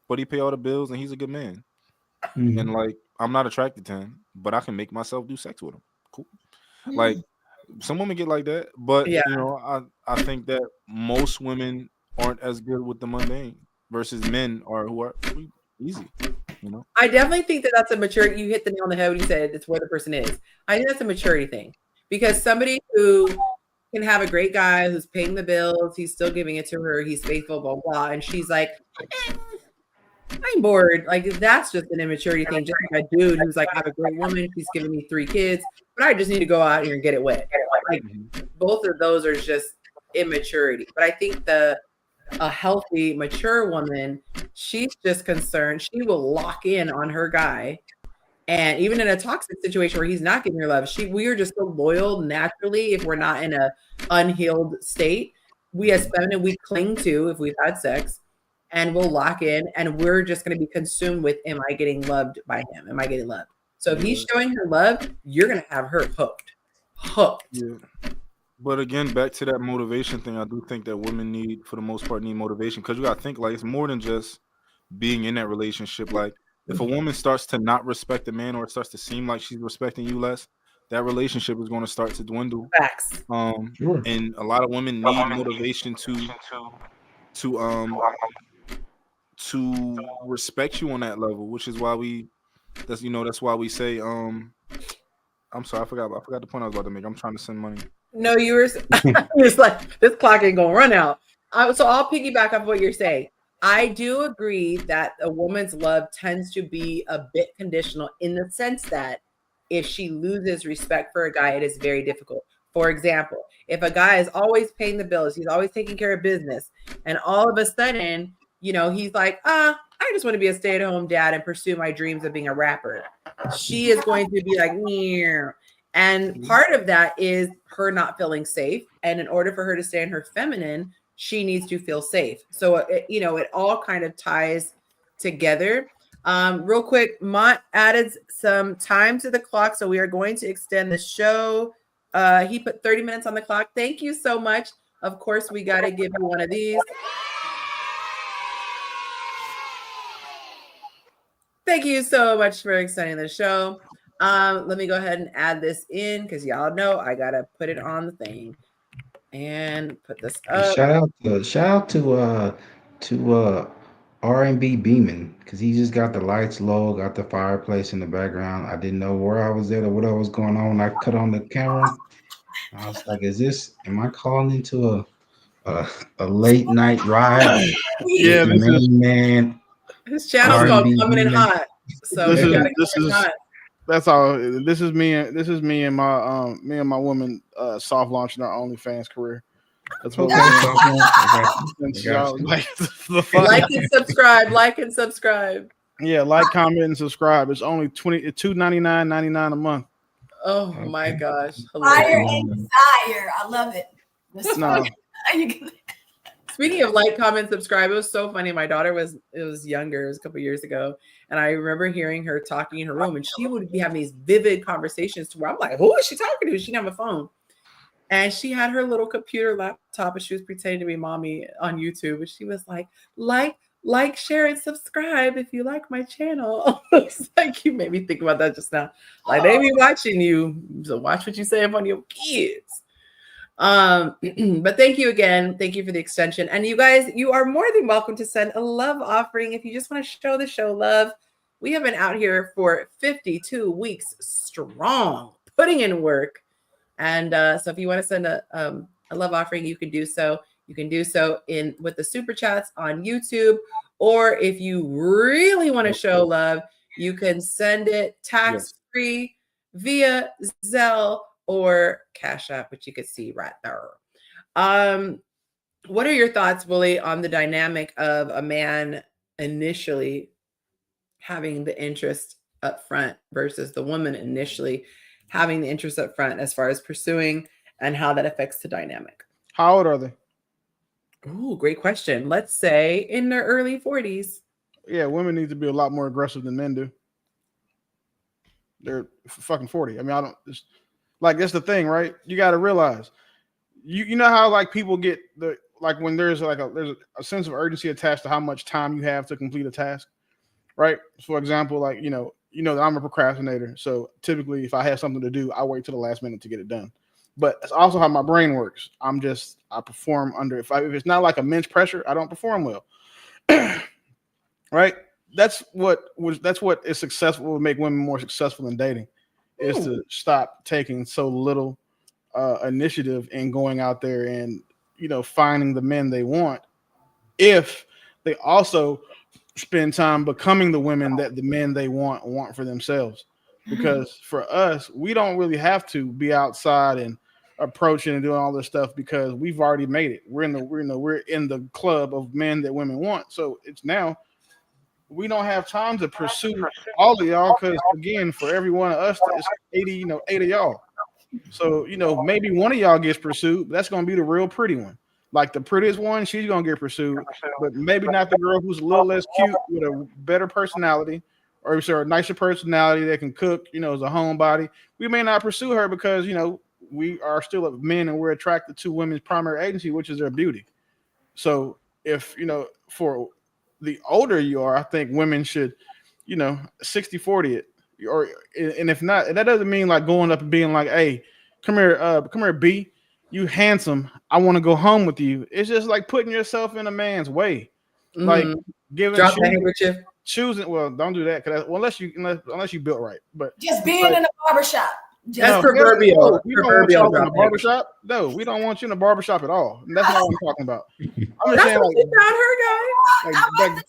but he pay all the bills and he's a good man. And like, I'm not attracted to him, but I can make myself do sex with him. Cool. Like, some women get like that, but I think that most women aren't as good with the mundane versus men who are easy. I definitely think that that's a maturity. You hit the nail on the head when you said it's where the person is. I think that's a maturity thing, because somebody who can have a great guy who's paying the bills, he's still giving it to her, he's faithful, blah blah, and she's like, I'm bored. Like, that's just an immaturity thing. Just like a dude who's like, I have a great woman, she's giving me 3 kids, but I just need to go out here and get it wet. Like, both of those are just immaturity. But I think a healthy, mature woman, she's just concerned. She will lock in on her guy. And even in a toxic situation where he's not giving her love, we are just so loyal naturally. If we're not in a unhealed state, we as feminine, we cling to if we've had sex, and we'll lock in, and we're just going to be consumed with, am I getting loved by him? Am I getting loved? So if he's showing her love, you're going to have her hooked. Yeah. But again, back to that motivation thing, I do think that women for the most part, need motivation, because you got to think, like, it's more than just being in that relationship. Like, if a woman starts to not respect a man, or it starts to seem like she's respecting you less, that relationship is going to start to dwindle. Facts. And a lot of women need motivation to respect you on that level, which is why that's why we say, I'm sorry, I forgot the point I was about to make. I'm trying to send money. No, you were it's like, this clock ain't gonna run out. So I'll piggyback off what you're saying. I do agree that a woman's love tends to be a bit conditional, in the sense that if she loses respect for a guy, it is very difficult. For example, if a guy is always paying the bills, he's always taking care of business, and all of a sudden, he's like, I just want to be a stay-at-home dad and pursue my dreams of being a rapper. She is going to be like, yeah. And part of that is her not feeling safe. And in order for her to stay in her feminine, she needs to feel safe. So, it all kind of ties together. Real quick, Mont added some time to the clock, so we are going to extend the show. He put 30 minutes on the clock. Thank you so much. Of course, we got to give you one of these. Thank you so much for extending the show. Let me go ahead and add this in, because y'all know I gotta put it on the thing and put this up. Shout out to R&B Beeman, because he just got the lights low, got the fireplace in the background. I didn't know where I was at or what was going on when I cut on the camera. I was like, am I calling into a late night ride? Yeah, man. His channel's called Coming in Hot. So that's all. This is me and my woman soft launching our OnlyFans career. That's what Okay, we're sophomore. I got you. since I got y'all you. like the fuck. Like and subscribe. Like and subscribe. Yeah, like, comment, and subscribe. It's only $2.99.99 a month. Oh my Okay. gosh. Fire Hilarious. and desire. I love it. No, Speaking of like, comment, subscribe, it was so funny. My daughter was younger, it was a couple years ago, and I remember hearing her talking in her room, and she would be having these vivid conversations to where I'm like, who is she talking to? She didn't have a phone. And she had her little computer laptop and she was pretending to be mommy on YouTube. And she was like, share, and subscribe if you like my channel. It's like, you made me think about that just now. Like, they be watching you. So watch what you say in front of your kids. But thank you again. Thank you for the extension. And you guys, you are more than welcome to send a love offering if you just want to show the show love. We have been out here for 52 weeks strong, putting in work. And so if you want to send a love offering, you can do so. You can do so with the super chats on YouTube, or if you really want to show love, you can send it tax-free via Zelle or Cash App, which you can see right there. What are your thoughts, Willie, on the dynamic of a man initially having the interest up front versus the woman initially having the interest up front as far as pursuing, and how that affects the dynamic? how old are they? Ooh, great question. Let's say in their early 40s. Yeah, women need to be a lot more aggressive than men do. They're fucking 40. I mean, I don't like, that's the thing, right? You got to realize, you know how like people get the, like when there's a sense of urgency attached to how much time you have to complete a task, right? For example, like, you know that I'm a procrastinator. So typically if I have something to do, I wait till the last minute to get it done. But it's also how my brain works. I perform under, if it's not like immense pressure, I don't perform well. Right? That's what is successful, will make women more successful in dating, is to stop taking so little initiative and going out there and, finding the men they want, if they also spend time becoming the women that the men they want for themselves. Because for us, we don't really have to be outside and approaching and doing all this stuff, because we've already made it. We're in the club of men that women want. So it's now, we don't have time to pursue all of y'all, because again, for every one of us, it's 80 of y'all. So maybe one of y'all gets pursued, but that's gonna be the real pretty one. Like the prettiest one, she's gonna get pursued, but maybe not the girl who's a little less cute with a better personality, or a nicer personality that can cook, as a homebody. We may not pursue her because we are still men and we're attracted to women's primary agency, which is their beauty. So if for the older you are, I think women should 60-40 it, or, and if not, and that doesn't mean like going up and being like, hey, come here B, you handsome, I want to go home with you. It's just like putting yourself in a man's way, like Drop that handkerchief. choosing. Well, don't do that, because unless you built right. But just being in a barbershop. That's proverbial. We don't want y'all in the barbershop. No, we don't want you in the barbershop at all. And that's not what I'm talking about. I'm just saying, like, not her, guys. like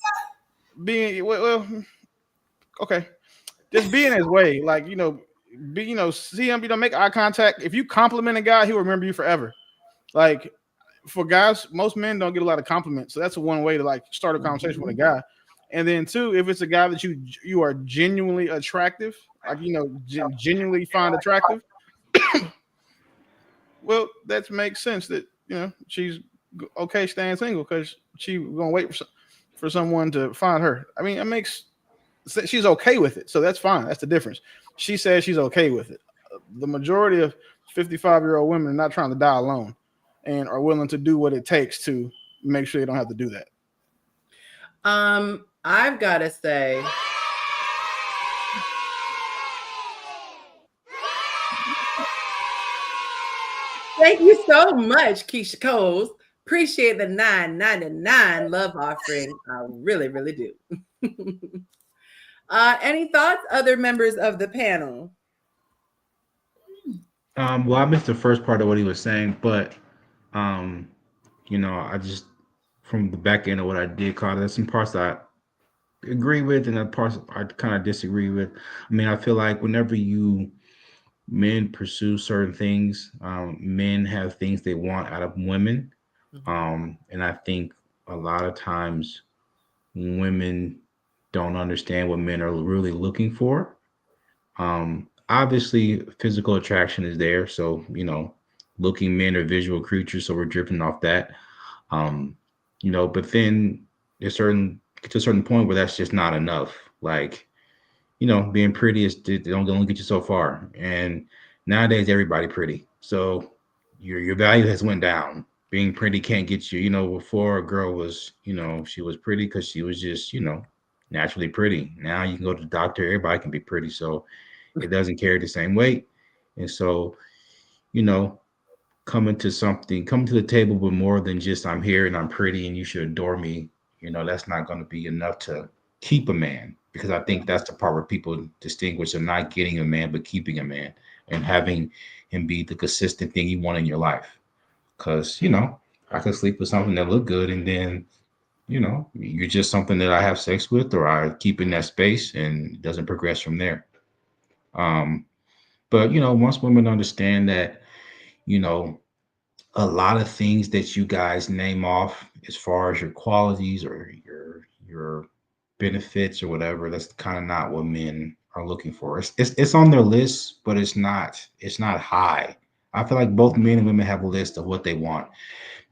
being well, okay, just be in his way, like see him, make eye contact. If you compliment a guy, he'll remember you forever. Like, for guys, most men don't get a lot of compliments, so that's one way to like start a conversation with a guy. And then two, if it's a guy that you are genuinely attractive, like genuinely find attractive, well, that makes sense that she's okay staying single, because she's gonna wait for someone to find her. I mean, she's okay with it, so that's fine. That's the difference. She says she's okay with it. The majority of 55-year-old women are not trying to die alone, and are willing to do what it takes to make sure they don't have to do that. I've got to say, thank you so much, Keisha Coles. Appreciate the $9.99 love offering. I really, really do. Any thoughts, other members of the panel? Well, I missed the first part of what he was saying, but I just, from the back end of what I did, call, there's some parts that I agree with and the parts I kind of disagree with. I mean, I feel like whenever men pursue certain things, men have things they want out of women, And I think a lot of times women don't understand what men are really looking for. Obviously, physical attraction is there. So, looking men are visual creatures. So we're driven off that. Um, but then there's to a certain point where that's just not enough. Like, being pretty is they don't get you so far. And nowadays everybody pretty. So your value has went down. Being pretty can't get you. Before a girl was, she was pretty because she was just, naturally pretty. Now you can go to the doctor, everybody can be pretty. So it doesn't carry the same weight. And so, you know, coming to the table with more than just I'm here and I'm pretty and you should adore me, that's not going to be enough to keep a man, because I think that's the part where people distinguish of not getting a man but keeping a man and having him be the consistent thing you want in your life. Because I could sleep with something that look good, and then you're just something that I have sex with, or I keep in that space and it doesn't progress from there. um but once women understand that, you know a lot of things that you guys name off as far as your qualities or your benefits or whatever, that's kind of not what men are looking for. It's on their list, but it's not high. I feel like both men and women have a list of what they want.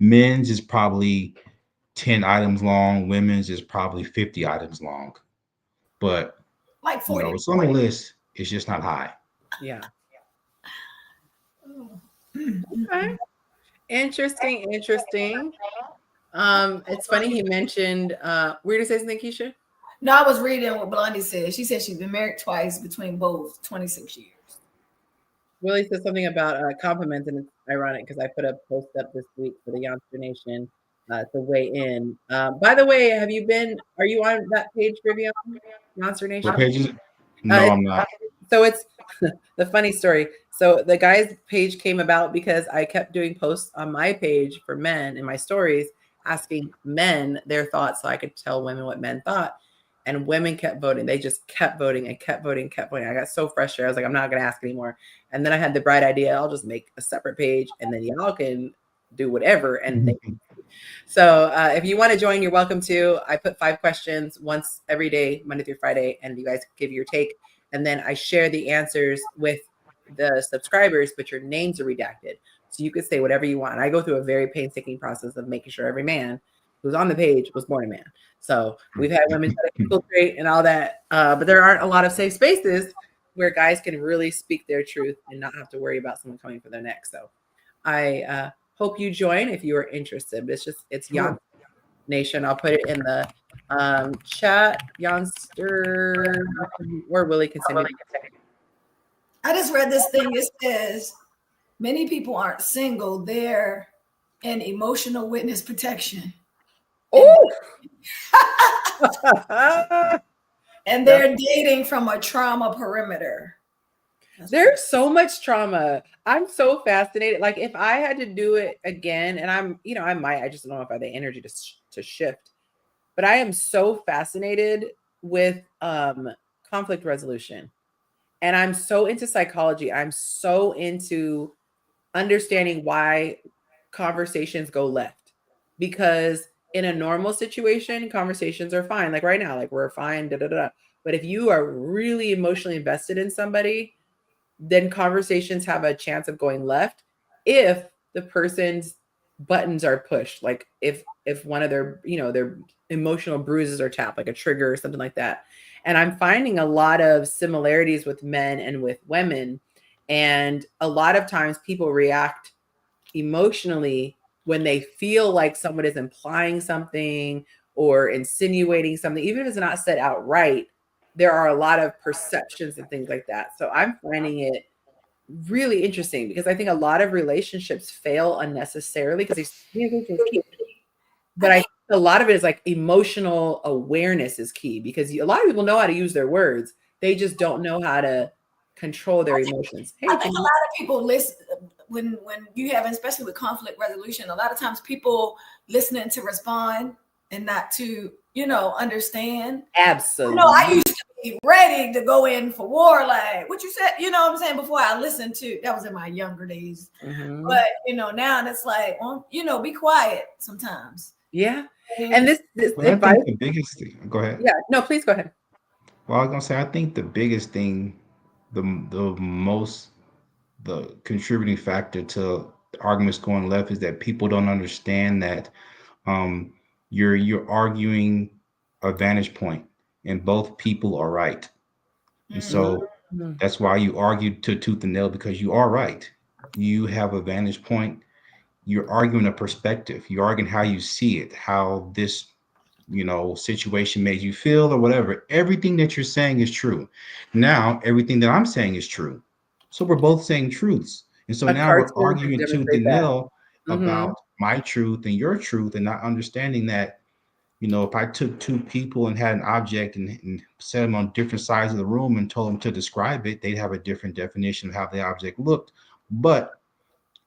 Men's is probably 10 items long, women's is probably 50 items long. But Like 40. it's on the list, it's just not high. Yeah. Oh. Okay. Interesting. Interesting. It's funny he mentioned were you to say something, Keisha? No, I was reading what Blondie said. She said she's been married twice between both 26 years. Willie said something about compliments, and it's ironic because I put a post up this week for the Yonci Nation to weigh in. By the way, are you on that page, Vivian? Yonci What Nation? pages? No, I'm not. So it's the funny story. So the guy's page came about because I kept doing posts on my page for men in my stories, asking men their thoughts so I could tell women what men thought. And women kept voting. They just kept voting and kept voting, kept voting. I got so frustrated. I was like, I'm not going to ask anymore. And then I had the bright idea. I'll just make a separate page and then y'all can do whatever. And so if you want to join, you're welcome to. I put 5 questions once every day, Monday through Friday, and you guys give your take. And then I share the answers with the subscribers, but your names are redacted. So you could say whatever you want. And I go through a very painstaking process of making sure every man who's on the page was born a man. So we've had women infiltrate and all that, but there aren't a lot of safe spaces where guys can really speak their truth and not have to worry about someone coming for their neck. So I hope you join if you are interested. It's Yonci Nation. I'll put it in the chat. Yonster or Willie can send me. I just read this thing. It says many people aren't single, they're in emotional witness protection. Oh, and they're dating from a trauma perimeter. There's so much trauma. I'm so fascinated. Like if I had to do it again, and I just don't know if I have the energy to shift. But I am so fascinated with conflict resolution. And I'm so into psychology. I'm so into understanding why conversations go left. Because in a normal situation, conversations are fine. Like right now, like we're fine, da da da. But if you are really emotionally invested in somebody, then conversations have a chance of going left if the person's buttons are pushed. Like if one of their emotional bruises are tapped, like a trigger or something like that. And I'm finding a lot of similarities with men and with women. And a lot of times people react emotionally when they feel like someone is implying something or insinuating something, even if it's not said outright. There are a lot of perceptions and things like that. So I'm finding it really interesting because I think a lot of relationships fail unnecessarily because these communications key. But I think a lot of it is like emotional awareness is key because a lot of people know how to use their words. They just don't know how to control their emotions. I think a lot of people listen when you have, especially with conflict resolution, a lot of times people listening to respond and not to, understand. Absolutely. I used to be ready to go in for war. Like what you said, you know what I'm saying? Before I listened to that was in my younger days. Mhm. But now it's like, well, be quiet sometimes. Yeah. And this But I advice. think the biggest thing. Go ahead. Yeah. No, please go ahead. Well, I was gonna say I think the biggest thing, the most the contributing factor to arguments going left is that people don't understand that um, you're arguing a vantage point, and both people are right, and so Mhm. that's why you argue to tooth and nail because you are right. You have a vantage point. You're arguing a perspective. You're arguing how you see it, how this situation made you feel or whatever. Everything that you're saying is true. Now, everything that I'm saying is true. So we're both saying truths. And so A now we're cartoon could arguing tooth demonstrate and that. nail Mhm. about my truth and your truth and not understanding that, if I took two people and had an object and set them on different sides of the room and told them to describe it, they'd have a different definition of how the object looked, but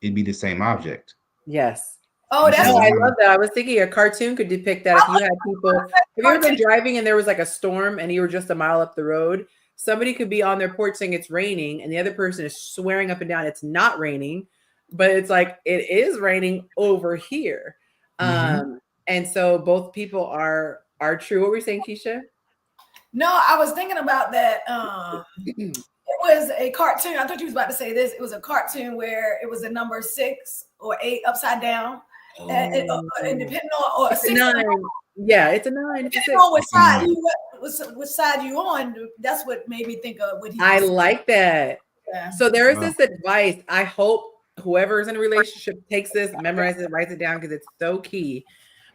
it'd be the same object. Yes. Oh, And that's No, so the I now, love that. I was thinking a cartoon could depict that if you had people. Have you ever been driving and there was like a storm and you were just a mile up the road? Somebody could be on their porch saying it's raining, and the other person is swearing up and down it's not raining, but it's like it is raining over here. Mhm. And so both people are true. What were you saying, Keisha? No, I was thinking about that. It was a cartoon. I thought you was about to say this. It was a cartoon where it was a number 6 or 8 upside down, Oh, and depending on or a it's a 6 and a 9. Yeah, it's a 9. It's a depending 6. on which It's a side nine. which side you on. That's what made me think of what he I was saying. like that. Yeah. So there is Well, this advice. I hope whoever is in a relationship takes this, memorizes it, writes it down because it's so key.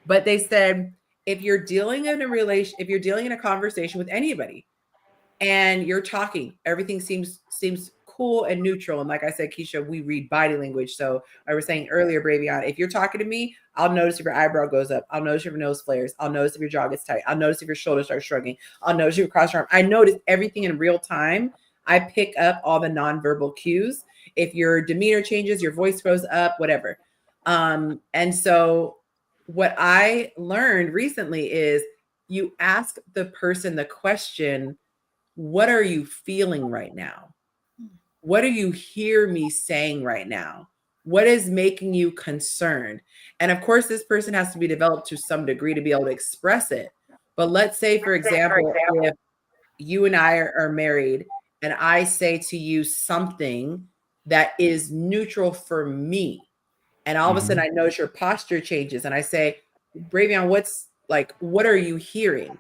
But they said if you're dealing in a if you're dealing in a conversation with anybody and you're talking, everything seems cool and neutral. And like I said, Keisha, we read body language. So I was saying earlier, Bravion, if you're talking to me, I'll notice if your eyebrow goes up. I'll notice if your nose flares. I'll notice if your jaw gets tight. I'll notice if your shoulders start shrugging. I'll notice if you cross your arm. I notice everything in real time. I pick up all the nonverbal cues. If your demeanor changes, your voice goes up, whatever. And so what I learned recently is you ask the person the question, what are you feeling right now? What do you hear me saying right now? What is making you concerned? And of course, this person has to be developed to some degree to be able to express it. But let's say, for example, if you and I are married and I say to you something that is neutral for me, and all of a sudden mhm. I notice your posture changes and I say, Bravion, what are you hearing?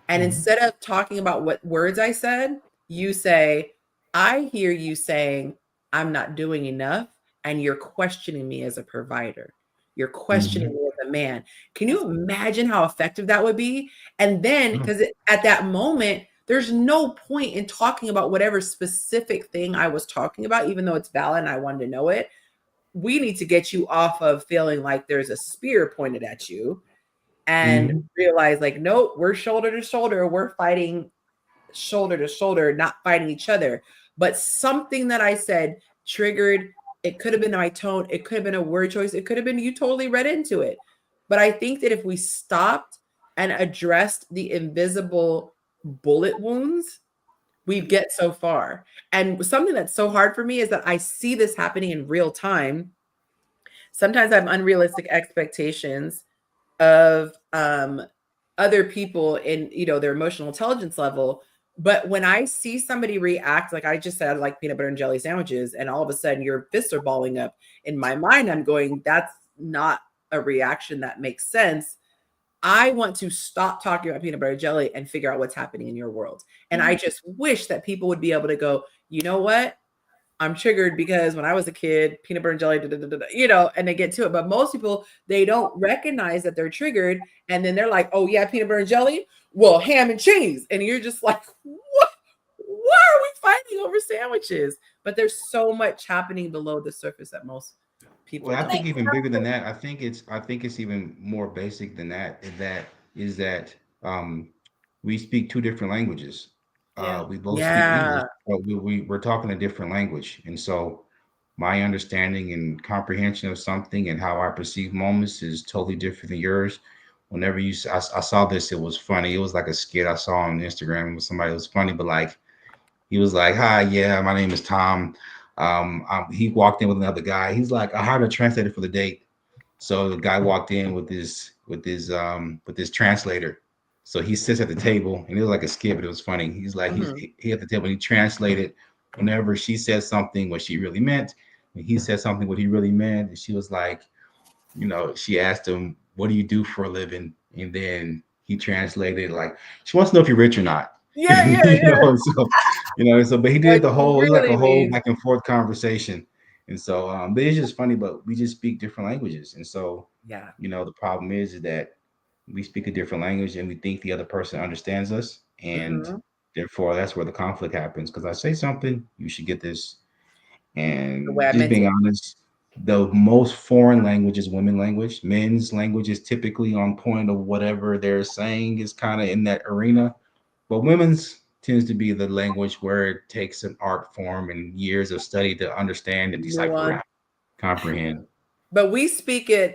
And Mhm. instead of talking about what words I said, you say, I hear you saying, I'm not doing enough. And you're questioning me as a provider. You're questioning Mhm. me as a man. Can you imagine how effective that would be? And then, Yeah. because at that moment, there's no point in talking about whatever specific thing I was talking about, even though it's valid and I wanted to know it. We need to get you off of feeling like there's a spear pointed at you and Mhm. realize like, nope, we're shoulder to shoulder. We're fighting shoulder to shoulder, not fighting each other. But something that I said triggered, it could have been my tone, it could have been a word choice, it could have been you totally read into it. But I think that if we stopped and addressed the invisible bullet wounds, we'd get so far. And something that's so hard for me is that I see this happening in real time. Sometimes I have unrealistic expectations of other people in their emotional intelligence level. But when I see somebody react, like I just said, I like peanut butter and jelly sandwiches, and all of a sudden your fists are balling up, in my mind I'm going, that's not a reaction that makes sense. I want to stop talking about peanut butter and jelly and figure out what's happening in your world. And I just wish that people would be able to go, you know what, I'm triggered because when I was a kid, peanut butter and jelly, and they get to it. But most people, they don't recognize that they're triggered. And then they're like, oh, yeah, peanut butter and jelly? Well, ham and cheese. And you're just like, what? Why are we fighting over sandwiches? But there's so much happening below the surface that most people Well, I don't. think even bigger than that. I think it's even more basic than that. Is that we speak two different languages. Yeah. We both speak English, Yeah. but we're talking a different language, and so my understanding and comprehension of something and how I perceive moments is totally different than yours. whenever I saw this, it was funny. It was like a skit I saw on Instagram with somebody. It was funny, but like he was like, "Hi, yeah, my name is Tom." He walked in with another guy. He's like, "I hired a translator for the date." So the guy walked in with this translator. So he sits at the table, and it was like a skit, but it was funny. He's like, Mhm. he at the table. And he translated whenever she said something what she really meant. When he said something what he really meant, and she was like, she asked him, "What do you do for a living?" And then he translated like, she wants to know if you're rich or not. Yeah, yeah, yeah. But he What did the you whole, it's like a really whole mean. back and forth conversation. And so, but it's just funny, but we just speak different languages. And so, Yeah. the problem is that we speak a different language and we think the other person understands us. And Mhm. therefore, that's where the conflict happens. Because I say something, you should get this. The way And I just meant being it. honest, the most foreign language is women language. Men's language is typically on point of whatever they're saying is kind of in that arena. But women's tends to be the language where it takes an art form and years of study to understand and decipher Nuance. it, comprehend. But we speak it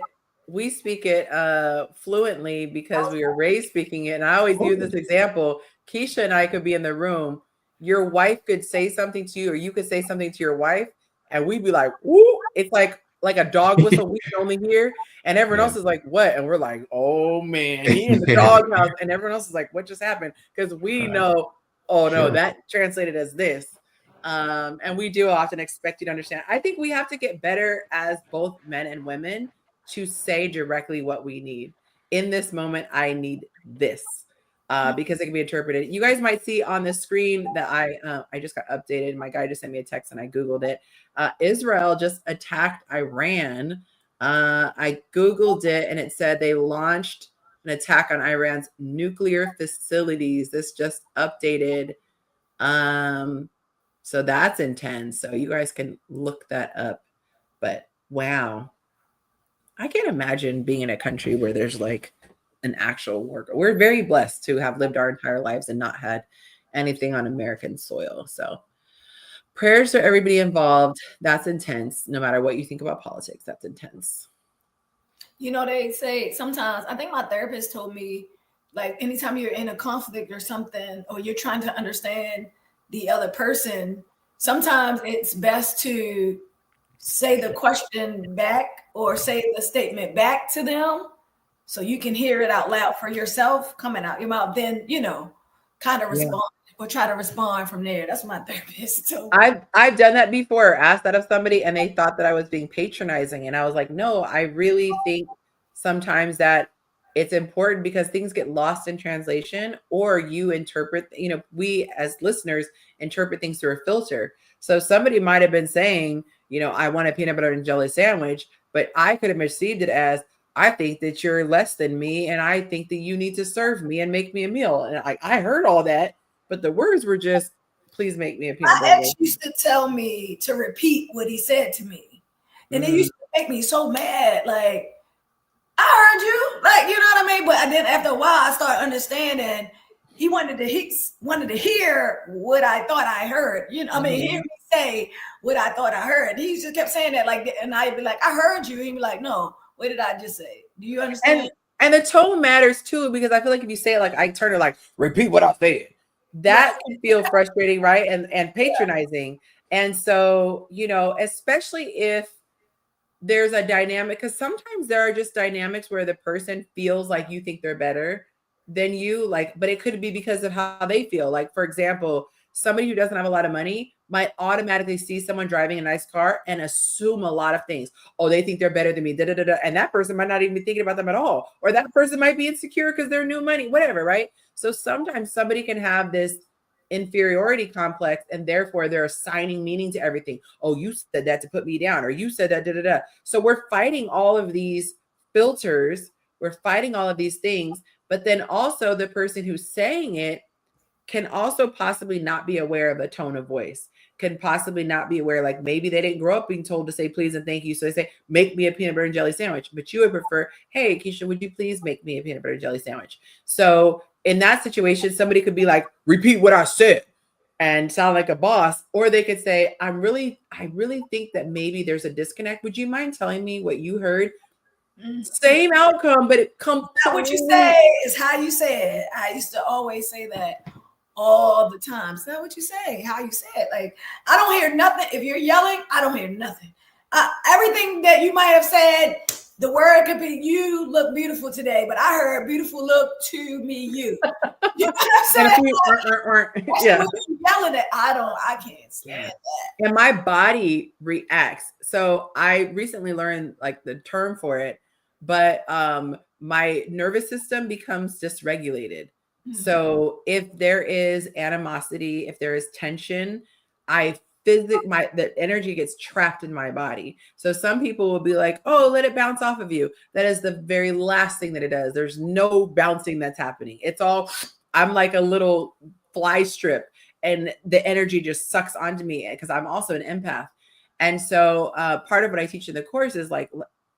fluently because we were raised speaking it. And I always use this example. Keisha and I could be in the room. Your wife could say something to you, or you could say something to your wife, and we'd be like, "Woo!" It's like a dog whistle we can only hear, and everyone Yeah. else is like, "What?" And we're like, "Oh man, he in the doghouse," and everyone else is like, "What just happened?" Because we Right. know, oh no, Sure. that translated as this. And we do often expect you to understand. I think we have to get better as both men and women to say directly what we need. In this moment, I need this. Because it can be interpreted. You guys might see on the screen that I just got updated. My guy just sent me a text and I Googled it. Israel just attacked Iran. I Googled it and it said they launched an attack on Iran's nuclear facilities. This just updated. Um, so that's intense. So you guys can look that up. But wow, I can't imagine being in a country where there's like an actual war. We're very blessed to have lived our entire lives and not had anything on American soil. So prayers for everybody involved. That's intense. No matter what you think about politics, that's intense. They say sometimes, I think my therapist told me, like, anytime you're in a conflict or something, or you're trying to understand the other person, sometimes it's best to say the question back or say the statement back to them so you can hear it out loud for yourself coming out your mouth. Then, kind of Yeah. respond or try to respond from there. That's what my therapist told me. I've done that before, asked that of somebody, and they thought that I was being patronizing. And I was like, no, I really think sometimes that it's important because things get lost in translation, or you interpret, we as listeners interpret things through a filter. So somebody might have been saying, I want a peanut butter and jelly sandwich, but I could have received it as, I think that you're less than me, and I think that you need to serve me and make me a meal. And I heard all that, but the words were just, please make me a peanut My butter. ex used to tell me to repeat what he said to me. And it Mm-hmm. used to make me so mad. Like, I heard you. Like, you know what I mean? But then after a while, I started understanding he wanted to hear what I thought I heard. Hear me say what I thought I heard. He just kept saying that, like, and I'd be like, I heard you. He'd be like, no, what did I just say? Do you understand? And the tone matters too, because I feel like if you say it like Ike Turner, like repeat what I said, Right. that can feel frustrating, right? And patronizing. And so, especially if there's a dynamic, because sometimes there are just dynamics where the person feels like you think they're better than you, like, but it could be because of how they feel. Like, for example, somebody who doesn't have a lot of money might automatically see someone driving a nice car and assume a lot of things. Oh, they think they're better than me, da, da, da, da. And that person might not even be thinking about them at all. Or that person might be insecure because they're new money, whatever, right? So sometimes somebody can have this inferiority complex, and therefore they're assigning meaning to everything. Oh, you said that to put me down, or you said that, da, da, da. So we're fighting all of these filters, we're fighting all of these things, but then also the person who's saying it can also possibly not be aware of a tone of voice, can possibly not be aware, like maybe they didn't grow up being told to say please and thank you. So they say, make me a peanut butter and jelly sandwich. But you would prefer, hey, Keisha, would you please make me a peanut butter and jelly sandwich? So in that situation, somebody could be like, repeat what I said and sound like a boss. Or they could say, I really think that maybe there's a disconnect. Would you mind telling me what you heard? Same outcome, but it comes. Not what you say, is how you say it. I used to always say that all the time. It's not what you say, how you say it. Like, I don't hear nothing. If you're yelling, I don't hear nothing. Everything that you might have said, the word could be, you look beautiful today, but I heard beautiful look to me, you. You know what I'm saying? Yeah. When you yelling it, I can't stand that. And my body reacts. So I recently learned like the term for it, but my nervous system becomes dysregulated. So if there is animosity, if there is tension, the energy gets trapped in my body. So some people will be like, oh, let it bounce off of you. That is the very last thing that it does. There's no bouncing that's happening. It's all, I'm like a little fly strip, and the energy just sucks onto me because I'm also an empath. And so part of what I teach in the course is like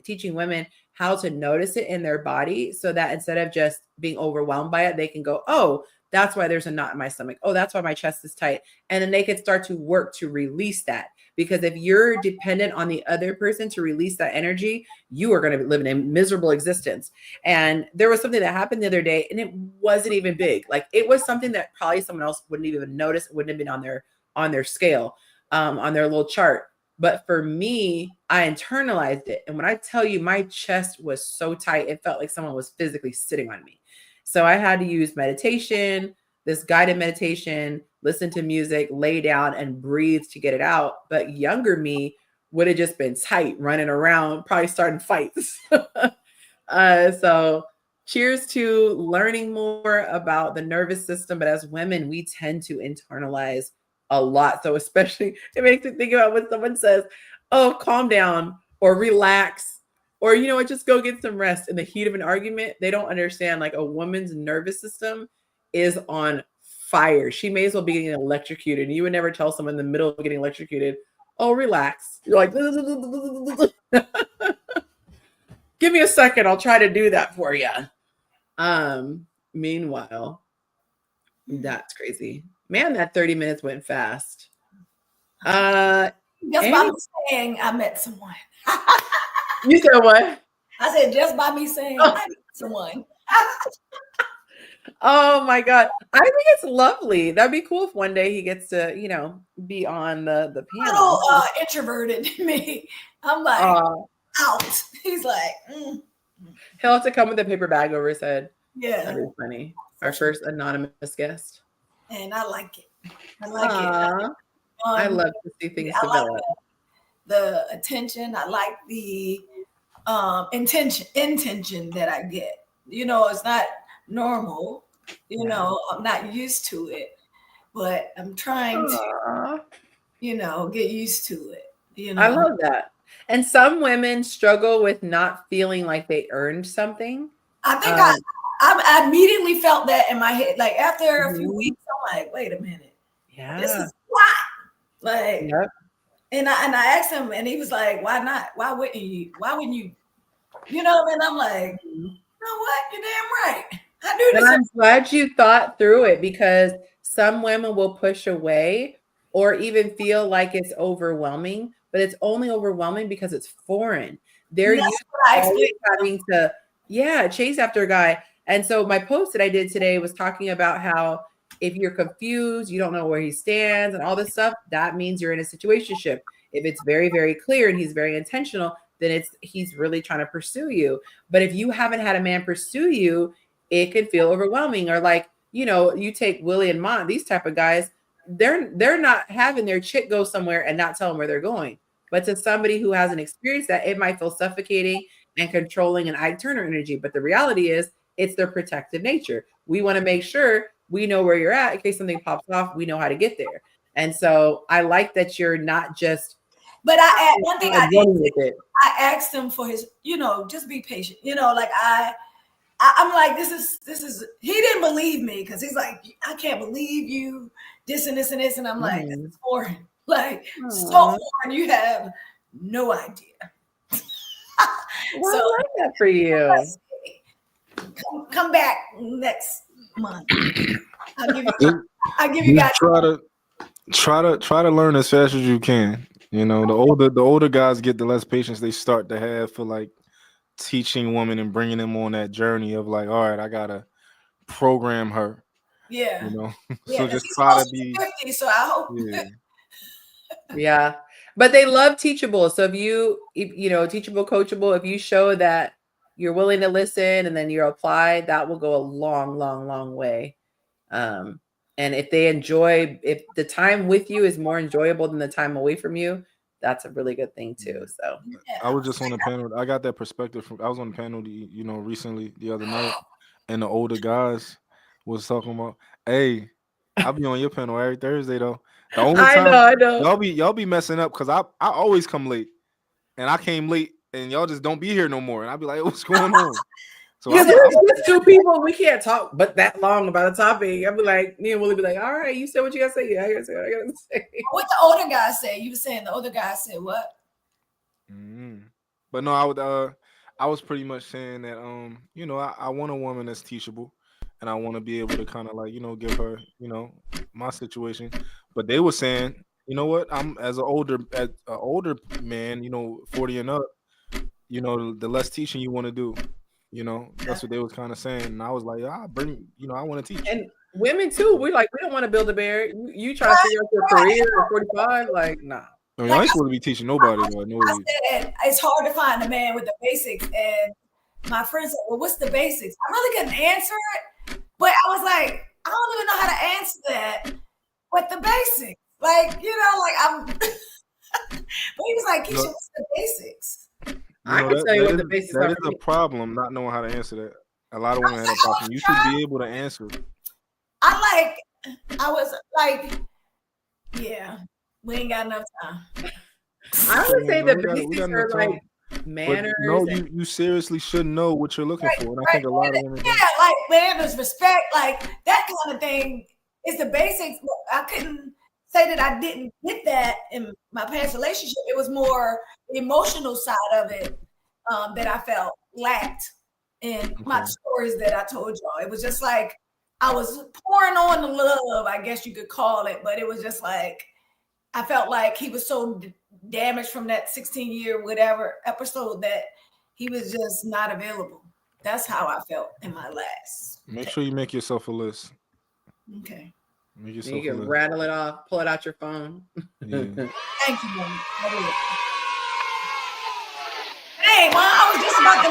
teaching women how to notice it in their body, so that instead of just being overwhelmed by it, they can go, oh, that's why there's a knot in my stomach. Oh, that's why my chest is tight. And then they can start to work to release that. Because if you're dependent on the other person to release that energy, you are going to be living a miserable existence. And there was something that happened the other day, and it wasn't even big. Like, it was something that probably someone else wouldn't even notice. It wouldn't have been on their scale, on their little chart. But for me, I internalized it. And when I tell you, my chest was so tight, it felt like someone was physically sitting on me. So I had to use meditation, this guided meditation, listen to music, lay down and breathe to get it out. But younger me would have just been tight, running around, probably starting fights. So cheers to learning more about the nervous system. But as women, we tend to internalize a lot. So especially, it makes me think about when someone says, oh, calm down or relax, or, you know what, just go get some rest in the heat of an argument. They don't understand, like, a woman's nervous system is on fire. She may as well be getting electrocuted. And you would never tell someone in the middle of getting electrocuted, oh, relax. You're like, give me a second. I'll try to do that for you. Meanwhile, that's crazy. Man, that 30 minutes went fast. Just by me saying I met someone. You said what? I said just by me saying I met someone. Oh my God. I think it's lovely. That'd be cool if one day he gets to, you know, be on the panel. Little introverted me. I'm like out. He's like, He'll have to come with a paper bag over his head. yeah. That'd be funny. Our first anonymous guest. And I like it. I like it. I love to see things develop. Like the attention. I like the intention that I get. You know, it's not normal. You know, I'm not used to it, but I'm trying to, you know, get used to it. You know, I love that. And some women struggle with not feeling like they earned something. I think I immediately felt that in my head. Like after a few weeks, I'm like, wait a minute. Yeah. This is why. Like, and I asked him, and he was like, why not? Why wouldn't you? Why wouldn't you? You know, and I'm like, you know what? You're damn right. I do this. And I'm glad you thought through it, because some women will push away or even feel like it's overwhelming, but it's only overwhelming because it's foreign. They're used to always having to, chase after a guy. And so my post that I did today was talking about how if you're confused, you don't know where he stands and all this stuff, that means you're in a situationship. If it's very, very clear and he's very intentional, then he's really trying to pursue you. But if you haven't had a man pursue you, it can feel overwhelming. Or like, you know, you take Willie and Mont, these type of guys, they're not having their chick go somewhere and not tell them where they're going. But to somebody who hasn't experienced that, it might feel suffocating and controlling and Ike Turner energy. But the reality is, it's their protective nature. We want to make sure we know where you're at in case something pops off. We know how to get there. And so I like that you're not just. But one thing I did, I asked him for his, you know, just be patient. You know, like I'm like, this is. He didn't believe me because he's like, I can't believe you, this and this and this, and I'm like, this is foreign, like so foreign. You have no idea. Well, so I like that for you. Come back next month. I'll give you guys. Try to learn as fast as you can. You know, the older guys get, the less patience they start to have for like teaching women and bringing them on that journey of like, all right, I gotta program her, Yeah. you know. Yeah, So because just he's try to supposed to be, be 50, so I hope. yeah. Yeah. But they love teachable. So if you know, teachable, coachable, if you show that you're willing to listen and then you apply, that will go a long, long, long way. And if the time with you is more enjoyable than the time away from you, that's a really good thing too. So I was just on a panel. I got that perspective from. I was on a panel, recently the other night, and the older guys was talking about, "Hey, I'll be on your panel every Thursday though. The only I time know. y'all be messing up because I always come late, and I came late, and y'all just don't be here no more, and I'll be like, what's going on? So Because it's just two people, we can't talk but that long about a topic. I'll be like, me and Willie be like, all right, you said what you gotta say. Yeah, I gotta say what I gotta say. What the older guy said? You were saying the older guy said what? But no, I was pretty much saying that I want a woman that's teachable, and I want to be able to kind of like give her my situation. But they were saying, you know what, I'm as an older man, 40 and up, the less teaching you want to do. That's what they was kind of saying, and I was like, I want to teach. And women too, we don't want to build a bear. You try to figure out your career at 45, like nah. I mean, I ain't supposed to be teaching nobody. Though. I said it's hard to find a man with the basics, and my friend said, "Well, what's the basics?" I really couldn't answer it, but I was like, I don't even know how to answer that. What the basics? Like I'm. But he was like, "Keisha, what's the basics?" I can tell you what the basics are. That is a problem, not knowing how to answer that. A lot of women have a problem. You should be able to answer. I was like, yeah. We ain't got enough time. I would say the basics are like manners. But no, you seriously should know what you're looking for. And I think a lot of women like manners, respect, like that kind of thing is the basics. I couldn't say that I didn't get that in my past relationship. It was more the emotional side of it that I felt lacked in my stories that I told y'all. It was just like I was pouring on the love, I guess you could call it, but it was just like I felt like he was so damaged from that 16-year whatever episode that he was just not available. That's how I felt in my last. Make sure you make yourself a list. Okay. Make yourself you can rattle it off, pull it out your phone. Yeah. Thank you, Mom. Hey, Mom, I was just about to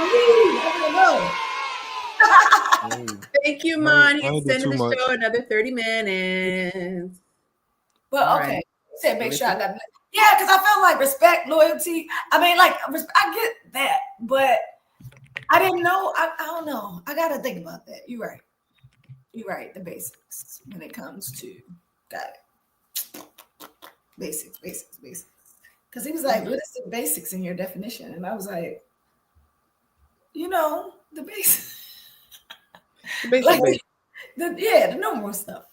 leave. Thank you, Mon. He's extending the show another 30 minutes. But okay. Said make sure I got because I felt like respect, loyalty. I mean, like I get that, but I didn't know. I don't know. I gotta think about that. You're right. You're right. The basics when it comes to basics. Because he was like, "What is the basics in your definition?" And I was like, the basics. The basics. The normal stuff.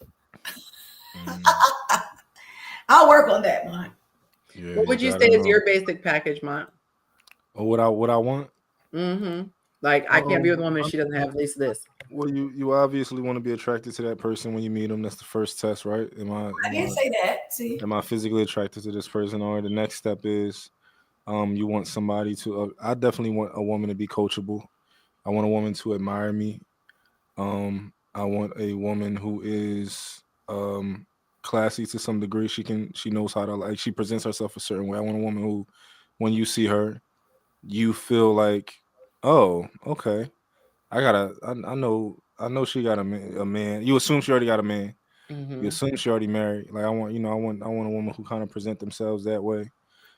I'll work on that, Mont. Yeah, what would you say is your basic package, Mont? Or what I want? Mm-hmm. Like I can't be with a woman if she doesn't have at least this. Well, you obviously want to be attracted to that person when you meet them. That's the first test, right? I didn't say that. See, am I physically attracted to this person? Or the next step is, you want somebody to. I definitely want a woman to be coachable. I want a woman to admire me. I want a woman who is classy to some degree. She knows how to she presents herself a certain way. I want a woman who, when you see her, you feel like, oh, okay, I know she got a man. You assume she already got a man. Mm-hmm. You assume she already married. Like I want a woman who kind of present themselves that way.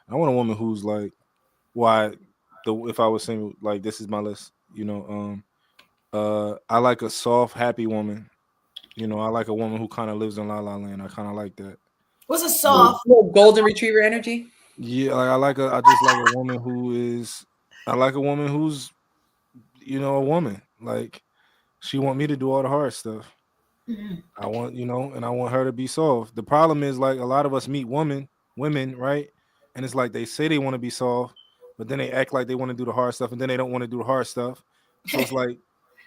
I want a woman who's like, if I was saying like this is my list, I like a soft, happy woman. I like a woman who kind of lives in La La Land. I kind of like that. What's a soft golden retriever energy? Yeah, I just like a woman who's a woman. Like she want me to do all the hard stuff. Mm-hmm. I want, and I want her to be soft. The problem is like a lot of us meet women, right? And it's like they say they want to be soft, but then they act like they want to do the hard stuff, and then they don't want to do the hard stuff. So it's like,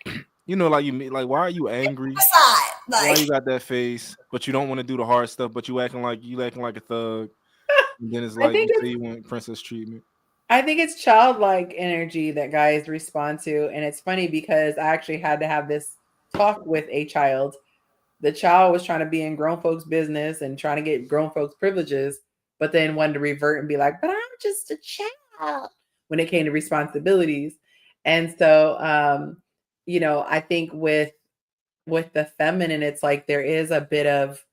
like you meet, like, why are you angry? Why you got that face, but you don't want to do the hard stuff, but you acting like a thug. And then it's like you say you want princess treatment. I think it's childlike energy that guys respond to. And it's funny because I actually had to have this talk with a child. The child was trying to be in grown folks' business and trying to get grown folks' privileges, but then wanted to revert and be like, but I'm just a child when it came to responsibilities. And so, I think with the feminine, it's like there is a bit of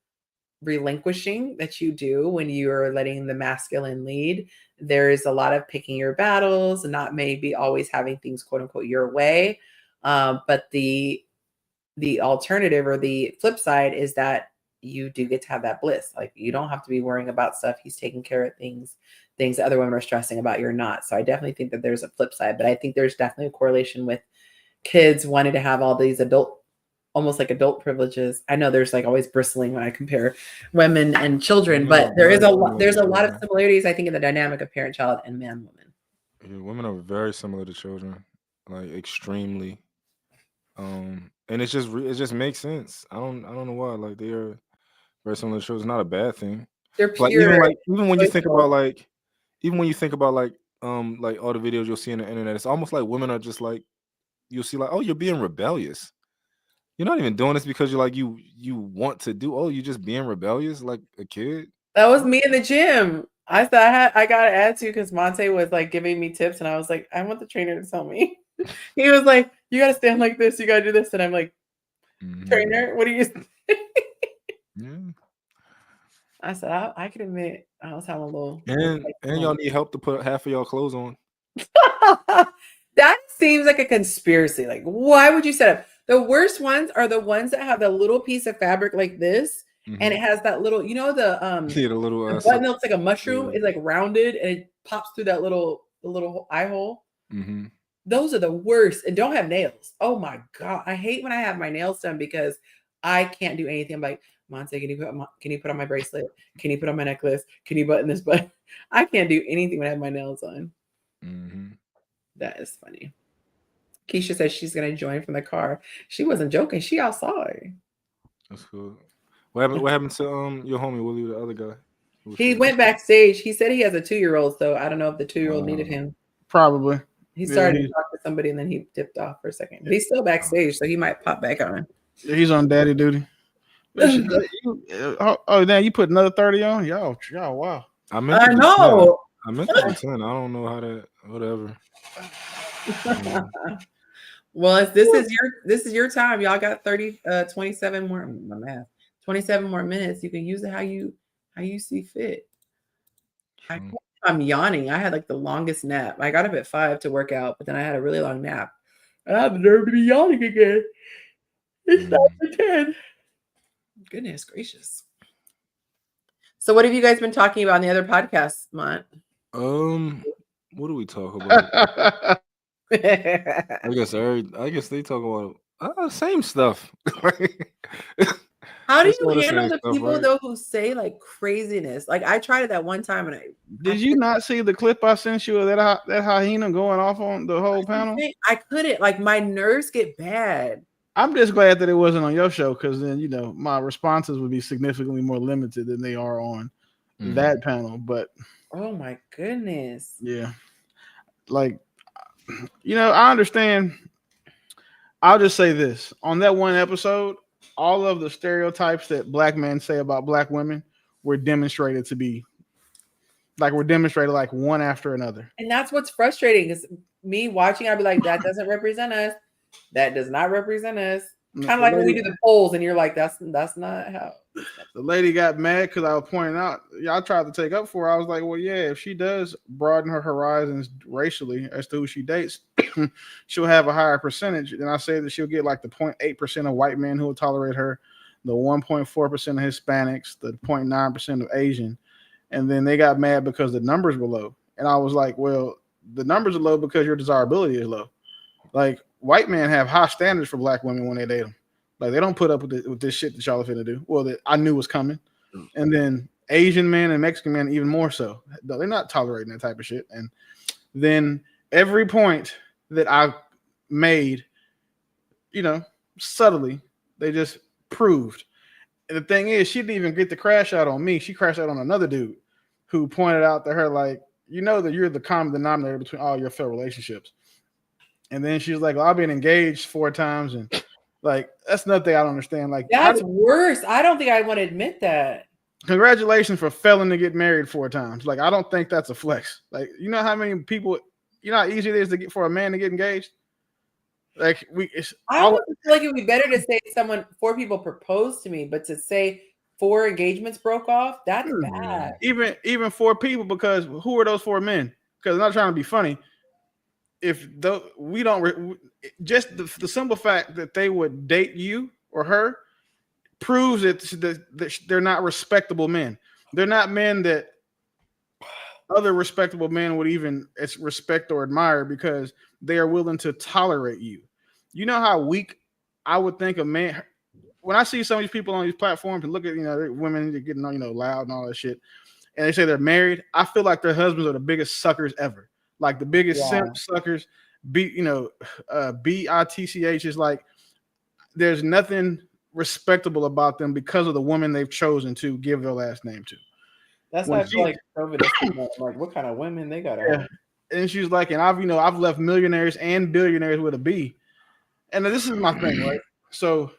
relinquishing that you do when you're letting the masculine lead. There's a lot of picking your battles and not maybe always having things quote unquote your way. But the alternative or the flip side is that you do get to have that bliss. Like you don't have to be worrying about stuff. He's taking care of things that other women are stressing about. You're not. So I definitely think that there's a flip side, but I think there's definitely a correlation with kids wanting to have all these almost like adult privileges. I know there's like always bristling when I compare women and children, but there's a lot of similarities, I think, in the dynamic of parent child and man woman. Yeah, women are very similar to children, like extremely. And it just makes sense. I don't know why. Like they are very similar to children. It's not a bad thing. They're Like pure. even when you think about like all the videos you'll see on the internet, it's almost like women are just like you'll see like, oh, you're being rebellious. You're not even doing this because you're like you want to do. Oh, you're just being rebellious like a kid. That was me in the gym. I thought I got an attitude because Monte was like giving me tips, and I was like, I want the trainer to tell me. He was like, you got to stand like this, you got to do this, and I'm like, trainer, what do you? Yeah. I said, I can admit I was having a little. And y'all need help to put half of y'all clothes on. That seems like a conspiracy. Like, why would you set up? The worst ones are the ones that have the little piece of fabric like this, and it has that little, the the little the button that looks like a mushroom is like rounded and it pops through that the little eye hole. Those are the worst and don't have nails. Oh my God. I hate when I have my nails done because I can't do anything. I'm like, Monte, can you put on my bracelet? Can you put on my necklace? Can you button this button? I can't do anything when I have my nails on. That is funny. Keisha says she's going to join from the car. She wasn't joking. She outside. That's cool. What happened to your homie Willie, the other guy? He went backstage. He said he has a 2-year-old, so I don't know if the 2-year-old needed him. Probably. He started to talk to somebody and then he dipped off for a second. But he's still backstage, so he might pop back on. He's on daddy duty. Now you put another 30 on? Y'all, wow. I know. I meant to be 10. I don't know how that, whatever. Well, this is your time. Y'all got 27 more. My math. 27 more minutes. You can use it how you see fit. I'm yawning. I had like the longest nap. I got up at 5 to work out, but then I had a really long nap. I have the nerve to be yawning again. It's not for 10. Goodness gracious. So what have you guys been talking about in the other podcasts, Mont? What do we talk about? I guess they talk about same stuff. How do you handle the people though who say like craziness? Like I tried it that one time and did you not see the clip I sent you of that hyena going off on the whole panel? I couldn't. Like my nerves get bad. I'm just glad that it wasn't on your show because then my responses would be significantly more limited than they are on that panel. But oh my goodness, yeah, like I understand. I'll just say this on that one episode. All of the stereotypes that black men say about black women were demonstrated like one after another. And that's what's frustrating is me watching. I'd be like, that doesn't represent us. That does not represent us. Kind of like when we do the polls and you're like, that's not how. The lady got mad because I was pointing out, I tried to take up for her. I was like, well, yeah, if she does broaden her horizons racially as to who she dates, she'll have a higher percentage. And I say that she'll get like the 0.8% of white men who will tolerate her, the 1.4% of Hispanics, the 0.9% of Asian. And then they got mad because the numbers were low. And I was like, well, the numbers are low because your desirability is low. Like white men have high standards for black women when they date them. Like they don't put up with this shit that y'all are finna do. Well, that I knew was coming. And then Asian men and Mexican men even more so. They're not tolerating that type of shit. And then every point that I made, subtly, they just proved. And the thing is, she didn't even get the crash out on me. She crashed out on another dude who pointed out to her like, you know that you're the common denominator between all your failed relationships. And then she's like, well, I've been engaged 4 times, and like that's another thing I don't understand. Like, That's worse. I don't think I want to admit that. Congratulations for failing to get married 4 times. Like, I don't think that's a flex. Like, you know how many people, you know how easy it is to get for a man to get engaged. Like, I almost feel like it would be better to say 4 people proposed to me, but to say 4 engagements broke off, that's bad. Even 4 people, because who are those 4 men? Because I'm not trying to be funny. If we don't, just the simple fact that they would date you or her proves that they're not respectable men. They're not men that other respectable men would even respect or admire, because they are willing to tolerate you. You know how weak I would think a man. When I see some of these people on these platforms and look at, women getting, loud and all that shit, and they say they're married, I feel like their husbands are the biggest suckers ever. Like the biggest simp suckers. BITCH is like, there's nothing respectable about them because of the woman they've chosen to give their last name to. That's why I feel like COVID is like, what kind of women they got? Yeah. And she's like, and I've left millionaires and billionaires with a B. And this is my thing, right? So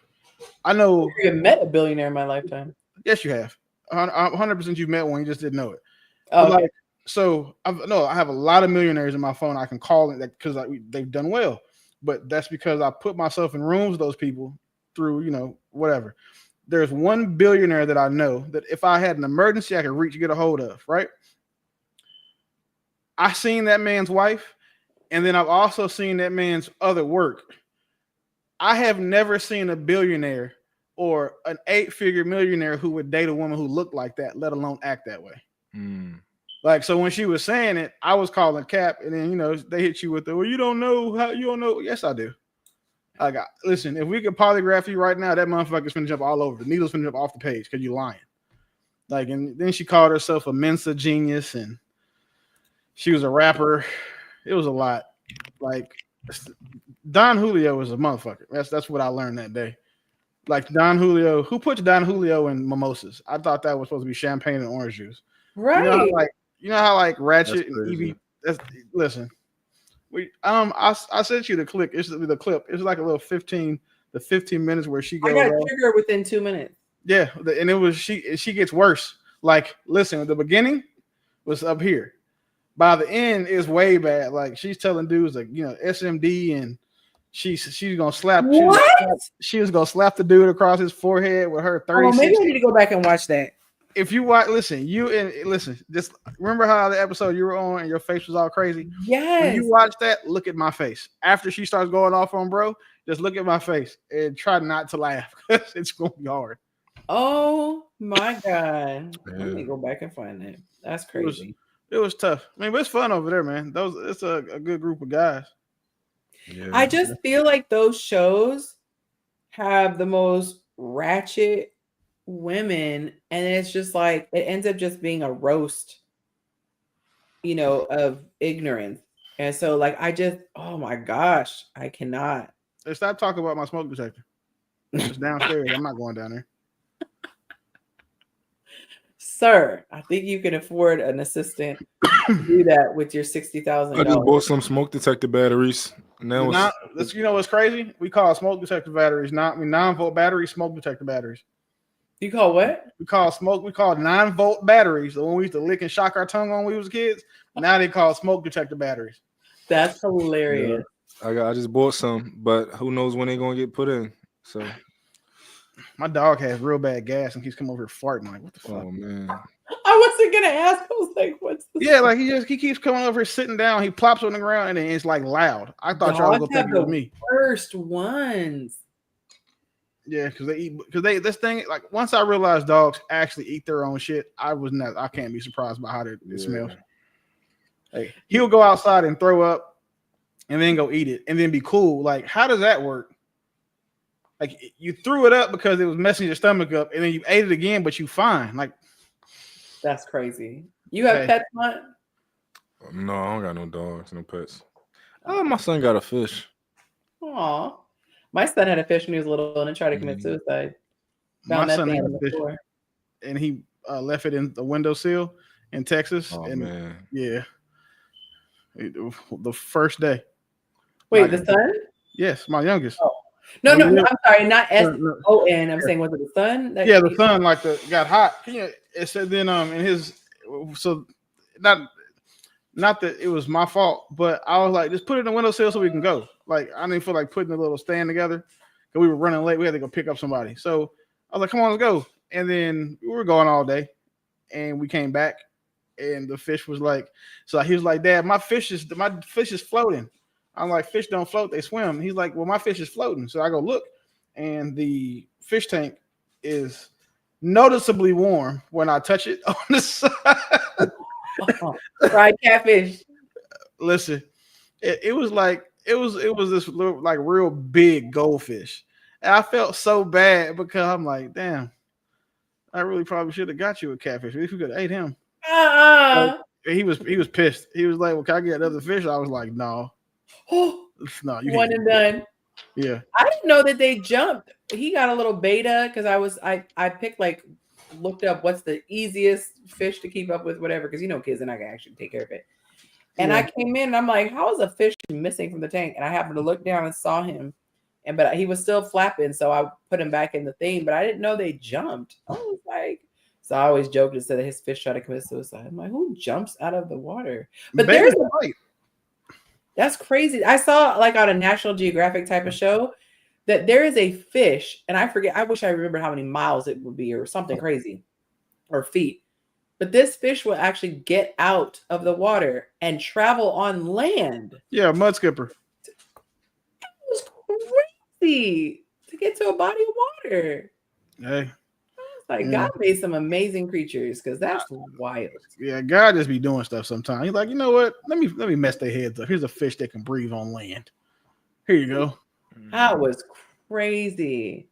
I know you met a billionaire in my lifetime. Yes, you have. 100% you've met one, you just didn't know it. Oh, okay. I have a lot of millionaires in my phone. I can call it because they've done well. But that's because I put myself in rooms with those people through, whatever. There's one billionaire that I know that if I had an emergency, I could get a hold of, right? I seen that man's wife, and then I've also seen that man's other work. I have never seen a billionaire or an 8-figure millionaire who would date a woman who looked like that, let alone act that way. Like, so when she was saying it, I was calling cap, and then, they hit you with the, well, you don't know. Yes, I do. Listen, if we could polygraph you right now, that motherfucker's finna jump all over. The needle's finna jump off the page because you're lying. Like, and then she called herself a Mensa genius, and she was a rapper. It was a lot. Like, Don Julio was a motherfucker. That's what I learned that day. Like, Don Julio, who puts Don Julio in mimosas? I thought that was supposed to be champagne and orange juice. Right. You know how Ratchet and Evie. Listen. I sent you the clip. It's the clip. It's like a little 15 minutes where she goes. I got triggered within 2 minutes. Yeah, and it was she gets worse. Like, listen, the beginning was up here. By the end, it's way bad. Like, she's telling dudes like, SMD, and she's gonna slap. What? She was gonna slap the dude across his forehead with her 30. Oh, maybe I need to go back and watch that. If you watch, just remember how the episode you were on and your face was all crazy. Yes. When you watch that, look at my face. After she starts going off on bro, just look at my face and try not to laugh, because it's gonna be hard. Oh my god! Yeah. Let me go back and find that. That's crazy. It was tough. I mean, but it's fun over there, man. It's a good group of guys. Yeah. I just feel like those shows have the most ratchet women, and it's just like it ends up just being a roast, of ignorance. And so, like, oh my gosh, I cannot. Hey, stop talking about my smoke detector. It's downstairs. I'm not going down there. Sir, I think you can afford an assistant to do that with your $60,000. I just bought some smoke detector batteries. Now what's crazy? We call smoke detector batteries 9-volt batteries, smoke detector batteries. You call what? We call 9-volt batteries. The one we used to lick and shock our tongue on when we was kids. Now they call smoke detector batteries. That's hilarious. Yeah. I just bought some, but who knows when they're gonna get put in. So my dog has real bad gas and keeps coming over here farting. Like, what the fuck? Oh man. I wasn't gonna ask. I was like, what's this? Yeah, like he keeps coming over here, sitting down, he plops on the ground, and then it's like loud. I thought y'all was gonna think it was me. First ones. Yeah, because this thing, like, once I realized dogs actually eat their own shit, I can't be surprised by how it smells. Like, he'll go outside and throw up and then go eat it and then be cool. Like, how does that work? Like, you threw it up because it was messing your stomach up, and then you ate it again, but you fine. Like, that's crazy. You have pets, Hunt? No, I don't got no dogs, no pets. Oh, my son got a fish. Aw. My son had a fish when he was little and tried to commit suicide. My son had a fish, and he left it in the windowsill in Texas. Oh, and man. Yeah. The first day. Wait, My- the son? Yes, my youngest. Oh. No, We no, lived- I'm sorry, not no. SON. I'm saying was it the sun? That Yeah, the sun like got hot. Yeah, it said then in his so not that it was my fault, but I was like, just put it in the windowsill so we can go. Like I didn't feel like putting the little stand together because we were running late. We had to go pick up somebody. So I was like, come on, let's go. And then we were going all day, and we came back, and the fish was like, so he was like, Dad, my fish is floating. I'm like, fish don't float, they swim. He's like, well, my fish is floating. So I go look, and the fish tank is noticeably warm when I touch it on the side. fried catfish. Listen, it was like it was this little, like real big goldfish, and I felt so bad because I'm like, damn, I really probably should have got you a catfish. If you could have ate him. Like, he was pissed. He was like, well, can I get another fish? I was like, no, no, you One can't. and done. Yeah, I didn't know that they jumped. He got a little beta because I picked looked up what's the easiest fish to keep up with, whatever, because kids are not gonna actually take care of it. And I came in and I'm like, how is a fish missing from the tank? And I happened to look down and saw him. But he was still flapping, so I put him back in the thing. But I didn't know they jumped. I was like, so I always joked and said that his fish tried to commit suicide. I'm like, who jumps out of the water? But that's crazy. I saw on a National Geographic type of show that there is a fish, and I forget, I wish I remember how many miles it would be or something crazy, or feet. But this fish will actually get out of the water and travel on land. Yeah, mud skipper. It was crazy to get to a body of water. Hey. God made some amazing creatures because that's wild. Yeah, God just be doing stuff sometimes. He's like, you know what? Let me mess their heads up. Here's a fish that can breathe on land. Here you go. That was crazy.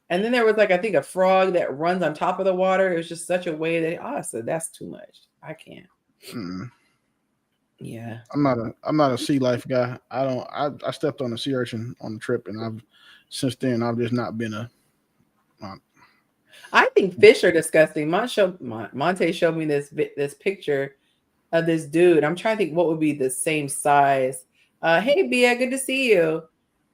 And then there was I think a frog that runs on top of the water. It was just such a way that I said that's too much. I can't. Yeah. I'm not a sea life guy. I stepped on a sea urchin on the trip, and since then I've just not been I think fish are disgusting. Monte showed me this picture of this dude. I'm trying to think what would be the same size. Hey Bia, good to see you.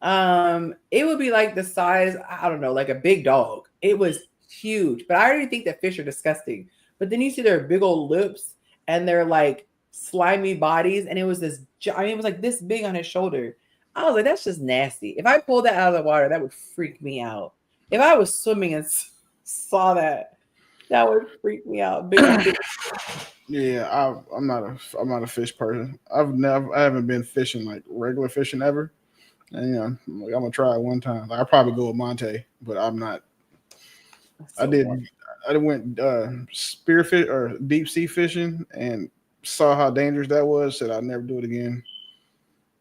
It would be like the size, I don't know, like a big dog. It was huge, but I already think that fish are disgusting. But then you see their big old lips and their slimy bodies, and it was it was this big on his shoulder. I was like, that's just nasty. If I pulled that out of the water, that would freak me out. If I was swimming and saw that would freak me out. Big. Yeah, I'm not a fish person. I haven't been fishing regular fishing ever. And I'm gonna try it one time. I'll probably go with Monte, but I'm not. I went spearfish or deep sea fishing and saw how dangerous that was. Said I'd never do it again.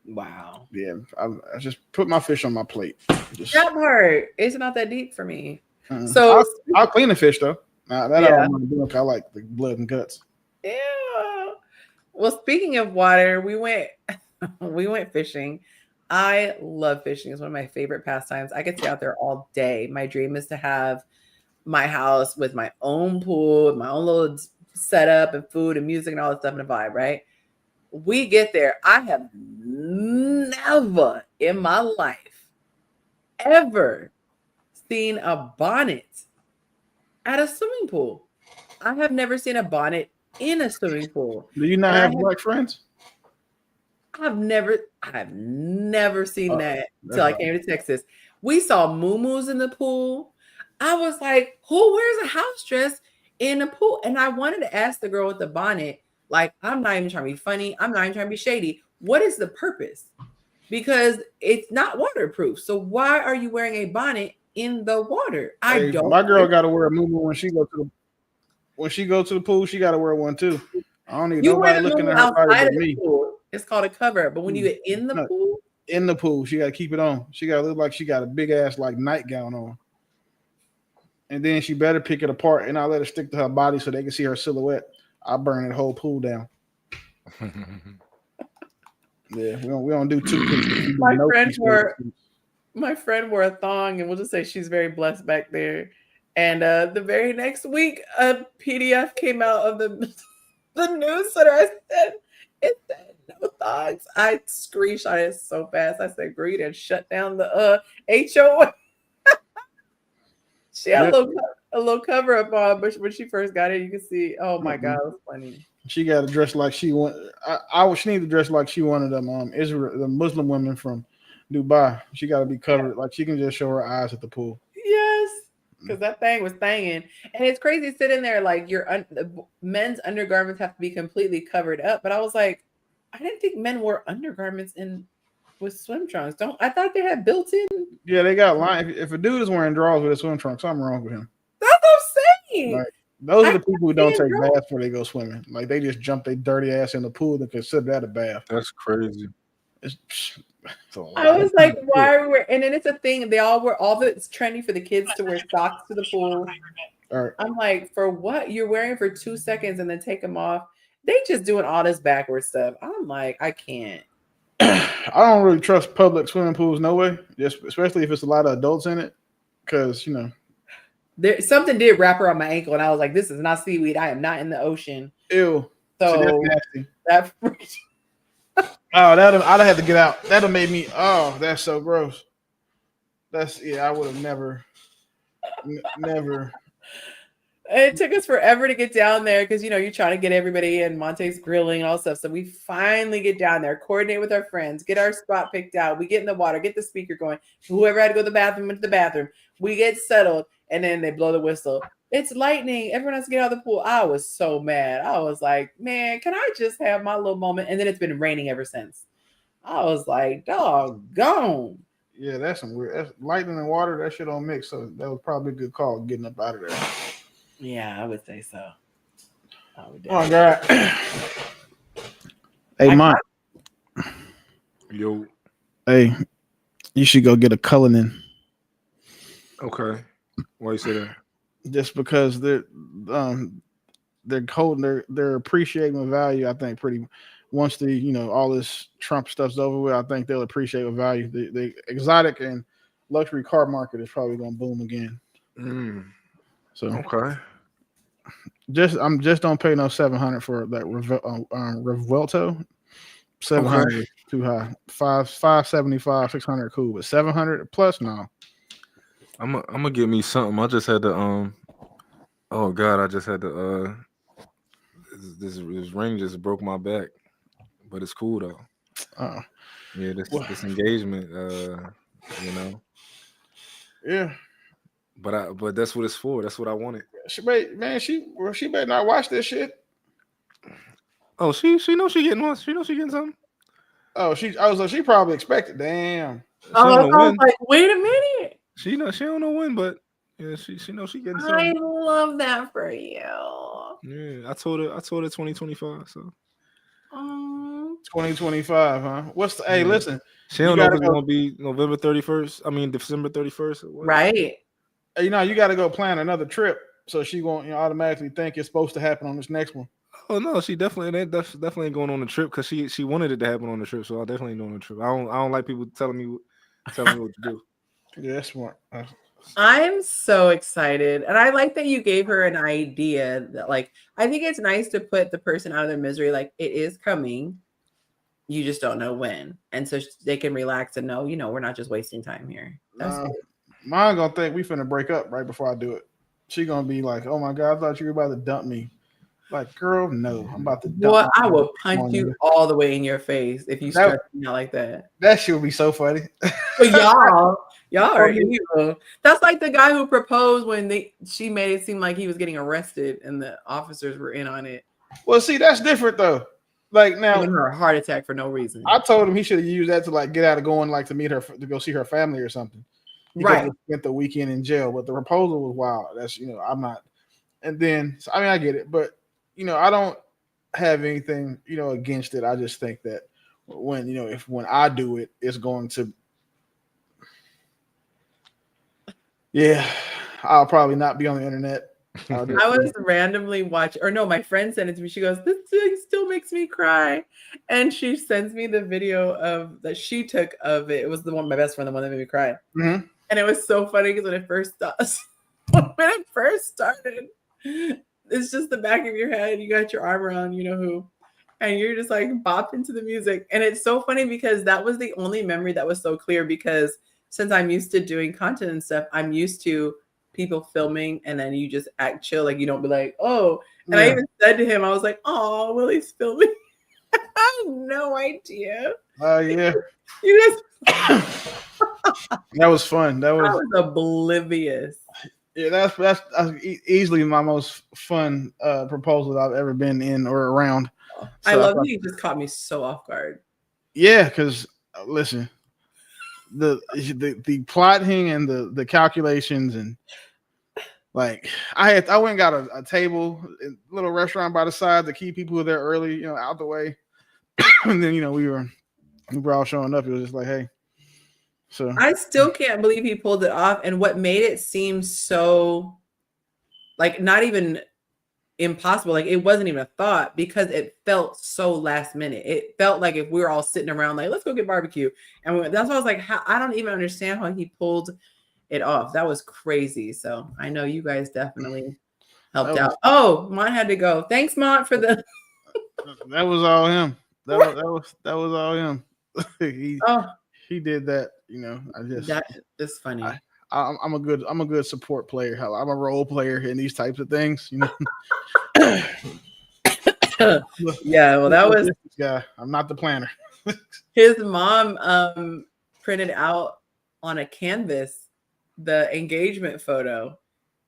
Wow. Yeah, I just put my fish on my plate. That part, it's not that deep for me. So I'll clean the fish though. I don't want to do it. I like the blood and guts. Yeah. Well, speaking of water, we went fishing. I love fishing. It's one of my favorite pastimes. I could stay out there all day. My dream is to have my house with my own pool, my own little setup and food and music and all that stuff and a vibe, right? We get there. I have never in my life ever seen a bonnet at a swimming pool. I have never seen a bonnet in a swimming pool. Do you not have black friends? I've never seen that until I came to Texas. We saw muumuus in the pool. I was like, who wears a house dress in a pool? And I wanted to ask the girl with the bonnet, I'm not even trying to be funny. I'm not even trying to be shady. What is the purpose? Because it's not waterproof. So why are you wearing a bonnet in the water? I don't. My girl got to wear a muumuu when she go to the pool. She got to wear one too. I don't need nobody looking at her body but me. It's called a cover. But when you get in the pool, she got to keep it on. She got to look like she got a big ass nightgown on. And then she better pick it apart, and I let her stick to her body so they can see her silhouette. I burn the whole pool down. Yeah, we don't do two. My friend wore a thong, and we'll just say she's very blessed back there. And the very next week, a PDF came out of the news center. It said no thugs. I screenshot it so fast. I said, "Greed and shut down the HOA." She had a little cover up on, but when she first got it, you can see. Oh my god, it was funny. She got to dress like she want. She need to dress like she wanted them Israel, the Muslim women from Dubai. She got to be covered, like she can just show her eyes at the pool. Yes, because that thing was thanging, and it's crazy sitting there like the men's undergarments have to be completely covered up. But I was like, I didn't think men wore undergarments with swim trunks. I thought they had built-in. Yeah, they got line. If a dude is wearing drawers with a swim trunk, something wrong with him. That's what I'm saying. Like, those are the people who don't take drawers. baths before they go swimming. Like they just jump their dirty ass in the pool and consider that a bath. That's crazy. It's a lot. I was like, why are we? And then it's a thing. They all wear it's trendy for the kids to wear socks to the pool. All right. I'm like, for what? You're wearing for 2 seconds and then take them off. They just doing all this backward stuff. I'm like, I can't. I don't really trust public swimming pools, no way. Just especially if it's a lot of adults in it, because Something did wrap around my ankle, and I was like, "This is not seaweed. I am not in the ocean." Ew. So that's nasty. that I'd have had to get out. That'd have made me. Oh, that's so gross. I would have never. It took us forever to get down there because you're trying to get everybody in. Monte's grilling and all stuff. So we finally get down there, coordinate with our friends, get our spot picked out. We get in the water, get the speaker going. Whoever had to go to the bathroom went to the bathroom. We get settled, and then they blow the whistle. It's lightning. Everyone has to get out of the pool. I was so mad. I was like, man, can I just have my little moment? And then it's been raining ever since. I was like, doggone. Yeah, that's some weird. That's lightning and water. That shit don't mix. So that was probably a good call getting up out of there. Yeah, I would say so. Oh my god. Hey, Mike. Yo. Hey, you should go get a Cullinan. Okay. Why you say that? Just because they're holding they're appreciating the value. I think pretty once all this Trump stuff's over with, I think they'll appreciate the value. The exotic and luxury car market is probably going to boom again. So okay. Just don't pay no $700 for that Revuelto. $700 is too high. $575, $600 cool, but $700 plus no. I'm gonna get me something. I just had to oh god, I just had to this ring just broke my back, but it's cool though. Yeah, this engagement, Yeah. But that's what it's for. That's what I wanted. She better not watch this shit. Oh, she knows she getting one. She knows she getting something. Oh, she probably expected. Damn. I was like, wait a minute. She don't know when, but yeah, she knows she getting something. I love that for you. Yeah, I told her 2025. So 2025, huh? Hey, listen. She don't know if it's gonna be November 31st. I mean December 31st. Right. Hey, you got to go plan another trip, so she won't automatically think it's supposed to happen on this next one. Oh no, she definitely ain't going on the trip because she wanted it to happen on the trip. So I definitely ain't on the trip. I don't like people telling me what to do. Yeah, that's smart. I'm so excited. And I like that you gave her an idea that, I think it's nice to put the person out of their misery. Like, it is coming. You just don't know when. And so they can relax and know, we're not just wasting time here. That's good. Mine gonna think we finna break up right before I do it. She gonna be like, oh my God, I thought you were about to dump me. Like, girl, no, I'm about to dump Well, I will punch you all the way in your face if you start me out like that. That shit would be so funny. But y'all are evil. That's like the guy who proposed when she made it seem like he was getting arrested and the officers were in on it. Well, see, that's different though. Like now, giving her a heart attack for no reason. I told him he should have used that to get out of going to meet her to go see her family or something. Right. Spent the weekend in jail, but the proposal was wild. That's I'm not. And then I get it, but I don't have anything against it. I just think that when I do it, it's going to. Yeah, I'll probably not be on the internet. I was randomly watching, or no, my friend sent it to me. She goes, "This thing still makes me cry," and she sends me the video that she took of it. It was my best friend, the one that made me cry, and it was so funny because when it first started, it's just the back of your head. You got your arm around, who, and you're just like bopping to the music. And it's so funny because that was the only memory that was so clear, because since I'm used to doing content and stuff, I'm used to people filming and then you just act chill. Like you don't be like, oh, and I even said to him, I was like, oh, Willie's filming. I had no idea. Oh yeah. You just That was fun. That I was was oblivious. yeah, that's easily my most fun proposal I've ever been in or around. I So love thought- that you just caught me so off guard. Yeah, because listen, the plotting and the calculations and like I went and got a table, a little restaurant by the side to keep people there early, you know, out the way. And then we were all showing up. It was just like, hey. So I still can't believe he pulled it off. And what made it seem so like not even impossible, like it wasn't even a thought, because it felt so last minute. It felt like if we were all sitting around like, let's go get barbecue. And that's why I was like, I don't even understand how he pulled it off. That was crazy. So I know you guys definitely helped out. Oh, Mont had to go. Thanks, Mont, for the that was all him. That was all him. He did that, I just that is funny. I'm a good support player. I'm a role player in these types of things, Yeah, well, that was guy. I'm not the planner. his mom printed out on a canvas the engagement photo.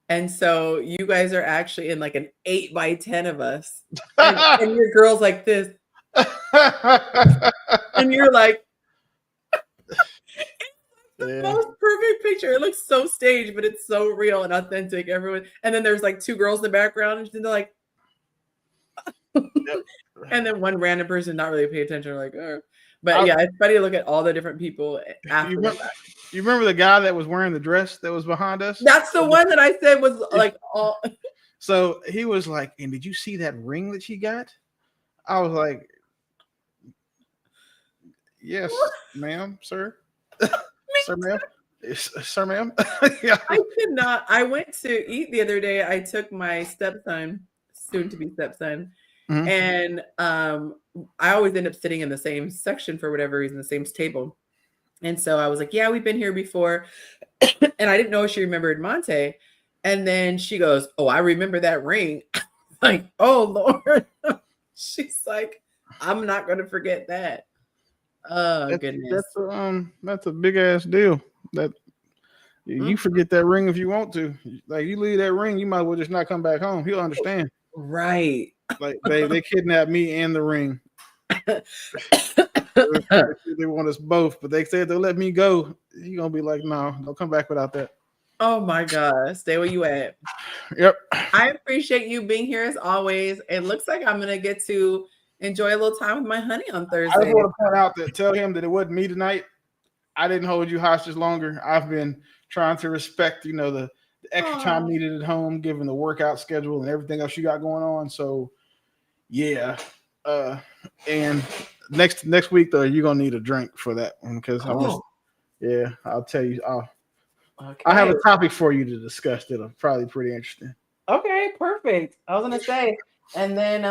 And so you guys are actually in like an 8x10 of us. And your girl's like this. And you're like, the most perfect picture. It looks so staged, but it's so real and authentic. Everyone, and then there's like two girls in the background, and they're like, and then one random person not really pay attention, like, but yeah, it's funny to look at all the different people after you remember the guy that was wearing the dress that was behind us? That's the one that I said was like all. So he was like, and did you see that ring that she got? I was like, yes, ma'am, sir. Sir, ma'am. Sir, ma'am. Yeah. I could not. I went to eat the other day. I took my stepson, soon to be stepson, and I always end up sitting in the same section for whatever reason, the same table. And so I was like, yeah, we've been here before. And I didn't know if she remembered Monte. And then she goes, oh, I remember that ring. Like, oh, Lord. She's like, I'm not going to forget that. Oh, goodness. That's a big ass deal. That you forget that ring if you want to. Like, you leave that ring, you might as well just not come back home. He'll understand. Right. Like, they kidnapped me and the ring. They want us both, but they said they'll let me go. You're gonna be like, no, don't come back without that. Oh my God. Stay where you at. Yep. I appreciate you being here as always. It looks like I'm gonna get to enjoy a little time with my honey on Thursday. I just want to point out that tell him that it wasn't me tonight. I didn't hold you hostage longer. I've been trying to respect, the extra time needed at home, given the workout schedule and everything else you got going on. So yeah. And next week though, you're gonna need a drink for that one because I'll tell you. I have a topic for you to discuss that'll probably pretty interesting. Okay, perfect. I was gonna say, and then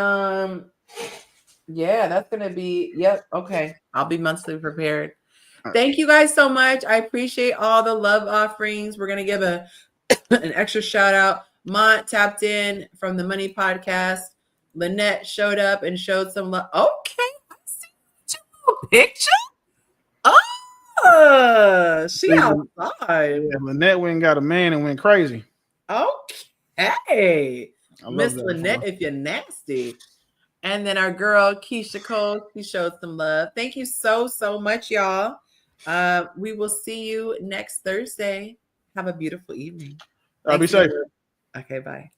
yeah, that's gonna be okay. I'll be monthly prepared. Thank you guys so much. I appreciate all the love offerings. We're gonna give an extra shout out. Mont tapped in from the Money Podcast. Lynette showed up and showed some love. Okay, I see your picture. Oh, she outside. Yeah, Lynette went and got a man and went crazy. Okay, Miss Lynette, if you're nasty. And then our girl Keisha Cole, she showed some love. Thank you so much, y'all. We will see you next Thursday. Have a beautiful evening. Be safe. Okay, bye.